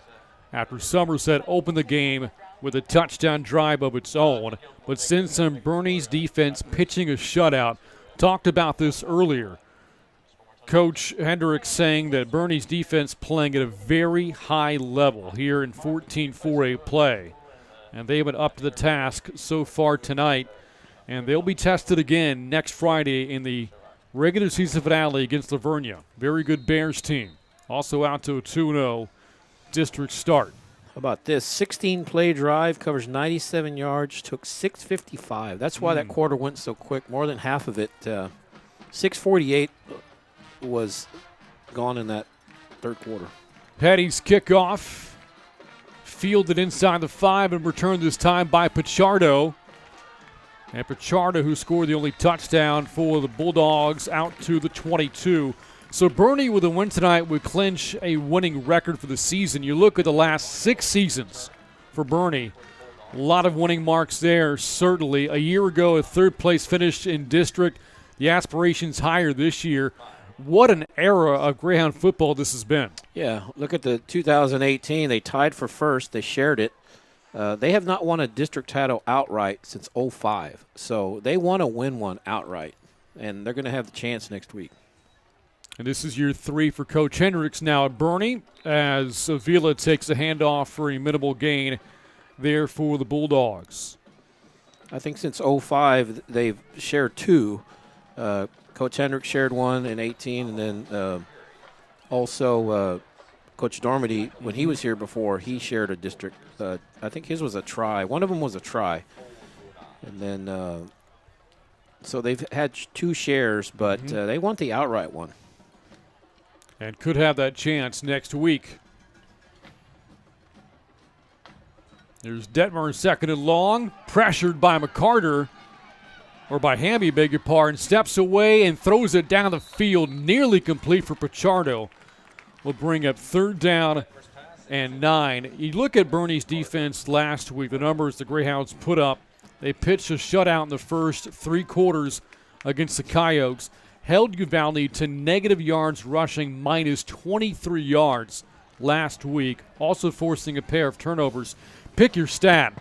after Somerset opened the game with a touchdown drive of its own. But since then, Boerne's defense pitching a shutout. Talked about this earlier. Coach Hendricks saying that Boerne's defense playing at a very high level here in 14-4A play. And they've been up to the task so far tonight. And they'll be tested again next Friday in the regular season finale against Lavernia. Very good Bears team. Also out to a 2-0 district start. How about this? 16-play drive, covers 97 yards, took 6:55. That's why that quarter went so quick. More than half of it. 6:48 was gone in that third quarter. Hetty's kickoff. Fielded inside the 5 and returned this time by Pichardo. And Pichardo, who scored the only touchdown for the Bulldogs, out to the 22. So Boerne with a win tonight would clinch a winning record for the season. You look at the last 6 seasons for Boerne. A lot of winning marks there, certainly. A year ago, a third-place finish in district. The aspirations higher this year. What an era of Greyhound football this has been. Yeah, look at the 2018. They tied for first. They shared it. They have not won a district title outright since 05. So they want to win one outright, and they're going to have the chance next week. And this is year 3 for Coach Hendricks now at Boerne as Avila takes a handoff for a minimal gain there for the Bulldogs. I think since 05 they've shared 2. Coach Hendricks shared 1 in 18, and then also Coach Dormady, when he was here before, he shared a district. I think his was a try. One of them was a try. And then so they've had 2 shares, but they want the outright one. And could have that chance next week. There's Detmer second and long, pressured by McCarter. Or by Hamby, beg your pardon, steps away and throws it down the field, nearly complete for Pichardo. Will bring up 3rd down and 9. You look at Boerne's defense last week, the numbers the Greyhounds put up. They pitched a shutout in the first 3 quarters against the Coyotes. Held Uvalde to negative yards rushing, minus 23 yards last week. Also forcing a pair of turnovers. Pick your stat.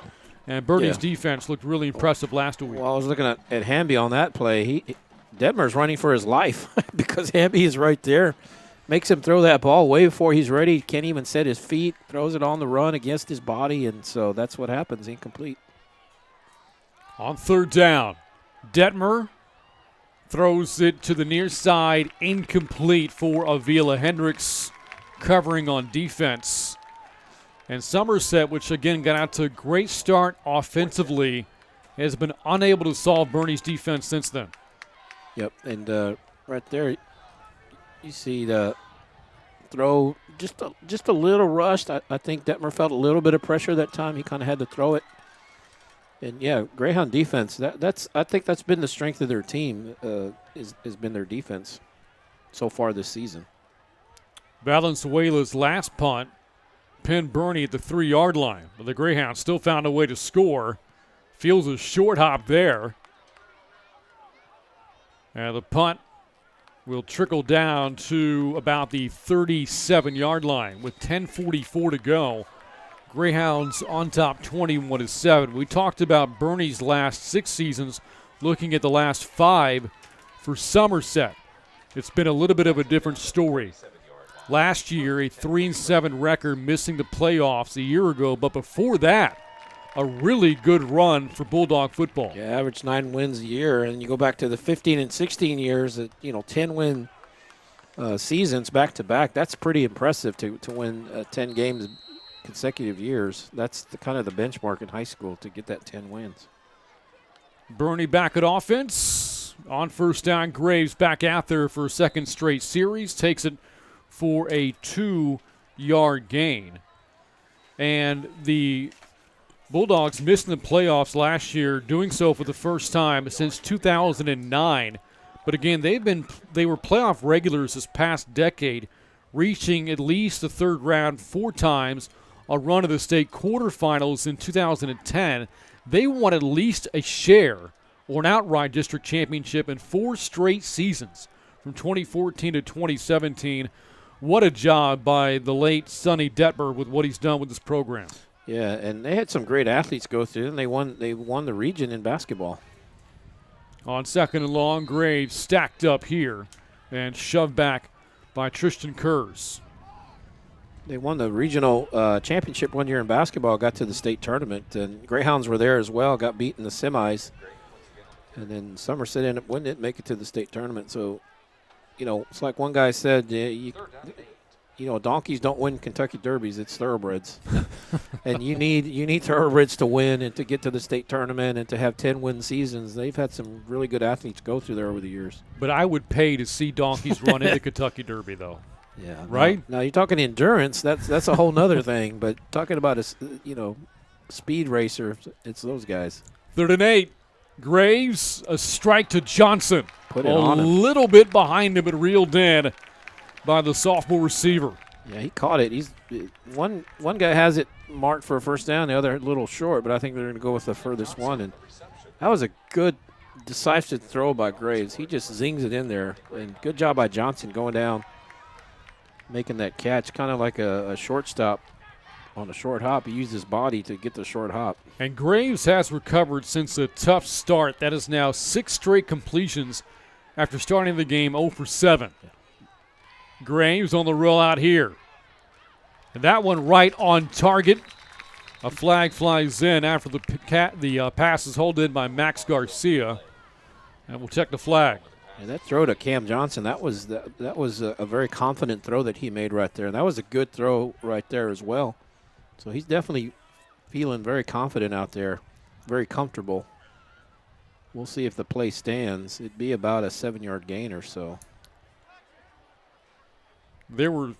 And Boerne's defense looked really impressive last week. Well, I was looking at Hamby on that play. Detmer's running for his life because Hamby is right there. Makes him throw that ball way before he's ready. Can't even set his feet. Throws it on the run against his body, and so that's what happens, incomplete. On 3rd down, Detmer throws it to the near side, incomplete for Avila. Hendricks covering on defense. And Somerset, which again got out to a great start offensively, has been unable to solve Boerne's defense since then. Yep, and right there you see the throw just a little rushed. I think Detmer felt a little bit of pressure that time. He kind of had to throw it. And, yeah, Greyhound defense, I think that's been the strength of their team, has been their defense so far this season. Valenzuela's last punt pinned Boerne at the 3-yard line, but the Greyhounds still found a way to score. Fields a short hop there. And the punt will trickle down to about the 37-yard line with 10:44 to go. Greyhounds on top 21-7. We talked about Boerne's last 6 seasons, looking at the last 5 for Somerset. It's been a little bit of a different story. Last year, a 3-7 record, missing the playoffs a year ago, but before that, a really good run for Bulldog football. Yeah, average 9 wins a year, and you go back to the 15 and 16 years, 10-win seasons back to back. That's pretty impressive to win 10 games consecutive years. That's the kind of the benchmark in high school to get that 10 wins. Boerne back at offense. On first down, Graves back out there for a second straight series. Takes it for a 2-yard gain. And the Bulldogs missed in the playoffs last year, doing so for the first time since 2009. But again, they were playoff regulars this past decade, reaching at least the third round 4 times, a run of the state quarterfinals in 2010. They won at least a share or an outright district championship in 4 straight seasons from 2014 to 2017. What a job by the late Sonny Detmer with what he's done with this program. Yeah, and they had some great athletes go through, and they won the region in basketball. On second and long, Graves stacked up here and shoved back by Tristan Kurz. They won the regional championship one year in basketball, got to the state tournament, and Greyhounds were there as well, got beat in the semis. And then Somerset ended up winning it, make it to the state tournament. So, it's like one guy said, donkeys don't win Kentucky Derbies, it's thoroughbreds. And you need thoroughbreds to win and to get to the state tournament and to have 10-win seasons. They've had some really good athletes go through there over the years. But I would pay to see donkeys run in the Kentucky Derby, though. Yeah. Right? Now you're talking endurance, that's a whole nother thing. But talking about a speed racer, it's those guys. 3rd and 8. Graves, a strike to Johnson. Put it on him. A little bit behind him, but reeled in by the sophomore receiver. Yeah, he caught it. He's one guy has it marked for a first down, the other a little short, but I think they're going to go with the furthest one. And that was a good, decisive throw by Graves. He just zings it in there. And good job by Johnson going down, making that catch, kind of like a shortstop on a short hop. He used his body to get the short hop. And Graves has recovered since a tough start. That is now 6 straight completions after starting the game 0 for 7. Graves on the rollout here. And that one right on target. A flag flies in after the pass is held in by Max Garcia. And we'll check the flag. And that throw to Cam Johnson, that was a very confident throw that he made right there. And that was a good throw right there as well. So he's definitely feeling very confident out there, very comfortable. We'll see if the play stands. It'd be about a 7-yard gain or so. There were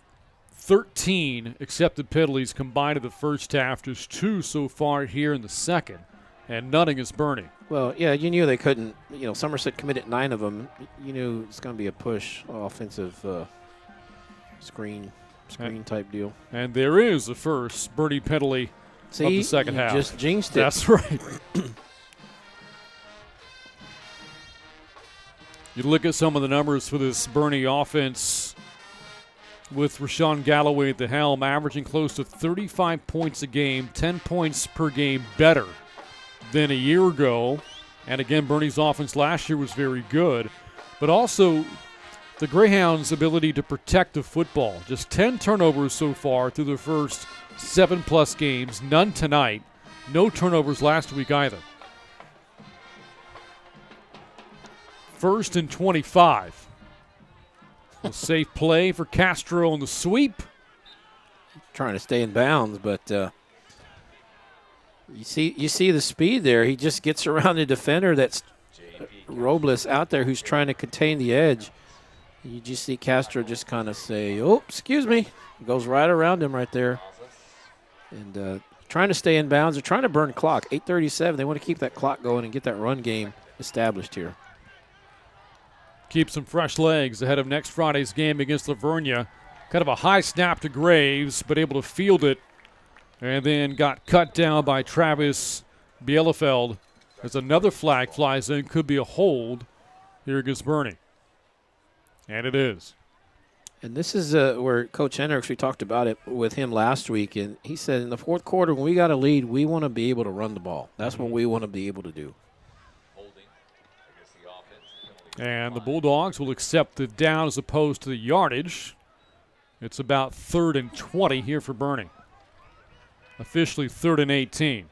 13 accepted penalties combined in the first half, just 2 so far here in the second, and none against Boerne. Well, yeah, you knew they couldn't. Somerset committed 9 of them. You knew it's going to be a push, offensive screen type deal. And there is the first Boerne penalty of the second half. Just jinxed it. That's right. You look at some of the numbers for this Boerne offense with Rashawn Galloway at the helm, averaging close to 35 points a game, 10 points per game better than a year ago. And again, Boerne's offense last year was very good. But also the Greyhounds' ability to protect the football. Just 10 turnovers so far through the first 7+ games, none tonight. No turnovers last week either. 1st and 25. A safe play for Castro on the sweep. Trying to stay in bounds, but you see the speed there. He just gets around the defender. That's Robles out there who's trying to contain the edge. You just see Castro just kind of say, "Oh, excuse me." He goes right around him right there, and trying to stay in bounds. They're trying to burn clock. 8:37. They want to keep that clock going and get that run game established here. Keep some fresh legs ahead of next Friday's game against Lavernia. Kind of a high snap to Graves, but able to field it, and then got cut down by Travis Bielefeld. As another flag flies in, could be a hold here against Boerne. And it is. And this is where Coach Hendricks, we talked about it with him last week, and he said in the fourth quarter when we got a lead, we want to be able to run the ball. That's what we want to be able to do. And the Bulldogs will accept the down as opposed to the yardage. It's about 3rd and 20 here for Boerne. Officially 3rd and 18.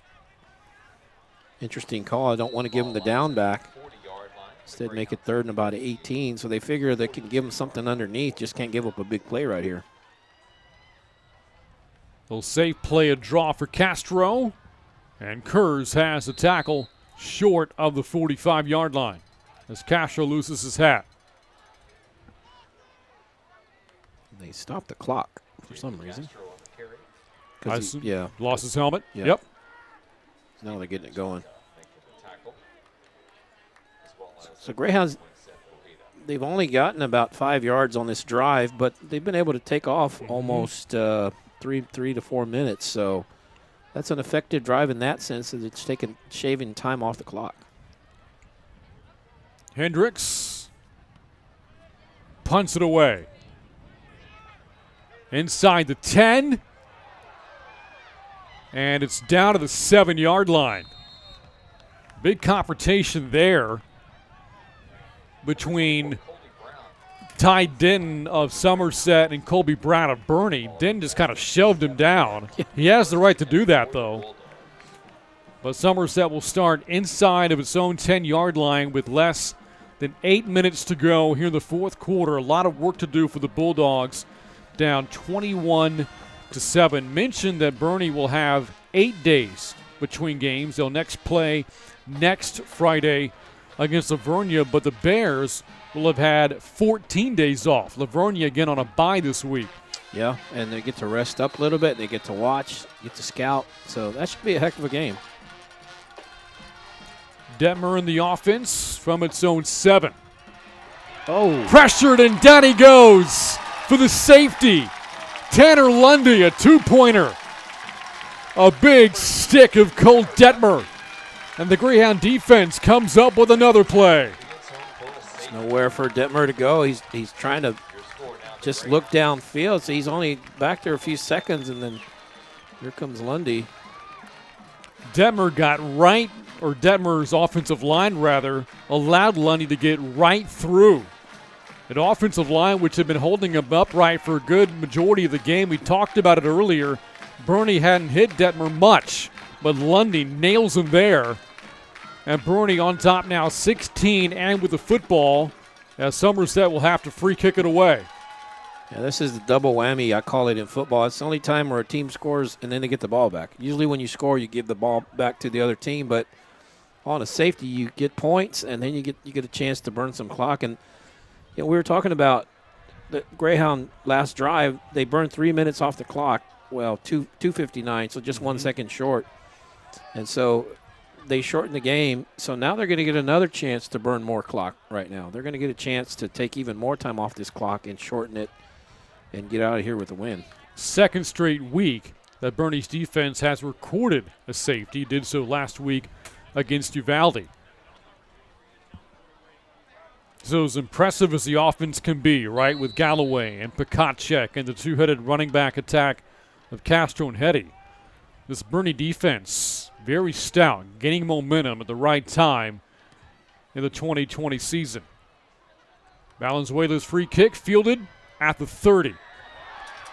Interesting call. I don't want to give them the down back. Instead, make it 3rd and about 18. So they figure they can give them something underneath. Just can't give up a big play right here. They'll safe play a draw for Castro. And Kurz has the tackle short of the 45-yard line as Castro loses his hat. They stopped the clock for some reason. Yeah. Lost his helmet. Yeah. Yep. Now they're getting it going. So Greyhounds, they've only gotten about 5 yards on this drive, but they've been able to take off almost 3 to 4 minutes. So that's an effective drive in that sense, that it's shaving time off the clock. Hendricks punts it away. Inside the 10. And it's down to the 7-yard line. Big confrontation there between Ty Denton of Somerset and Colby Brown of Boerne. Denton just kind of shoved him down. He has the right to do that, though. But Somerset will start inside of its own 10-yard line with less than 8 minutes to go here in the fourth quarter. A lot of work to do for the Bulldogs, down 21-7. Mentioned that Boerne will have 8 days between games. They'll next play next Friday against Livonia, but the Bears will have had 14 days off. Livonia again on a bye this week. Yeah, and they get to rest up a little bit. They get to watch, get to scout. So that should be a heck of a game. Detmer in the offense from its own 7. Oh. Pressured, and down he goes for the safety. Tanner Lundy, a 2-pointer. A big stick of Cole Detmer. And the Greyhound defense comes up with another play. There's nowhere for Detmer to go. He's trying to just look downfield. So he's only back there a few seconds, and then here comes Lundy. Detmer got right, or Detmer's offensive line rather, allowed Lundy to get right through. An offensive line which had been holding him upright for a good majority of the game. We talked about it earlier. Boerne hadn't hit Detmer much, but Lundy nails him there. And Boerne on top now 16 and with the football, as Somerset will have to free kick it away. Yeah, this is the double whammy, I call it in football. It's the only time where a team scores and then they get the ball back. Usually when you score, you give the ball back to the other team, but on a safety, you get points, and then you get a chance to burn some clock. And you know, we were talking about the Greyhound last drive. They burned 3 minutes off the clock. Well, 2:59, so just 1 second short. And so they shortened the game. So now they're going to get another chance to burn more clock right now. They're going to get a chance to take even more time off this clock and shorten it and get out of here with a win. Second straight week that Boerne's defense has recorded a safety. Did so last week against Uvalde. So as impressive as the offense can be, right, with Galloway and Pikacek and the two-headed running back attack of Castro and Hetty, this Boerne defense, very stout, gaining momentum at the right time in the 2020 season. Valenzuela's free kick fielded at the 30.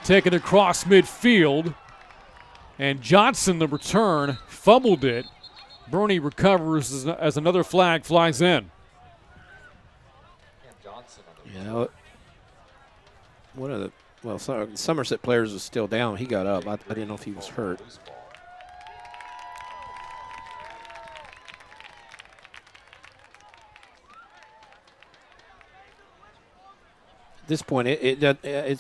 Taken across midfield, and Johnson, the return, fumbled it. Boerne recovers as another flag flies in. Yeah, one of the Somerset players was still down. He got up. I didn't know if he was hurt. At this point, it's going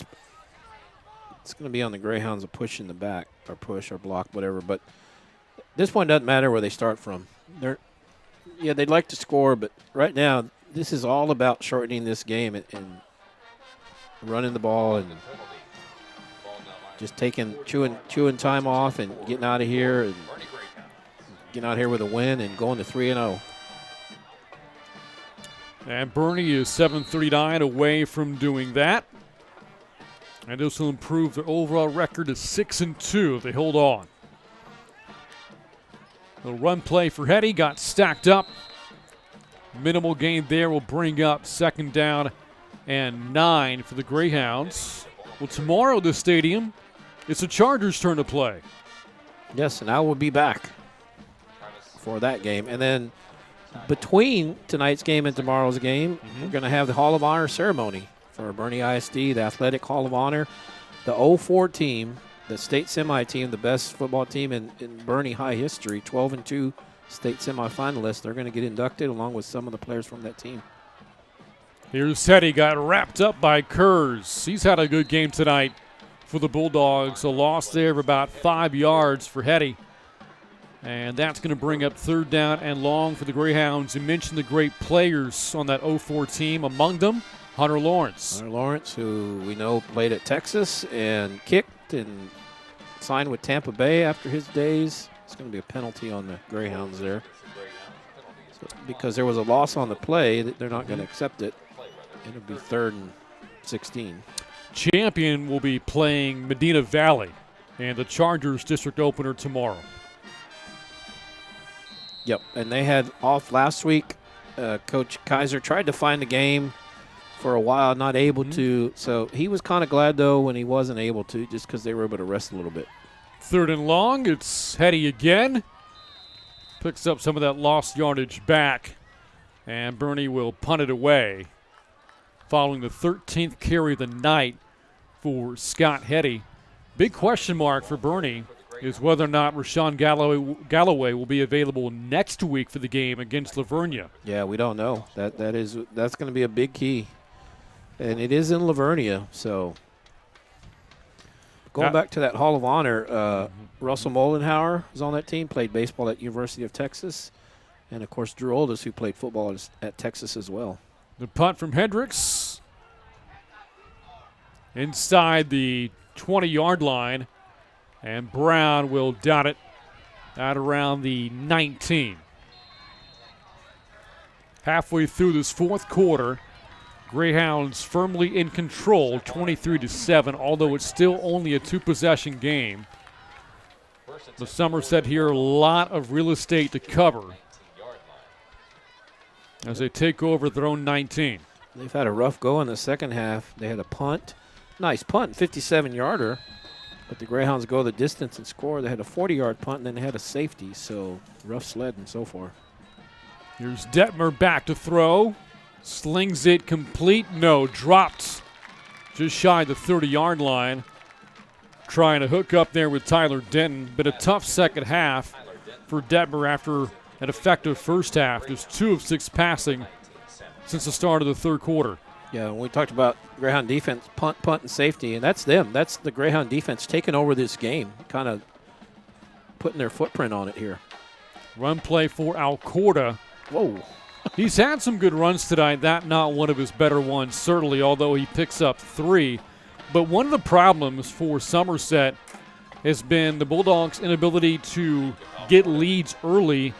to be on the Greyhounds a push in the back, or push or block, whatever. But at this point, it doesn't matter where they start from. They'd like to score, but right now, this is all about shortening this game and running the ball and just chewing time off and getting out of here and getting out here with a win and going to 3-0. And Boerne is 739 away from doing that. And this will improve their overall record to 6-2 if they hold on. The run play for Hetty got stacked up. Minimal gain there will bring up 2nd down and 9 for the Greyhounds. Well, tomorrow this stadium, it's the Chargers' turn to play. Yes, and I will be back for that game. And then between tonight's game and tomorrow's game, we're going to have the Hall of Honor ceremony for Boerne ISD, the Athletic Hall of Honor. The 04 team, the state semi team, the best football team in Boerne High history, 12-2 state semifinalists. They're going to get inducted along with some of the players from that team. Here's Hetty, got wrapped up by Kurz. He's had a good game tonight for the Bulldogs. A loss there of about 5 yards for Hetty. And that's going to bring up 3rd down and long for the Greyhounds. You mentioned the great players on that 04 team. Among them, Hunter Lawrence. Hunter Lawrence, who we know played at Texas and kicked and signed with Tampa Bay after his days. It's going to be a penalty on the Greyhounds there. So, because there was a loss on the play, they're not going to accept it. It'll be 3rd and 16. Champion will be playing Medina Valley and the Chargers district opener tomorrow. Yep, and they had off last week. Coach Kaiser tried to find a game for a while, not able to. So he was kind of glad, though, when he wasn't able to, just because they were able to rest a little bit. 3rd and long, it's Hetty again. Picks up some of that lost yardage back, and Boerne will punt it away. Following the 13th carry of the night for Scott Hetty. Big question mark for Boerne is whether or not Rashawn Galloway will be available next week for the game against Lavernia. Yeah, we don't know. That's going to be a big key. And it is in Lavernia, so going back to that Hall of Honor, Russell Moldenhauer was on that team, played baseball at University of Texas, and of course Drew Oldest, who played football at Texas as well. The punt from Hendricks inside the 20-yard line, and Brown will dot it at around the 19. Halfway through this 4th quarter, Greyhounds firmly in control, 23-7, although it's still only a 2-possession game. The Somerset here, a lot of real estate to cover as they take over their own 19. They've had a rough go in the second half. They had a punt. Nice punt, 57-yarder. But the Greyhounds go the distance and score. They had a 40-yard punt, and then they had a safety, so rough sledding so far. Here's Detmer back to throw. Slings it complete. No, dropped just shy of the 30-yard line. Trying to hook up there with Tyler Denton. Been a tough second half for Detmer after an effective first half. There's 2 of 6 passing since the start of the 3rd quarter. Yeah, we talked about Greyhound defense, punt, and safety, and that's them. That's the Greyhound defense taking over this game, kind of putting their footprint on it here. Run play for Alcorta. Whoa. He's had some good runs tonight. That not one of his better ones, certainly, although he picks up 3. But one of the problems for Somerset has been the Bulldogs' inability to get leads early,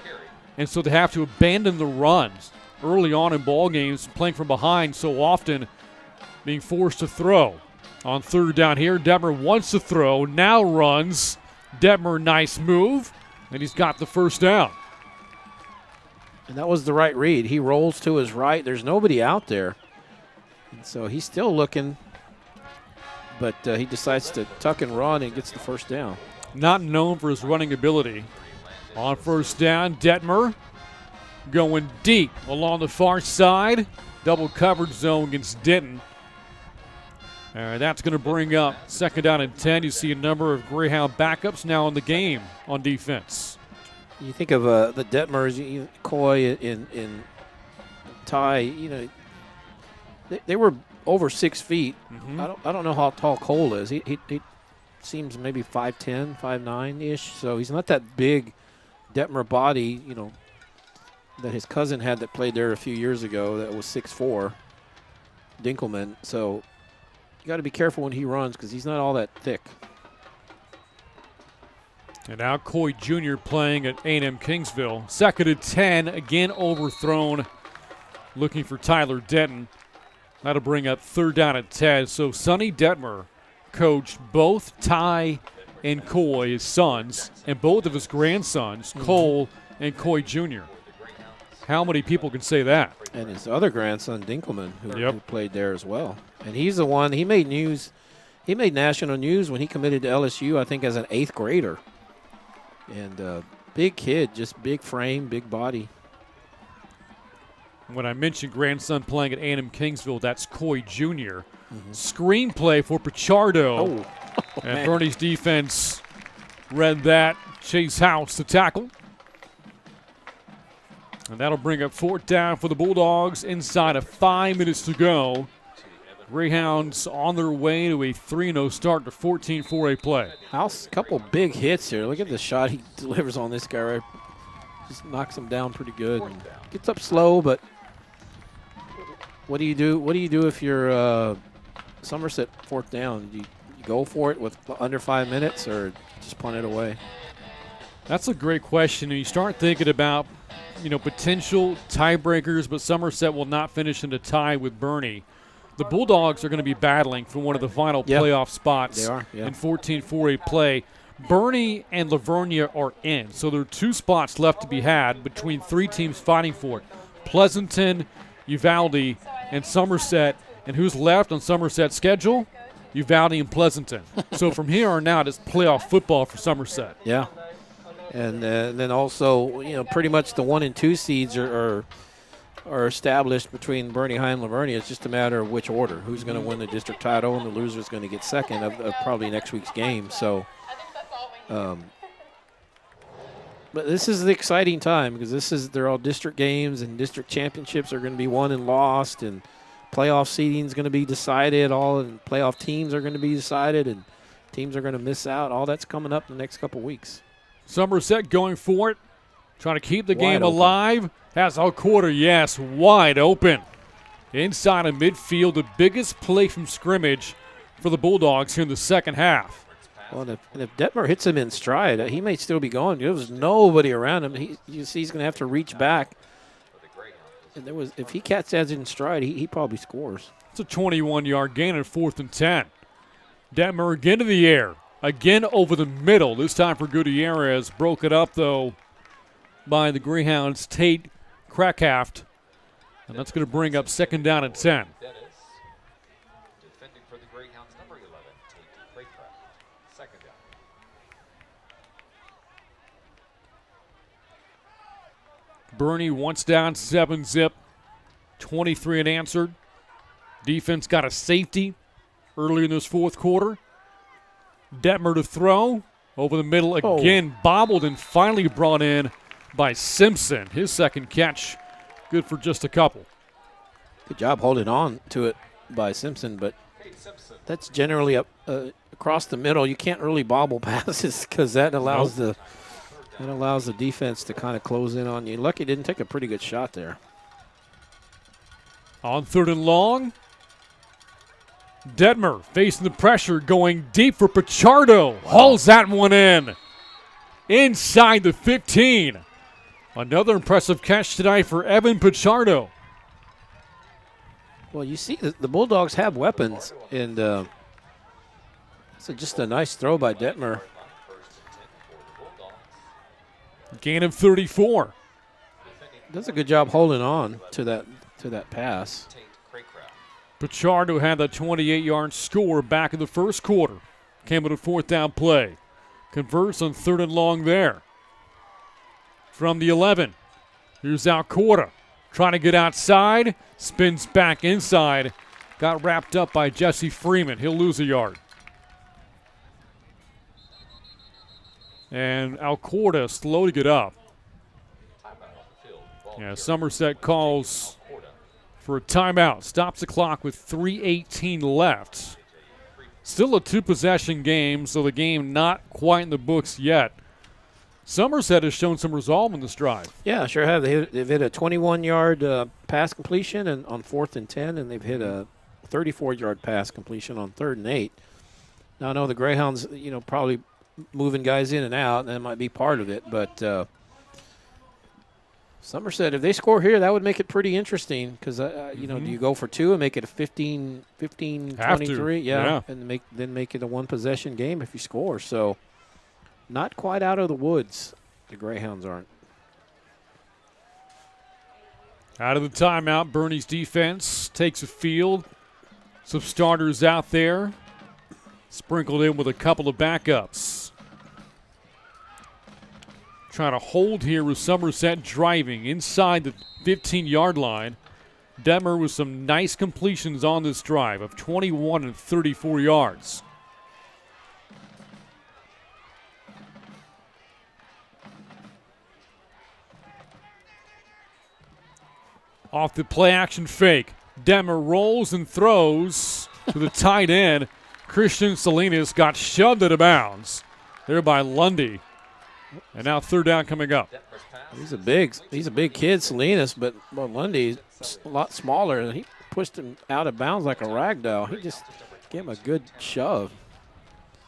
and so they have to abandon the runs early on in ball games, playing from behind so often, being forced to throw. On 3rd down here, Detmer wants to throw, now runs. Detmer, nice move, and he's got the 1st down. And that was the right read. He rolls to his right. There's nobody out there. And so he's still looking, but he decides to tuck and run and gets the 1st down. Not known for his running ability. On 1st down, Detmer going deep along the far side. Double coverage zone against Denton. That's going to bring up 2nd down and 10. You see a number of Greyhound backups now in the game on defense. You think of the Detmers, Coy and Ty, they were over 6 feet. I don't know how tall Cole is. He seems maybe 5'10", 5'9"-ish, so he's not that big Detmer body, that his cousin had that played there a few years ago that was 6'4", Dinkelman. So you got to be careful when he runs because he's not all that thick. And now Coy Jr. playing at A&M Kingsville. 2nd and 10, again overthrown, looking for Tyler Denton. That'll bring up 3rd down and 10. So Sonny Detmer coached both Ty and Coy, his sons, and both of his grandsons, Cole and Coy Jr. How many people can say that? And his other grandson, Dinkelman, who played there as well. And he's the one, he made news. He made national news when he committed to LSU, I think, as an 8th grader. And big kid, just big frame, big body. When I mentioned grandson playing at A&M Kingsville, that's Coy Jr. Screenplay for Pichardo. And man. Bernie's defense read that. Chase House to tackle. And that'll bring up 4th down for the Bulldogs inside of 5 minutes to go. Greyhounds on their way to a 3-0 start to 14-4A play. House, a couple big hits here. Look at the shot he delivers on this guy right. Just knocks him down pretty good. And gets up slow, but what do you do? What do you do if you're Somerset 4th down? Do you go for it with under 5 minutes or just punt it away? That's a great question. And you start thinking about, potential tiebreakers, but Somerset will not finish in a tie with Boerne. The Bulldogs are going to be battling for one of the final playoff spots in 14-4A play. Boerne and Livonia are in, so there are 2 spots left to be had between 3 teams fighting for it. Pleasanton, Uvalde, and Somerset. And who's left on Somerset's schedule? Uvalde and Pleasanton. So from here on out, it's playoff football for Somerset. Yeah. And then also, pretty much the 1 and 2 seeds are established between Boerne High and Livonia. It's just a matter of which order. Who's going to win the district title, and the loser is going to get second of probably next week's game. So, but this is the exciting time because they're all district games, and district championships are going to be won and lost, and playoff seeding is going to be decided. And playoff teams are going to be decided, and teams are going to miss out. All that's coming up in the next couple weeks. Somerset going for it, trying to keep the game alive. Has Alcorta, wide open. Inside of midfield, the biggest play from scrimmage for the Bulldogs here in the second half. Well, and if Detmer hits him in stride, he may still be going. There's nobody around him. You see he's going to have to reach back. And if he catches in stride, he probably scores. It's a 21-yard gain at 4th and 10. Detmer again to the air. Again over the middle. This time for Gutierrez. Broke it up, though, by the Greyhounds' Tate Krackhaft. And that's going to bring up 2nd down and 10. Defending for the Greyhounds, number 11, Tate Krackhaft. 2nd down. Boerne once down, 7-zip. 23 unanswered. Defense got a safety early in this 4th quarter. Detmer to throw. Over the middle again, bobbled and finally brought in by Simpson. His 2nd catch, good for just a couple. Good job holding on to it by Simpson, but that's generally up across the middle. You can't really bobble passes because that allows the defense to kind of close in on you. Lucky didn't take a pretty good shot there. On 3rd and long, Detmer facing the pressure, going deep for Pichardo. Hauls that one in. Inside the 15. Another impressive catch tonight for Evan Pichardo. Well, you see the Bulldogs have weapons, and it's just a nice throw by Detmer. Gain of 34. Does a good job holding on to that pass. Pichardo had the 28-yard score back in the 1st quarter. Came with a 4th down play. Converts on 3rd and long there. From the 11, here's Alcorta. Trying to get outside, spins back inside. Got wrapped up by Jesse Freeman. He'll lose a yard. And Alcorta slow to get up. Yeah, Somerset calls for a timeout. Stops the clock with 3:18 left. Still a 2-possession game, so the game not quite in the books yet. Somerset has shown some resolve in this drive. Yeah, sure have. They've hit a 21-yard pass completion and on 4th and 10, and they've hit a 34-yard pass completion on 3rd and 8. Now I know the Greyhounds, probably moving guys in and out, and that might be part of it. But Somerset, if they score here, that would make it pretty interesting because, you know, do you go for 2 and make it a 15-23? Yeah. And make it a one-possession game if you score. So not quite out of the woods. The Greyhounds aren't. Out of the timeout, Boerne's defense takes a field. Some starters out there, sprinkled in with a couple of backups. Trying to hold here with Somerset driving inside the 15-yard line. Detmer with some nice completions on this drive of 21 and 34 yards. Off the play-action fake, Detmer rolls and throws to the tight end. Christian Salinas got shoved out of bounds there by Lundy. And now third down coming up. He's a big kid, Salinas, but Lundy's a lot smaller, and he pushed him out of bounds like a rag doll. He just gave him a good shove.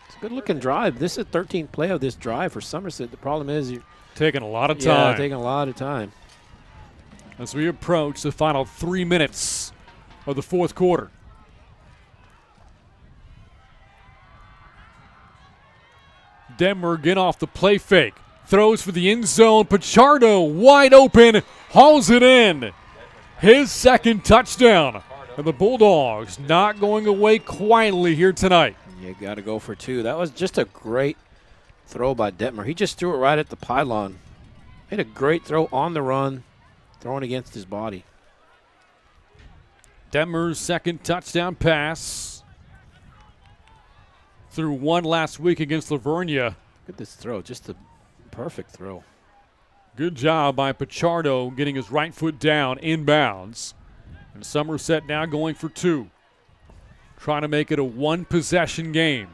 It's a good-looking drive. This is the 13th play of this drive for Somerset. The problem is you're taking a lot of time. Yeah, taking a lot of time. As we approach the final 3 minutes of the fourth quarter. Detmer again off the play fake. Throws for the end zone. Pichardo wide open. Hauls it in. His second touchdown. And the Bulldogs not going away quietly here tonight. You got to go for 2. That was just a great throw by Detmer. He just threw it right at the pylon. Made a great throw on the run, throwing against his body. Detmer's second touchdown pass. Threw one last week against Livonia. Look at this throw, just a perfect throw. Good job by Pichardo getting his right foot down inbounds. And Somerset now going for 2. Trying to make it a one-possession game.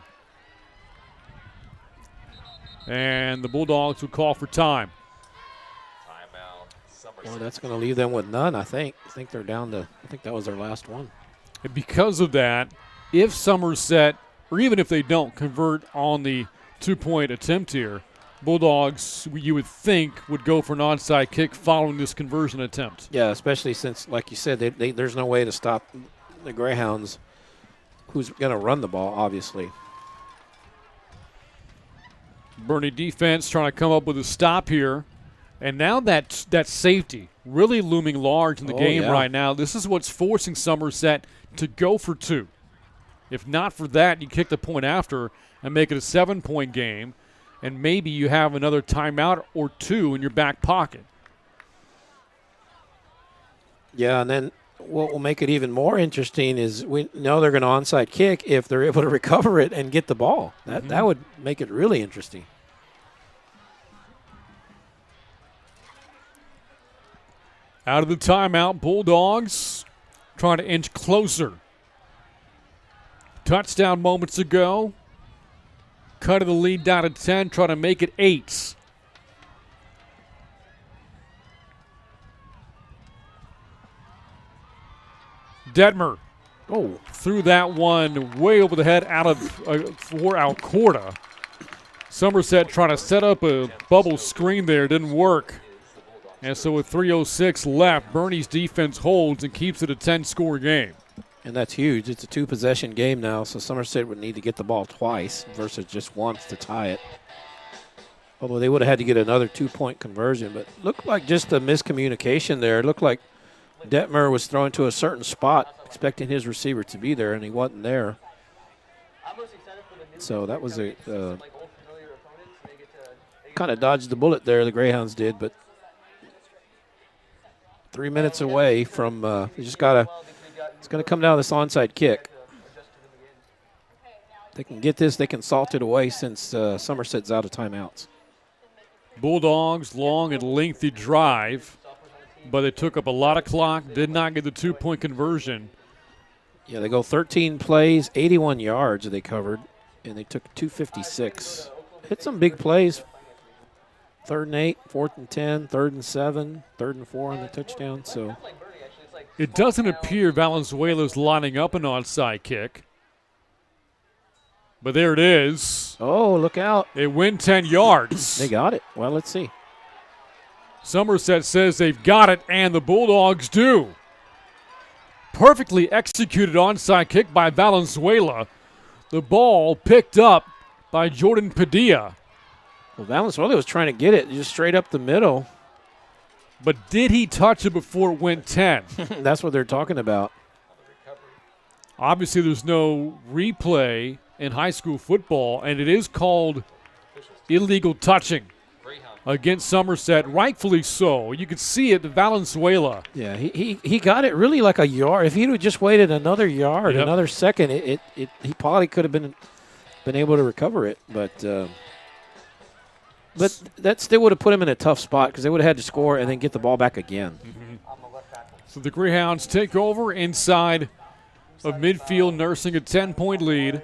And the Bulldogs will call for time. Well, that's going to leave them with none, I think. I think they're down to, I think that was their last one. And because of that, if Somerset, or even if they don't convert on the 2-point attempt here, Bulldogs, you would think, would go for an onside kick following this conversion attempt. Yeah, especially since, like you said, there's no way to stop the Greyhounds, who's going to run the ball, obviously. Boerne defense trying to come up with a stop here. And now that safety really looming large in the game right now. This is what's forcing Somerset to go for 2. If not for that, you kick the point after and make it a 7-point game, and maybe you have another timeout or 2 in your back pocket. Yeah, and then what will make it even more interesting is we know they're going to onside kick if they're able to recover it and get the ball. That would make it really interesting. Out of the timeout, Bulldogs trying to inch closer. Touchdown moments ago. Cut of the lead down to 10, trying to make it 8. Detmer threw that one way over the head out of for Alcorta. Somerset trying to set up a bubble screen there, didn't work. And so with 3:06 left, Boerne's defense holds and keeps it a 10-score game. And that's huge. It's a 2-possession game now, so Somerset would need to get the ball twice versus just once to tie it. Although they would have had to get another 2-point conversion. But looked like just a miscommunication there. It looked like Detmer was throwing to a certain spot, expecting his receiver to be there, and he wasn't there. So that was a kind of dodged the bullet there, the Greyhounds did, but 3 minutes away from you just gotta. It's going to come down to this onside kick. They can get this. They can salt it away since Somerset's out of timeouts. Bulldogs, long and lengthy drive, but they took up a lot of clock, did not get the 2-point conversion. Yeah, they go 13 plays, 81 yards they covered, and they took 256. Hit some big plays. 3rd and 8, 4th and 10, 3rd and 7, 3rd and 4 on the touchdown. So it doesn't appear Valenzuela's lining up an onside kick. But there it is. Oh, look out. It went 10 yards. They got it. Well, let's see. Somerset says they've got it, and the Bulldogs do. Perfectly executed onside kick by Valenzuela. The ball picked up by Jordan Padilla. Well, Valenzuela was trying to get it just straight up the middle. But did he touch it before it went 10? That's what they're talking about. Obviously, there's no replay in high school football, and it is called illegal touching against Somerset, rightfully so. You could see it, Valenzuela. Yeah, he got it really like a yard. If he'd have just waited another yard, Yep. another second, he probably could have been able to recover it. But that still would have put him in a tough spot because they would have had to score and then get the ball back again. So the Greyhounds take over inside of midfield, nursing a 10-point lead.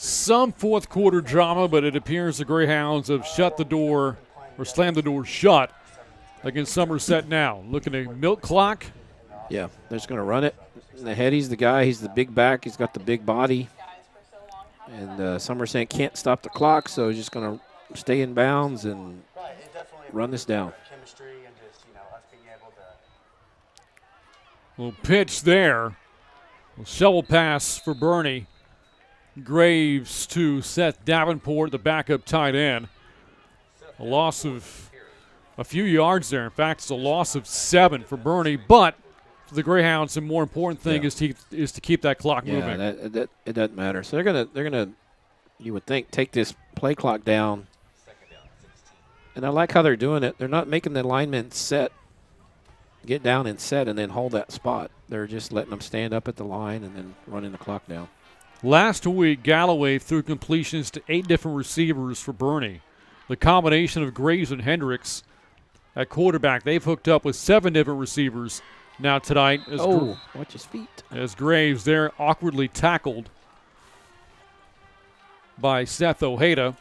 Some fourth quarter drama, but it appears the Greyhounds have shut the door or slammed the door shut against Somerset now. Looking at milk clock. Yeah, they're just going to run it. In the head, he's the guy. He's the big back. He's got the big body. And Somerset can't stop the clock, so he's just going to stay in bounds and run this down. Little pitch there. A shovel pass for Boerne. Graves to Seth Davenport, the backup tight end. A loss of a few yards there. In fact, it's a loss of 7 for Boerne, but for the Greyhounds, the more important thing is to keep that clock moving. Yeah, it doesn't matter. So they're gonna, you would think, take this play clock down. And I like how they're doing it. They're not making the linemen get down and set, and then hold that spot. They're just letting them stand up at the line and then running the clock down. Last week, Galloway threw completions to 8 different receivers for Boerne. The combination of Graves and Hendricks at quarterback, they've hooked up with 7 different receivers now tonight. Watch his feet. As Graves there awkwardly tackled by Seth Ojeda.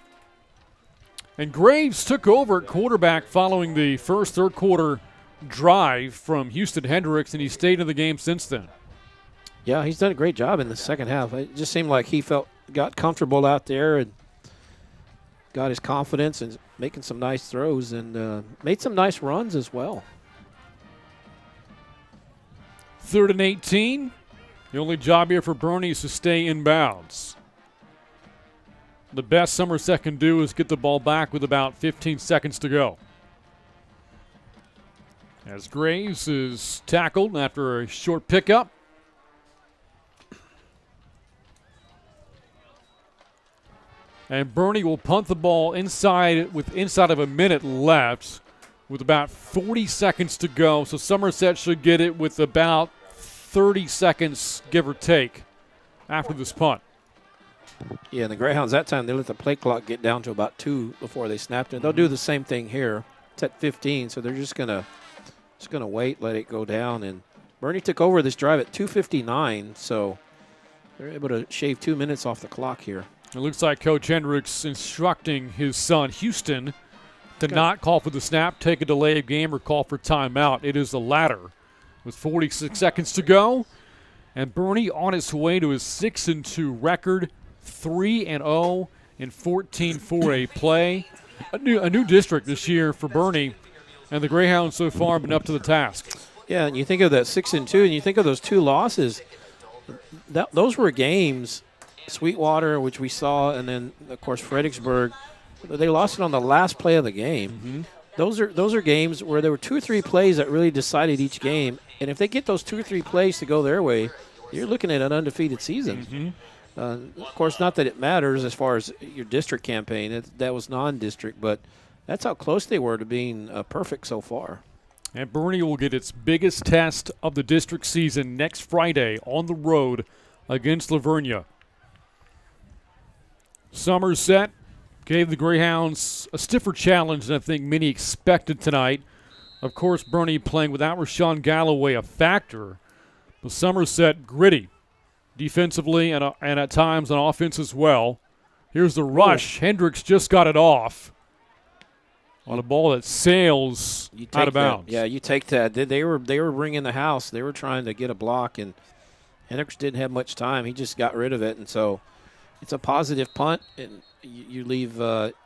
And Graves took over at quarterback following the first third quarter drive from Houston Hendricks, and he stayed in the game since then. Yeah, he's done a great job in the second half. It just seemed like he got comfortable out there and got his confidence and making some nice throws and made some nice runs as well. 3rd and 18. The only job here for Boerne is to stay in bounds. The best Somerset can do is get the ball back with about 15 seconds to go. As Graves is tackled after a short pickup. And Boerne will punt the ball inside of a minute left with about 40 seconds to go. So Somerset should get it with about 30 seconds, give or take, after this punt. Yeah, and the Greyhounds that time, they let the play clock get down to about 2 before they snapped it. They'll do the same thing here. It's at 15, so they're just gonna wait, let it go down. And Boerne took over this drive at 2:59, so they're able to shave 2 minutes off the clock here. It looks like Coach Hendricks instructing his son, Houston, to not call for the snap, take a delay of game, or call for timeout. It is the latter. With 46 seconds to go, and Boerne on its way to his 6-2 record, 3-0 in 14 4A play. A new district this year for Boerne, and the Greyhounds so far have been up to the task. Yeah, and you think of that 6-2, and you think of those 2 losses. Those were games. Sweetwater, which we saw, and then of course Fredericksburg, they lost it on the last play of the game. Mm-hmm. Those are games where there were 2 or 3 plays that really decided each game, and if they get those 2 or 3 plays to go their way, you're looking at an undefeated season. Mm-hmm. Of course, not that it matters as far as your district campaign. That was non-district, but that's how close they were to being perfect so far. And Boerne will get its biggest test of the district season next Friday on the road against Lavernia. Somerset gave the Greyhounds a stiffer challenge than I think many expected tonight. Of course, Boerne playing without Rashawn Galloway a factor, but Somerset gritty defensively and at times on offense as well. Here's the rush. Hendricks just got it off on a ball that sails out of bounds. Yeah, you take that. They were bringing the house. They were trying to get a block, and Hendricks didn't have much time. He just got rid of it, and so it's a positive punt, and you leave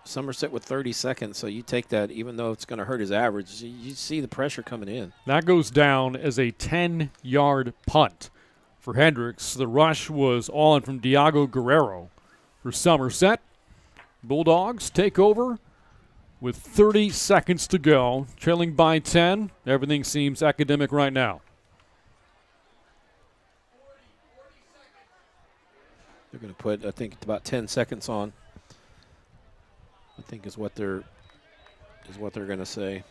Somerset with 30 seconds, so you take that even though it's going to hurt his average. You see the pressure coming in. That goes down as a 10-yard punt for Hendricks. The rush was on from Diago Guerrero for Somerset. Bulldogs take over with 30 seconds to go, trailing by 10. Everything seems academic right now. They're going to put, I think, about 10 seconds on. I think is what they're going to say.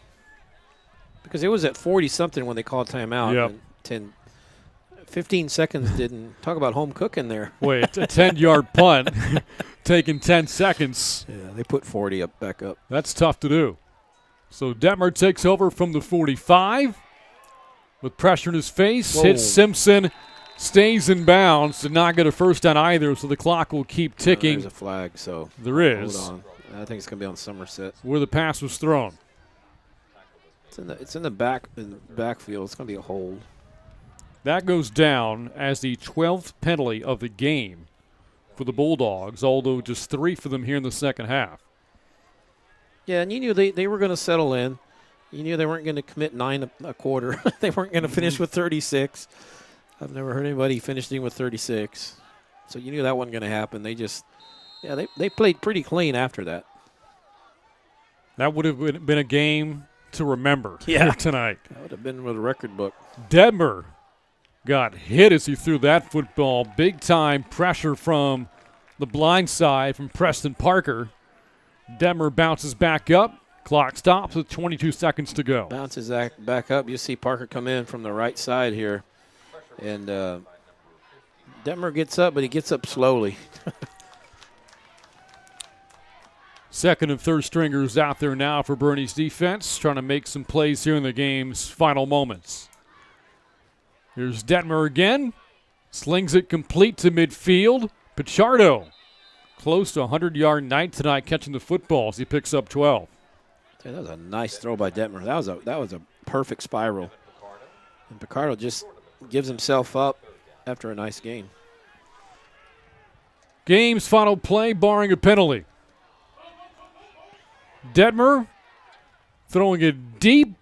Because it was at 40-something when they called timeout. Yep. And 15 seconds didn't. Talk about home cooking there. Wait, a 10-yard punt taking 10 seconds. Yeah, they put 40 back up. That's tough to do. So Detmer takes over from the 45 with pressure in his face. Whoa. Hits Simpson. Stays in bounds. Did not get a first down either, so the clock will keep ticking. There's a flag, so there is. Hold on. I think it's going to be on Somerset. Where the pass was thrown. It's in the backfield. It's going to be a hold. That goes down as the 12th penalty of the game for the Bulldogs, although just 3 for them here in the second half. Yeah, and you knew they were going to settle in. You knew they weren't going to commit 9 a quarter. They weren't going to finish with 36. I've never heard anybody finishing with 36. So you knew that wasn't going to happen. They played pretty clean after that. That would have been a game to remember here tonight. That would have been with a record book. Detmer got hit as he threw that football. Big time pressure from the blind side from Preston Parker. Detmer bounces back up. Clock stops with 22 seconds to go. Bounces back up. You see Parker come in from the right side here. And Detmer gets up, but he gets up slowly. Second and third stringers out there now for Boerne's defense, trying to make some plays here in the game's final moments. Here's Detmer again. Slings it complete to midfield. Pichardo, close to a 100-yard night tonight, catching the football as he picks up 12. That was a nice throw by Detmer. That was a perfect spiral. And Pichardo just gives himself up after a nice game. Game's final play, barring a penalty. Detmer throwing it deep,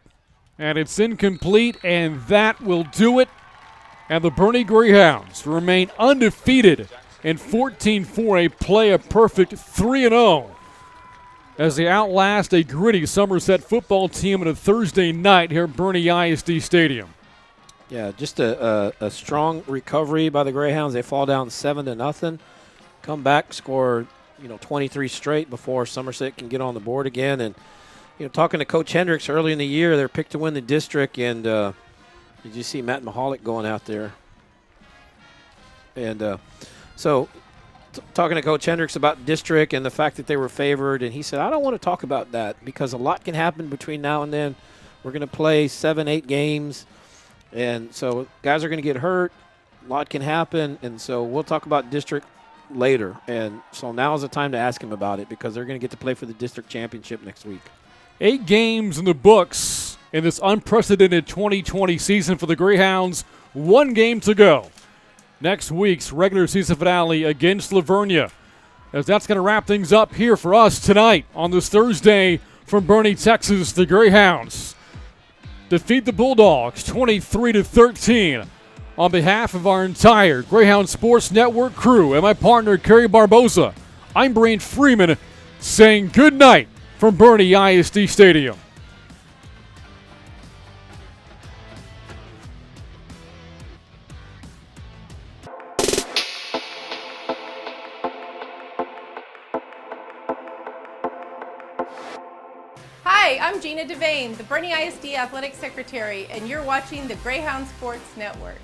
and it's incomplete, and that will do it. And the Boerne Greyhounds remain undefeated in 14-4A, play a perfect 3-0 as they outlast a gritty Somerset football team on a Thursday night here at Boerne ISD Stadium. Yeah, just a strong recovery by the Greyhounds. They fall down 7-0, come back, score 23 straight before Somerset can get on the board again. And talking to Coach Hendricks early in the year, they're picked to win the district. And did you see Matt Mahalik going out there? And talking to Coach Hendricks about district and the fact that they were favored, and he said, I don't want to talk about that because a lot can happen between now and then. We're going to play 7-8 games. And so guys are going to get hurt. A lot can happen. And so we'll talk about district later. And so now is the time to ask him about it because they're going to get to play for the district championship next week. 8 games in the books in this unprecedented 2020 season for the Greyhounds. 1 game to go. Next week's regular season finale against Lavernia, as that's going to wrap things up here for us tonight on this Thursday from Boerne, Texas. The Greyhounds defeat the Bulldogs 23-13. On behalf of our entire Greyhound Sports Network crew and my partner, Kerry Barbosa, I'm Brain Freeman saying good night from Boerne ISD Stadium. Hi, I'm Gina Devane, the Boerne ISD Athletic Secretary, and you're watching the Greyhound Sports Network.